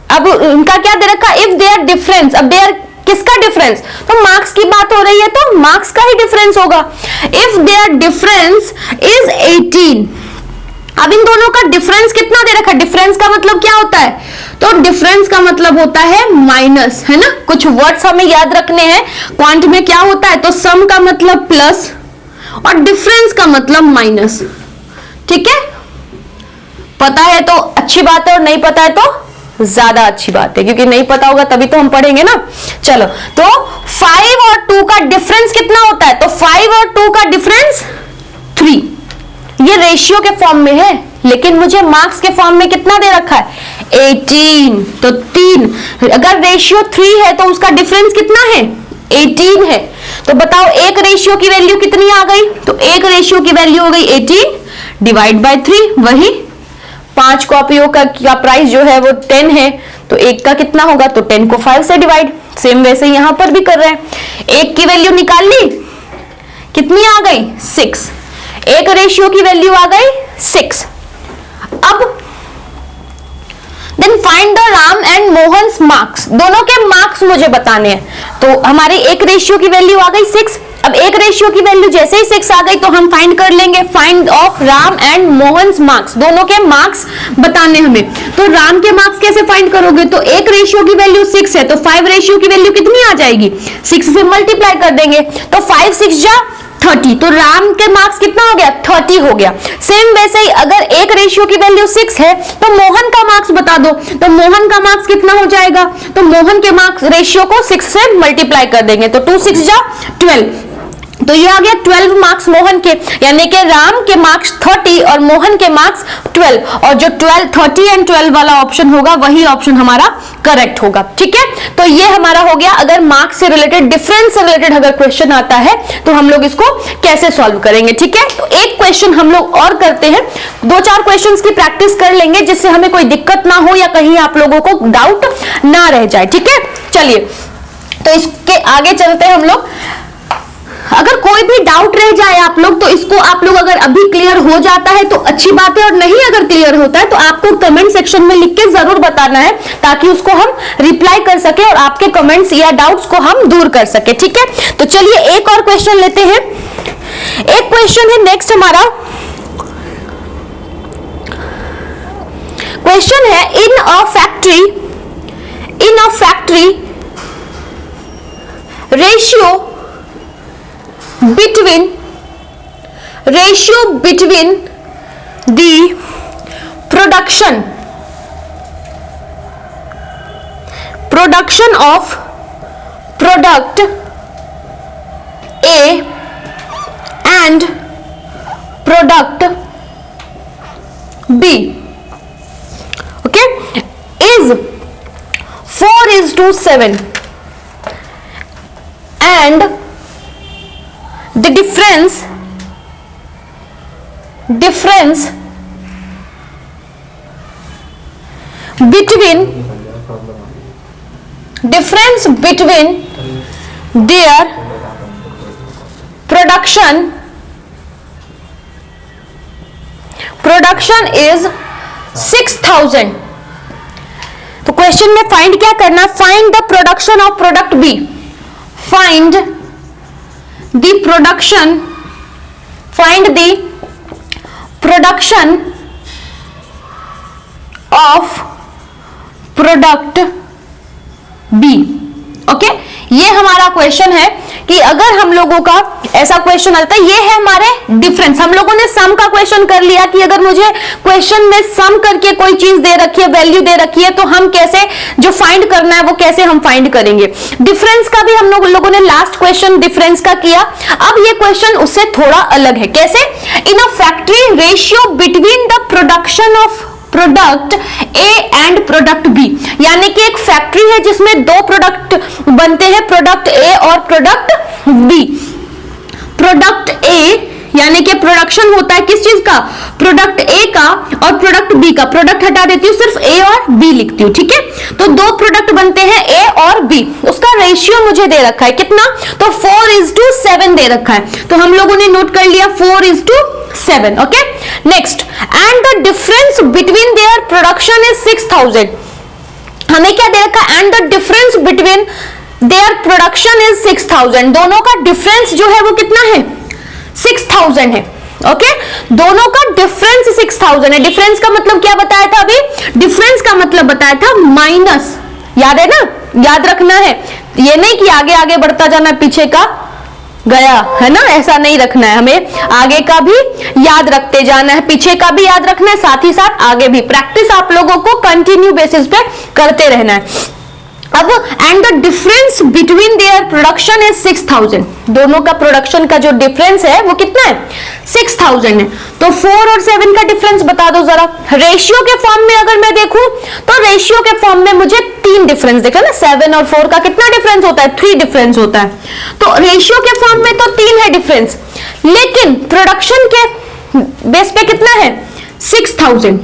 अब उनका क्या दे रखा, इफ देयर डिफरेंस, अब देयर किसका डिफरेंस, तो मार्क्स की बात हो रही है तो मार्क्स का ही डिफरेंस होगा। इफ देयर डिफरेंस इज 18, अब इन दोनों का डिफरेंस कितना दे रखा है, डिफरेंस का मतलब क्या होता है, तो डिफरेंस का मतलब होता है माइनस, है ना। कुछ वर्ड्स हमें याद रखने हैं, क्वांट में क्या होता है, तो सम का मतलब प्लस और डिफरेंस का मतलब माइनस, ठीक है। पता है तो अच्छी बात है और नहीं पता है तो ज्यादा अच्छी बात है, क्योंकि नहीं पता होगा तभी तो हम पढ़ेंगे ना। चलो, तो 5 और 2 का डिफरेंस कितना होता है, तो 5 और 2 का डिफरेंस 3। ये रेशियो के फॉर्म में है, लेकिन मुझे मार्क्स के फॉर्म में कितना दे रखा है, 18, तो 3। अगर रेशियो 3 है तो उसका डिफरेंस कितना है, 18 है। तो बताओ एक रेशियो की वैल्यू कितनी आ गई, तो एक रेशियो की वैल्यू हो गई 18 डिवाइड बाय 3, वही 5 कॉपियों का प्राइस जो है वो 10 है, तो एक का कितना होगा, तो 10 को 5 से डिवाइड। सेम वैसे यहां पर भी कर रहे हैं, एक की वैल्यू निकाल ली, कितनी आ गई, 6। एक रेशियो की वैल्यू आ गई 6। अब then find the Ram and Mohan's marks, दोनों के मार्क्स मुझे बताने हैं। तो हमारी एक रेशियो की वैल्यू आ गई 6। अब एक रेशियो की वैल्यू जैसे ही 6 आ गई तो हम फाइंड कर लेंगे, find of Ram and Mohan's marks, दोनों के मार्क्स बताने हमें। तो राम के मार्क्स कैसे फाइंड करोगे, तो एक रेशियो की वैल्यू 6 है, तो 5 रेशियो की वैल्यू कितनी आ जाएगी, 6 से मल्टीप्लाई कर देंगे, तो 5 6 जा 30, तो राम के मार्क्स कितना हो गया, 30 हो गया। सेम वैसे ही अगर एक रेशियो की वैल्यू 6 है तो मोहन का मार्क्स बता दो, तो मोहन का मार्क्स कितना हो जाएगा, तो मोहन के मार्क्स रेशियो को 6 से मल्टीप्लाई कर देंगे, तो 2 6 जा 12। तो ये आ गया 12 मार्क्स मोहन के, यानी कि राम के मार्क्स 30 और मोहन के मार्क्स 12, और जो 12, 30 एंड 12 वाला ऑप्शन होगा वही ऑप्शन हमारा करेक्ट होगा। ठीक है, तो ये हमारा हो गया। अगर मार्क्स से रिलेटेड, डिफरेंस से रिलेटेड अगर क्वेश्चन आता है तो हम लोग इसको कैसे सॉल्व करेंगे। ठीक है, तो एक क्वेश्चन हम लोग और करते हैं, 2-4 क्वेश्चंस की प्रैक्टिस कर लेंगे जिससे हमें कोई दिक्कत ना हो या कहीं आप लोगों को डाउट ना रह जाए। ठीक है, चलिए तो इसके आगे चलते हैं हम लोग। अगर कोई भी डाउट रह जाए आप लोग, तो इसको आप लोग अगर अभी क्लियर हो जाता है तो अच्छी बात है, और नहीं अगर क्लियर होता है तो आपको कमेंट सेक्शन में लिख के जरूर बताना है, ताकि उसको हम रिप्लाई कर सके और आपके कमेंट्स या डाउट्स को हम दूर कर सके। ठीक है, तो चलिए एक और क्वेश्चन लेते हैं। एक क्वेश्चन है नेक्स्ट हमारा, क्वेश्चन है in a factory ratio between the production of product A and product B, okay, is 4:7, and the difference between their production is 6,000। तो क्वेश्चन में फाइंड क्या करना, find the production of product B, फाइंड the production of product B। Okay, ये हमारा question है कि अगर हम लोगों का ऐसा क्वेश्चन आता है, ये है हमारे डिफरेंस। हम लोगों ने सम का क्वेश्चन कर लिया कि अगर मुझे क्वेश्चन में सम करके कोई चीज दे रखी है, वैल्यू दे रखी है, तो हम कैसे जो फाइंड करना है वो कैसे हम फाइंड करेंगे। डिफरेंस का भी हम लोगों ने लास्ट क्वेश्चन डिफरेंस का किया। अब ये क्वेश्चन उससे थोड़ा अलग है। कैसे, in a factory ratio between the production of product A and product B, यानी कि एक फैक्ट्री है जिसमें 2 प्रोडक्ट बनते हैं, प्रोडक्ट ए और प्रोडक्ट बी। प्रोडक्ट ए यानी कि प्रोडक्शन होता है किस चीज का, प्रोडक्ट ए का और प्रोडक्ट बी का। प्रोडक्ट हटा देती हूँ, सिर्फ ए और बी लिखती हूँ। ठीक है, तो 2 प्रोडक्ट बनते हैं ए और बी, उसका रेशियो मुझे दे रखा है कितना, तो 4:7 दे रखा है। तो हम लोगों ने नोट कर लिया 4:7। Okay, next, and the difference between their production is 6,000। हमें क्या दे रखा है, and the difference between their production is 6,000। दोनों का डिफरेंस जो है वो कितना है, 6,000 है। ओके, दोनों का डिफरेंस 6,000 है। डिफरेंस का मतलब क्या बताया था अभी, डिफरेंस का मतलब बताया था माइनस, याद है ना, याद रखना है। ये नहीं कि आगे आगे बढ़ता जाना, पीछे का गया है ना, ऐसा नहीं रखना है। हमें आगे का भी याद रखते जाना है, पीछे का भी याद रखना है, साथ ही साथ आगे भी। प्रैक्टिस आप लोगों को कंटिन्यू बेसिस पे करते रहना है। अब and the difference between their production is 6,000। दोनों का प्रोडक्शन का जो डिफरेंस है वो कितना है, 6,000 है। तो 4 और 7 का डिफरेंस बता दो जरा। रेशियो के फॉर्म में अगर मैं देखूं तो रेशियो के फॉर्म में मुझे 3 डिफरेंस देखा ना, 7 और 4 का कितना डिफरेंस होता है, 3 डिफरेंस होता है। तो रेशियो के फॉर्म में तो 3 है डिफरेंस, लेकिन प्रोडक्शन के बेस पे कितना है, 6,000,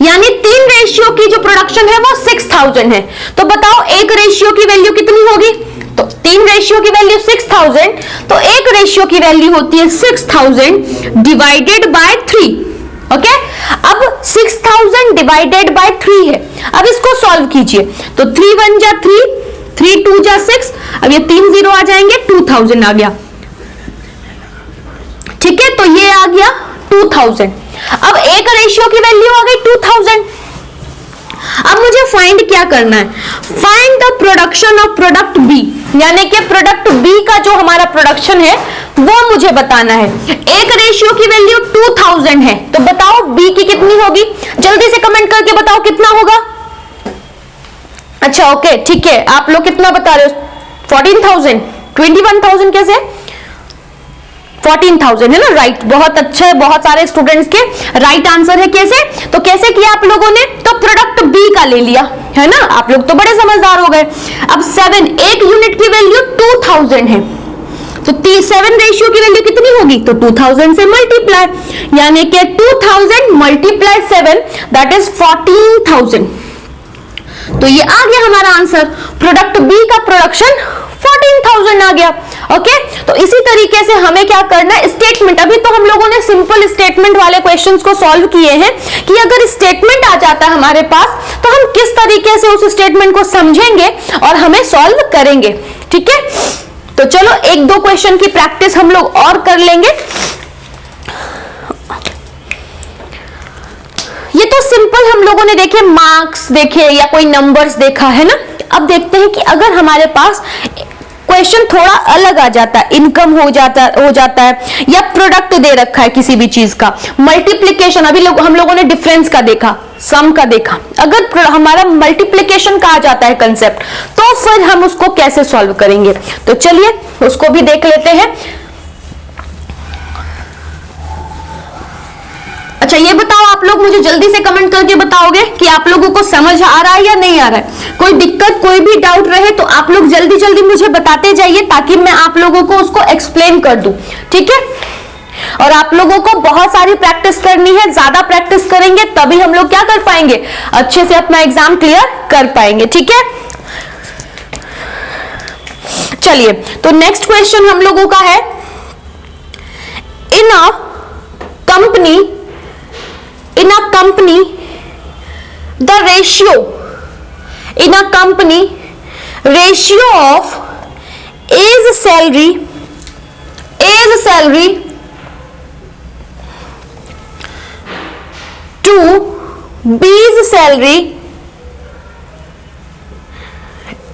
यानी 3 रेशियो की जो प्रोडक्शन है वो 6,000 है। तो बताओ एक रेशियो की वैल्यू कितनी होगी, तो 3 रेशियो की वैल्यू 6,000, तो एक रेशियो की वैल्यू होती है 6,000 डिवाइडेड बाय 3। ओके, अब 6,000 डिवाइडेड बाय 3 है। अब इसको सॉल्व कीजिए, तो 3 1 जा 3, 3 2 जा 6, अब ये 3 0 आ जाएंगे, 2000 आ गया। ठीक है, तो ये आ गया 2000। अब एक रेशियो की वैल्यू आ गई 2000। अब मुझे फाइंड क्या करना है, find the production of product B, यानी कि प्रोडक्ट बी का जो हमारा प्रोडक्शन है वो मुझे बताना है। एक रेशियो की वैल्यू 2000 है, तो बताओ बी की कितनी होगी, जल्दी से कमेंट करके बताओ कितना होगा। अच्छा ओके, ठीक है, आप लोग कितना बता रहे हो, 14,000, 21,000 कैसे, 14,000 है ना, राइट, बहुत अच्छा है, बहुत सारे स्टूडेंट्स के राइट आंसर है। कैसे, तो कैसे किया आप लोगों ने, तो प्रोडक्ट बी का ले लिया है ना, आप लोग तो बड़े समझदार हो गए। अब 7, एक यूनिट की वैल्यू 2000 है, तो 7 रेशियो की वैल्यू कितनी होगी, तो 2000 से मल्टीप्लाई, यानी कि 2000 मल्टीप्लाई 7 दैट इज 14,000। तो ये आ गया हमारा आंसर, प्रोडक्ट बी का प्रोडक्शन 14,000 आ गया। ओके, तो इसी तरीके से हमें क्या करना है, स्टेटमेंट, अभी तो हम लोगों ने सिंपल स्टेटमेंट वाले क्वेश्चंस को सॉल्व किए हैं कि अगर स्टेटमेंट आ जाता है हमारे पास तो हम किस तरीके से उस स्टेटमेंट को समझेंगे और हमें सॉल्व करेंगे। ठीक है, तो चलो एक दो क्वेश्चन की प्रैक्टिस हम लोग और कर लेंगे। ये तो सिंपल हम लोगों ने देखे, मार्क्स देखे या कोई नंबर्स देखा है ना। अब देखते हैं कि अगर हमारे पास क्वेश्चन थोड़ा अलग आ जाता है, इनकम हो जाता है या प्रोडक्ट दे रखा है किसी भी चीज का, मल्टीप्लिकेशन, अभी हम लोगों ने डिफरेंस का देखा, सम का देखा, अगर हमारा मल्टीप्लिकेशन का आ जाता है कंसेप्ट, तो फिर हम उसको कैसे सॉल्व करेंगे। तो चलिए उसको भी देख लेते हैं। अच्छा ये बताओ, आप लोग मुझे जल्दी से कमेंट करके बताओगे कि आप लोगों को समझ आ रहा है या नहीं आ रहा है। कोई दिक्कत, कोई भी डाउट रहे तो आप लोग जल्दी जल्दी मुझे बताते जाइए, ताकि मैं आप लोगों को उसको एक्सप्लेन कर दूं। ठीक है, और आप लोगों को बहुत सारी प्रैक्टिस करनी है, ज्यादा प्रैक्टिस करेंगे तभी हम लोग क्या कर पाएंगे, अच्छे से अपना एग्जाम क्लियर कर पाएंगे। ठीक है, चलिए तो नेक्स्ट क्वेश्चन हम लोगों का है, in a company the ratio of A's salary to B's salary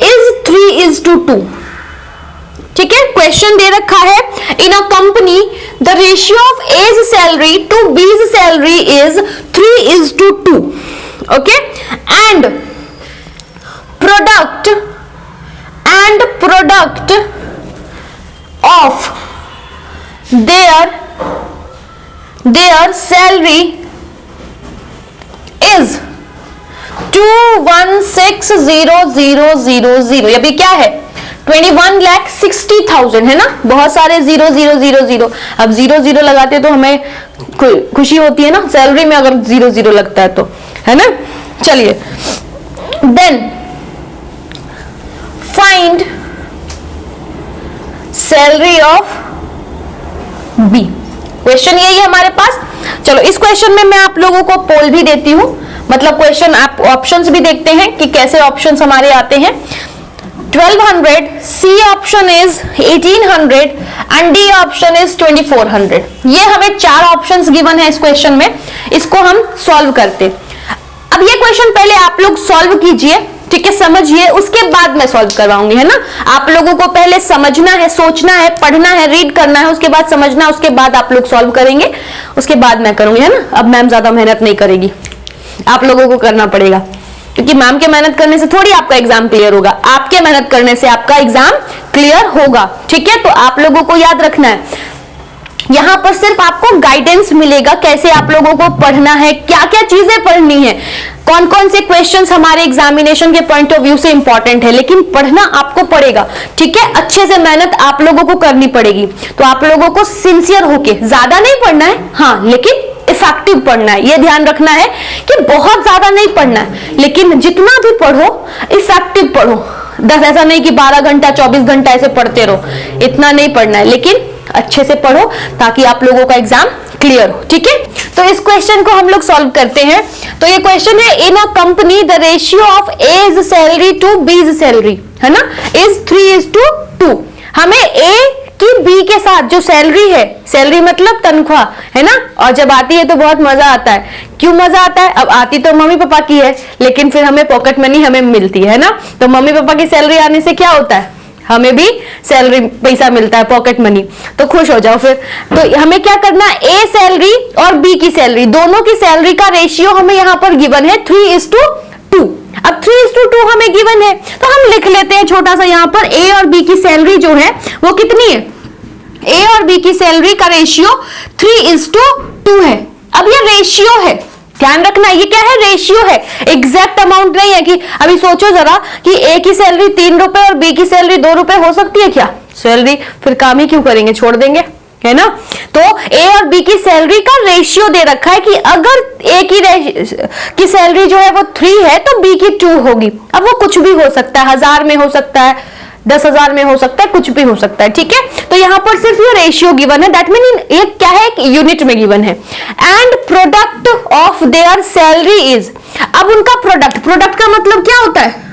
is 3:2। ठीक है, क्वेश्चन दे रखा है, in a company the ratio of A's salary to B's salary is 3:2। Okay, and product of their salary is 216,000। अभी क्या है, 21,60,000 है ना, बहुत सारे 0,000। अब 0,000 लगाते तो हमें खुशी होती है ना, सैलरी में अगर 0,000 लगता है तो, है ना। चलिए, then find salary of B, question यही है हमारे पास। चलो इस क्वेश्चन में मैं आप लोगों को पोल भी देती हूं, मतलब क्वेश्चन आप ऑप्शंस भी देखते हैं कि कैसे ऑप्शंस हमारे आते हैं। 1200, C option is 1800 and D option is 2400। ये हमें 4 ऑप्शंस गिवन है इस क्वेश्चन में, इसको हम सॉल्व करते। अब ये क्वेश्चन पहले आप लोग सॉल्व कीजिए, ठीक है, समझिए, उसके बाद मैं सॉल्व करवाऊंगी, है ना। आप लोगों को पहले समझना है, सोचना है, पढ़ना है, रीड करना है, उसके बाद समझना, उसके बाद आप लोग सॉल्व करेंगे, उसके बाद मैं करूंगी, है ना। अब मैम ज्यादा मेहनत नहीं करेगी, आप लोगों को करना पड़ेगा, क्योंकि मैम के मेहनत करने से थोड़ी आपका एग्जाम क्लियर होगा, आपके मेहनत करने से आपका एग्जाम क्लियर होगा। ठीक है, तो आप लोगों को याद रखना है, यहां पर सिर्फ आपको गाइडेंस मिलेगा, कैसे आप लोगों को पढ़ना है, क्या क्या चीजें पढ़नी है, कौन कौन से क्वेश्चंस हमारे एग्जामिनेशन के पॉइंट ऑफ व्यू से इंपॉर्टेंट है, लेकिन पढ़ना आपको पड़ेगा। ठीक है, अच्छे से मेहनत आप लोगों को करनी पड़ेगी। तो आप लोगों को सिंसियर होके, ज्यादा नहीं पढ़ना है, हाँ, लेकिन इफेक्टिव पढ़ना है। यह ध्यान रखना है कि बहुत ज्यादा नहीं पढ़ना है, लेकिन जितना भी पढ़ो इफेक्टिव पढ़ो। 10 ऐसा नहीं कि 12 घंटा 24 घंटा ऐसे पढ़ते रहो, इतना नहीं पढ़ना है, लेकिन अच्छे से पढ़ो ताकि आप लोगों का एग्जाम क्लियर हो। ठीक है, तो इस क्वेश्चन को हम लोग सॉल्व करते हैं। तो ये क्वेश्चन है, in a company the ratio of A's salary to B's salary, है ना, इज 3:2। हमें A कि बी के साथ जो सैलरी है, सैलरी मतलब तनख्वाह, है ना, और जब आती है तो बहुत मजा आता है। क्यों मजा आता है, अब आती तो मम्मी पापा की है, लेकिन फिर हमें पॉकेट मनी हमें मिलती है ना। तो मम्मी पापा की सैलरी आने से क्या होता है, हमें भी सैलरी पैसा मिलता है, पॉकेट मनी, तो खुश हो जाओ फिर। तो हमें क्या करना है, ए सैलरी और बी की सैलरी, दोनों की सैलरी का रेशियो हमें यहाँ पर गिवन है 3:2। अब 3:2 हमें गिवन है, तो हम लिख लेते हैं छोटा सा यहाँ पर, ए और बी की सैलरी जो है वो कितनी है, ए और और बी की सैलरी का रेशियो 3:2 है। अब ये रेशियो है, ध्यान रखना, ये क्या है, रेशियो है, एग्जैक्ट अमाउंट नहीं है कि अभी सोचो जरा कि ए की सैलरी 3 रुपए और बी की सैलरी 2 रुपए हो सकती है क्या? सैलरी फिर काम ही क्यों करेंगे, छोड़ देंगे, है ना। तो ए और बी की सैलरी का रेशियो दे रखा है कि अगर ए की सैलरी जो है वो 3 है तो बी की 2 होगी। अब वो कुछ भी हो सकता है, 1000 में हो सकता है, 10,000 में हो सकता है, कुछ भी हो सकता है, ठीक है। तो यहां पर सिर्फ ये रेशियो गिवन है, दैट मीन ये क्या है, एक यूनिट में गिवन है। And product of their salary is, अब उनका प्रोडक्ट का मतलब क्या होता है?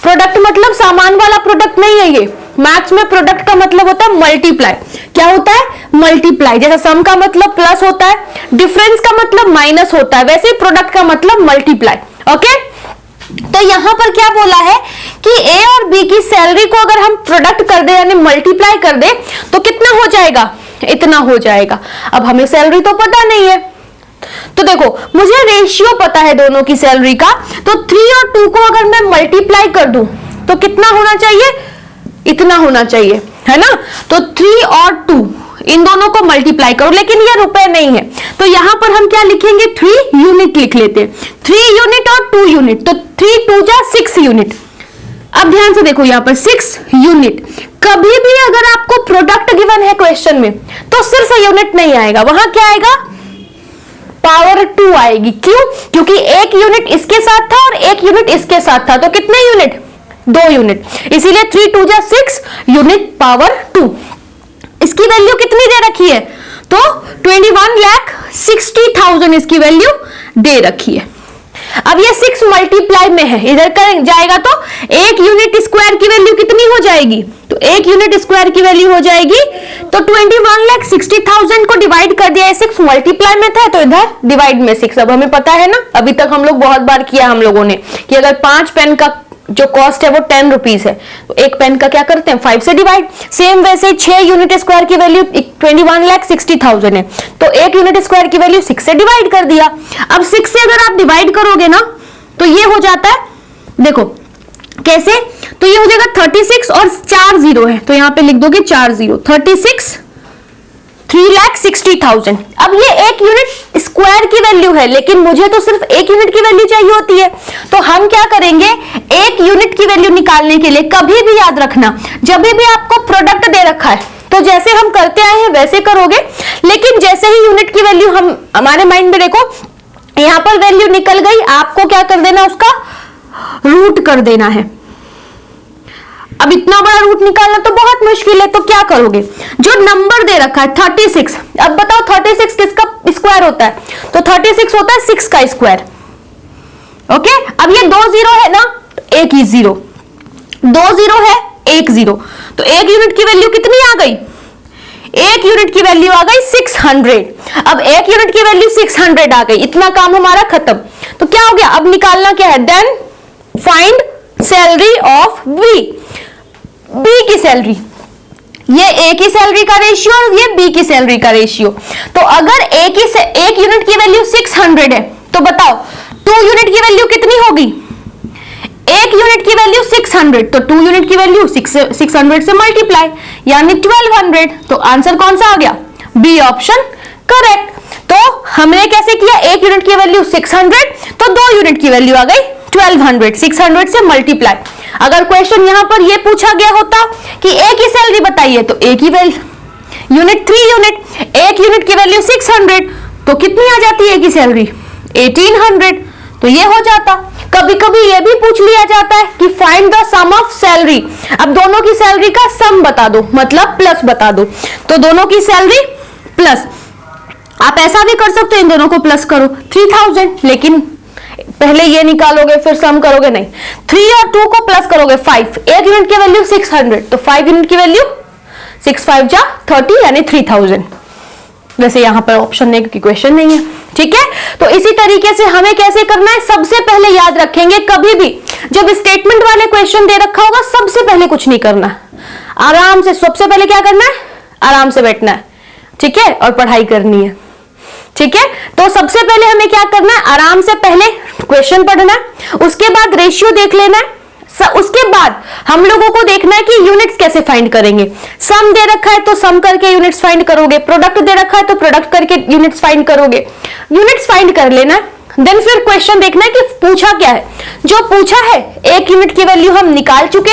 प्रोडक्ट मतलब सामान वाला प्रोडक्ट नहीं है, ये मैथ्स में प्रोडक्ट का मतलब होता है मल्टीप्लाई। क्या होता है? मल्टीप्लाई। जैसे सम का मतलब प्लस होता है, डिफरेंस का मतलब माइनस होता है, वैसे प्रोडक्ट का मतलब मल्टीप्लाई। ओके, तो यहां पर क्या बोला है कि ए और बी की सैलरी को अगर हम प्रोडक्ट कर दे यानी मल्टीप्लाई कर दे तो कितना हो जाएगा? इतना हो जाएगा। अब हमें सैलरी तो पता नहीं है, तो देखो मुझे रेशियो पता है दोनों की सैलरी का, तो 3 और 2 को अगर मैं मल्टीप्लाई कर दूं तो कितना होना चाहिए? इतना होना चाहिए, है ना। तो 3 और 2 इन दोनों को मल्टीप्लाई करो, लेकिन ये रुपए नहीं है तो यहां पर हम क्या लिखेंगे? 3 यूनिट लिख लेते हैं, 3 यूनिट और 2 यूनिट, तो 3 2 जा 6 यूनिट। अब ध्यान से देखो यहां पर 6 यूनिट। कभी भी अगर आपको प्रोडक्ट गिवन है क्वेश्चन में तो सिर्फ यूनिट नहीं आएगा, वहां क्या आएगा? पावर 2 आएगी। क्यों? क्योंकि एक यूनिट इसके साथ था और एक यूनिट इसके साथ था, तो कितने यूनिट? 2 यूनिट, इसीलिए 3 2 जा 6 यूनिट पावर 2। इसकी वैल्यू कितनी दे रखी है? तो 21,60,000 इसकी वैल्यू दे रखी है। अब ये 6 मल्टीप्लाई में है, इधर कर जाएगा तो 1 यूनिट स्क्वायर की वैल्यू कितनी हो जाएगी? तो 1 यूनिट स्क्वायर की वैल्यू हो जाएगी, तो 21,60,000 को डिवाइड कर दिया, 6 मल्टीप्लाई में था तो इधर डिवाइड में 6। अब हमें पता है ना, अभी तक हम लोग बहुत बार किया हम लोगों ने कि अगर 5 पेन का जो कॉस्ट है वो 10 रुपीज है तो एक पेन का क्या करते हैं? 5 से डिवाइड। सेम वैसे 6 यूनिट स्क्वायर की वैल्यू 21,60,000 है तो 1 यूनिट स्क्वायर की वैल्यू 6 से डिवाइड कर दिया। अब 6 से अगर आप डिवाइड करोगे ना तो ये हो जाता है, देखो कैसे, तो ये हो जाएगा 36 और 4 जीरो है तो यहां पे लिख दोगे 4 जीरो, 36 3,60,000। अब ये 1 यूनिट स्क्वायर की वैल्यू है, लेकिन मुझे तो सिर्फ 1 यूनिट की वैल्यू चाहिए होती है, तो हम क्या करेंगे? 1 यूनिट की वैल्यू निकालने के लिए कभी भी याद रखना, जब भी आपको प्रोडक्ट दे रखा है तो जैसे हम करते आए हैं वैसे करोगे, लेकिन जैसे ही यूनिट की वैल्यू हम हमारे माइंड में, देखो यहां पर वैल्यू निकल गई, आपको क्या कर देना? उसका रूट कर देना है। अब इतना बड़ा रूट निकालना तो बहुत मुश्किल है, तो क्या करोगे? जो नंबर दे रखा है 36, अब बताओ 36 किसका स्क्वायर होता है? तो 36 होता है 6 का स्क्वायर। ओके, अब ये 2 जीरो है ना, एक ही जीरो, 2 जीरो है 1 जीरो, तो 1 यूनिट की वैल्यू कितनी आ गई? 1 यूनिट की वैल्यू आ गई 600। अब 1 यूनिट की वैल्यू 600 आ गई, इतना काम हमारा खत्म। तो क्या हो गया? अब निकालना क्या है? Then find salary of B, B की सैलरी, ये ए की सैलरी का रेशियो और ये बी की सैलरी का रेशियो। तो अगर एक यूनिट की वैल्यू 600 है तो बताओ 2 यूनिट की वैल्यू कितनी होगी? 1 यूनिट की वैल्यू 600, तो 2 यूनिट की वैल्यू 600 से मल्टीप्लाई यानी 1200। तो आंसर कौन सा आ गया? B option correct. तो हमने कैसे किया? 1 यूनिट की वैल्यू 600 तो 2 यूनिट की वैल्यू आ गई 1200, 600 से मल्टीप्लाई। अगर क्वेश्चन यहां पर ये पूछा गया होता कि ए की सैलरी बताइए तो ए की वैल्यू यूनिट 3 यूनिट, 1 यूनिट की वैल्यू 600 तो कितनी आ जाती है ए की सैलरी? 1800, तो ये हो जाता। कभी कभी ये भी पूछ लिया जाता है कि find the sum of salary, अब दोनों की सैलरी का सम बता दो, मतलब प्लस बता दो, तो दोनों की सैलरी प्लस। आप ऐसा भी कर सकते हो, इन दोनों को प्लस करो 3000, लेकिन पहले ये निकालोगे फिर सम करोगे नहीं। 3 और 2 को प्लस करोगे 5, 1 यूनिट की वैल्यू 600 तो 5 यूनिट की वैल्यू 6 5 जा 30 यानी 3000। वैसे यहां पर ऑप्शन नहीं क्योंकि क्वेश्चन नहीं है, ठीक है। तो इसी तरीके से हमें कैसे करना है? सबसे पहले याद रखेंगे, कभी भी जब स्टेटमेंट वाले क्वेश्चन दे रखा होगा सबसे पहले कुछ नहीं करना, आराम से सबसे पहले क्या करना है? आराम से बैठना है, ठीक है, और पढ़ाई करनी है, ठीक है। तो सबसे पहले हमें क्या करना है? आराम से पहले क्वेश्चन पढ़ना है, उसके बाद रेशियो देख लेना है, उसके बाद हम लोगों को देखना है कि यूनिट्स कैसे फाइंड करेंगे। सम दे रखा है तो सम करके यूनिट्स फाइंड करोगे, प्रोडक्ट दे रखा है तो प्रोडक्ट करके यूनिट्स फाइंड करोगे। यूनिट्स फाइंड कर लेना, देन फिर क्वेश्चन देखना है कि पूछा क्या है। जो पूछा है 1 यूनिट की वैल्यू हम निकाल चुके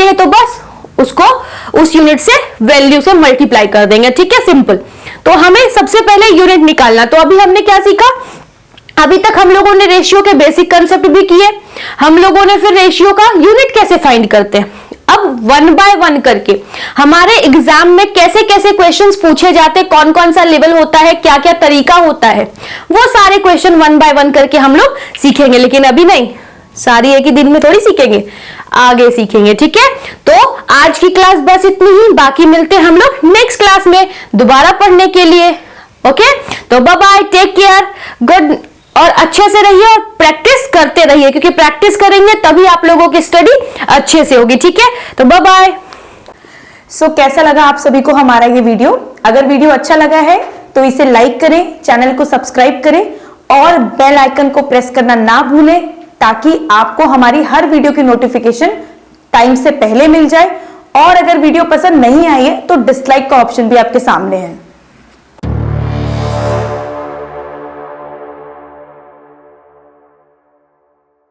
हैं, तो बस उसको उस यूनिट से वैल्यू से मल्टीप्लाई कर देंगे, ठीक है, सिंपल। तो हमें सबसे पहले यूनिट निकालना। तो अभी हमने क्या सीखा, अभी तक हम लोगों ने रेशियो के बेसिक कंसेप्ट भी किए, हम लोगों ने फिर रेशियो का यूनिट कैसे फाइंड करते हैं। अब 1 बाय 1 करके हमारे एग्जाम में कैसे कैसे क्वेश्चंस पूछे जाते हैं, कौन कौन सा लेवल होता है, क्या क्या तरीका होता है, वो सारे क्वेश्चन 1 बाय 1 करके हम लोग सीखेंगे। लेकिन अभी नहीं, सारी एक ही दिन में थोड़ी सीखेंगे, आगे सीखेंगे, ठीक है। तो आज की क्लास बस इतनी ही, बाकी मिलते हैं हम लोग नेक्स्ट क्लास में दोबारा पढ़ने के लिए। ओके, तो bye bye, take care, good, और अच्छे से रहिए और प्रैक्टिस करते रहिए, क्योंकि प्रैक्टिस करेंगे तभी आप लोगों की स्टडी अच्छे से होगी, ठीक है। तो बाय बाय। सो कैसा लगा आप सभी को हमारा ये वीडियो? अगर वीडियो अच्छा लगा है तो इसे लाइक करें, चैनल को सब्सक्राइब करें और बेल आइकन को प्रेस करना ना भूलें, ताकि आपको हमारी हर वीडियो की नोटिफिकेशन टाइम से पहले मिल जाए। और अगर वीडियो पसंद नहीं आई है तो डिसलाइक का ऑप्शन भी आपके सामने है।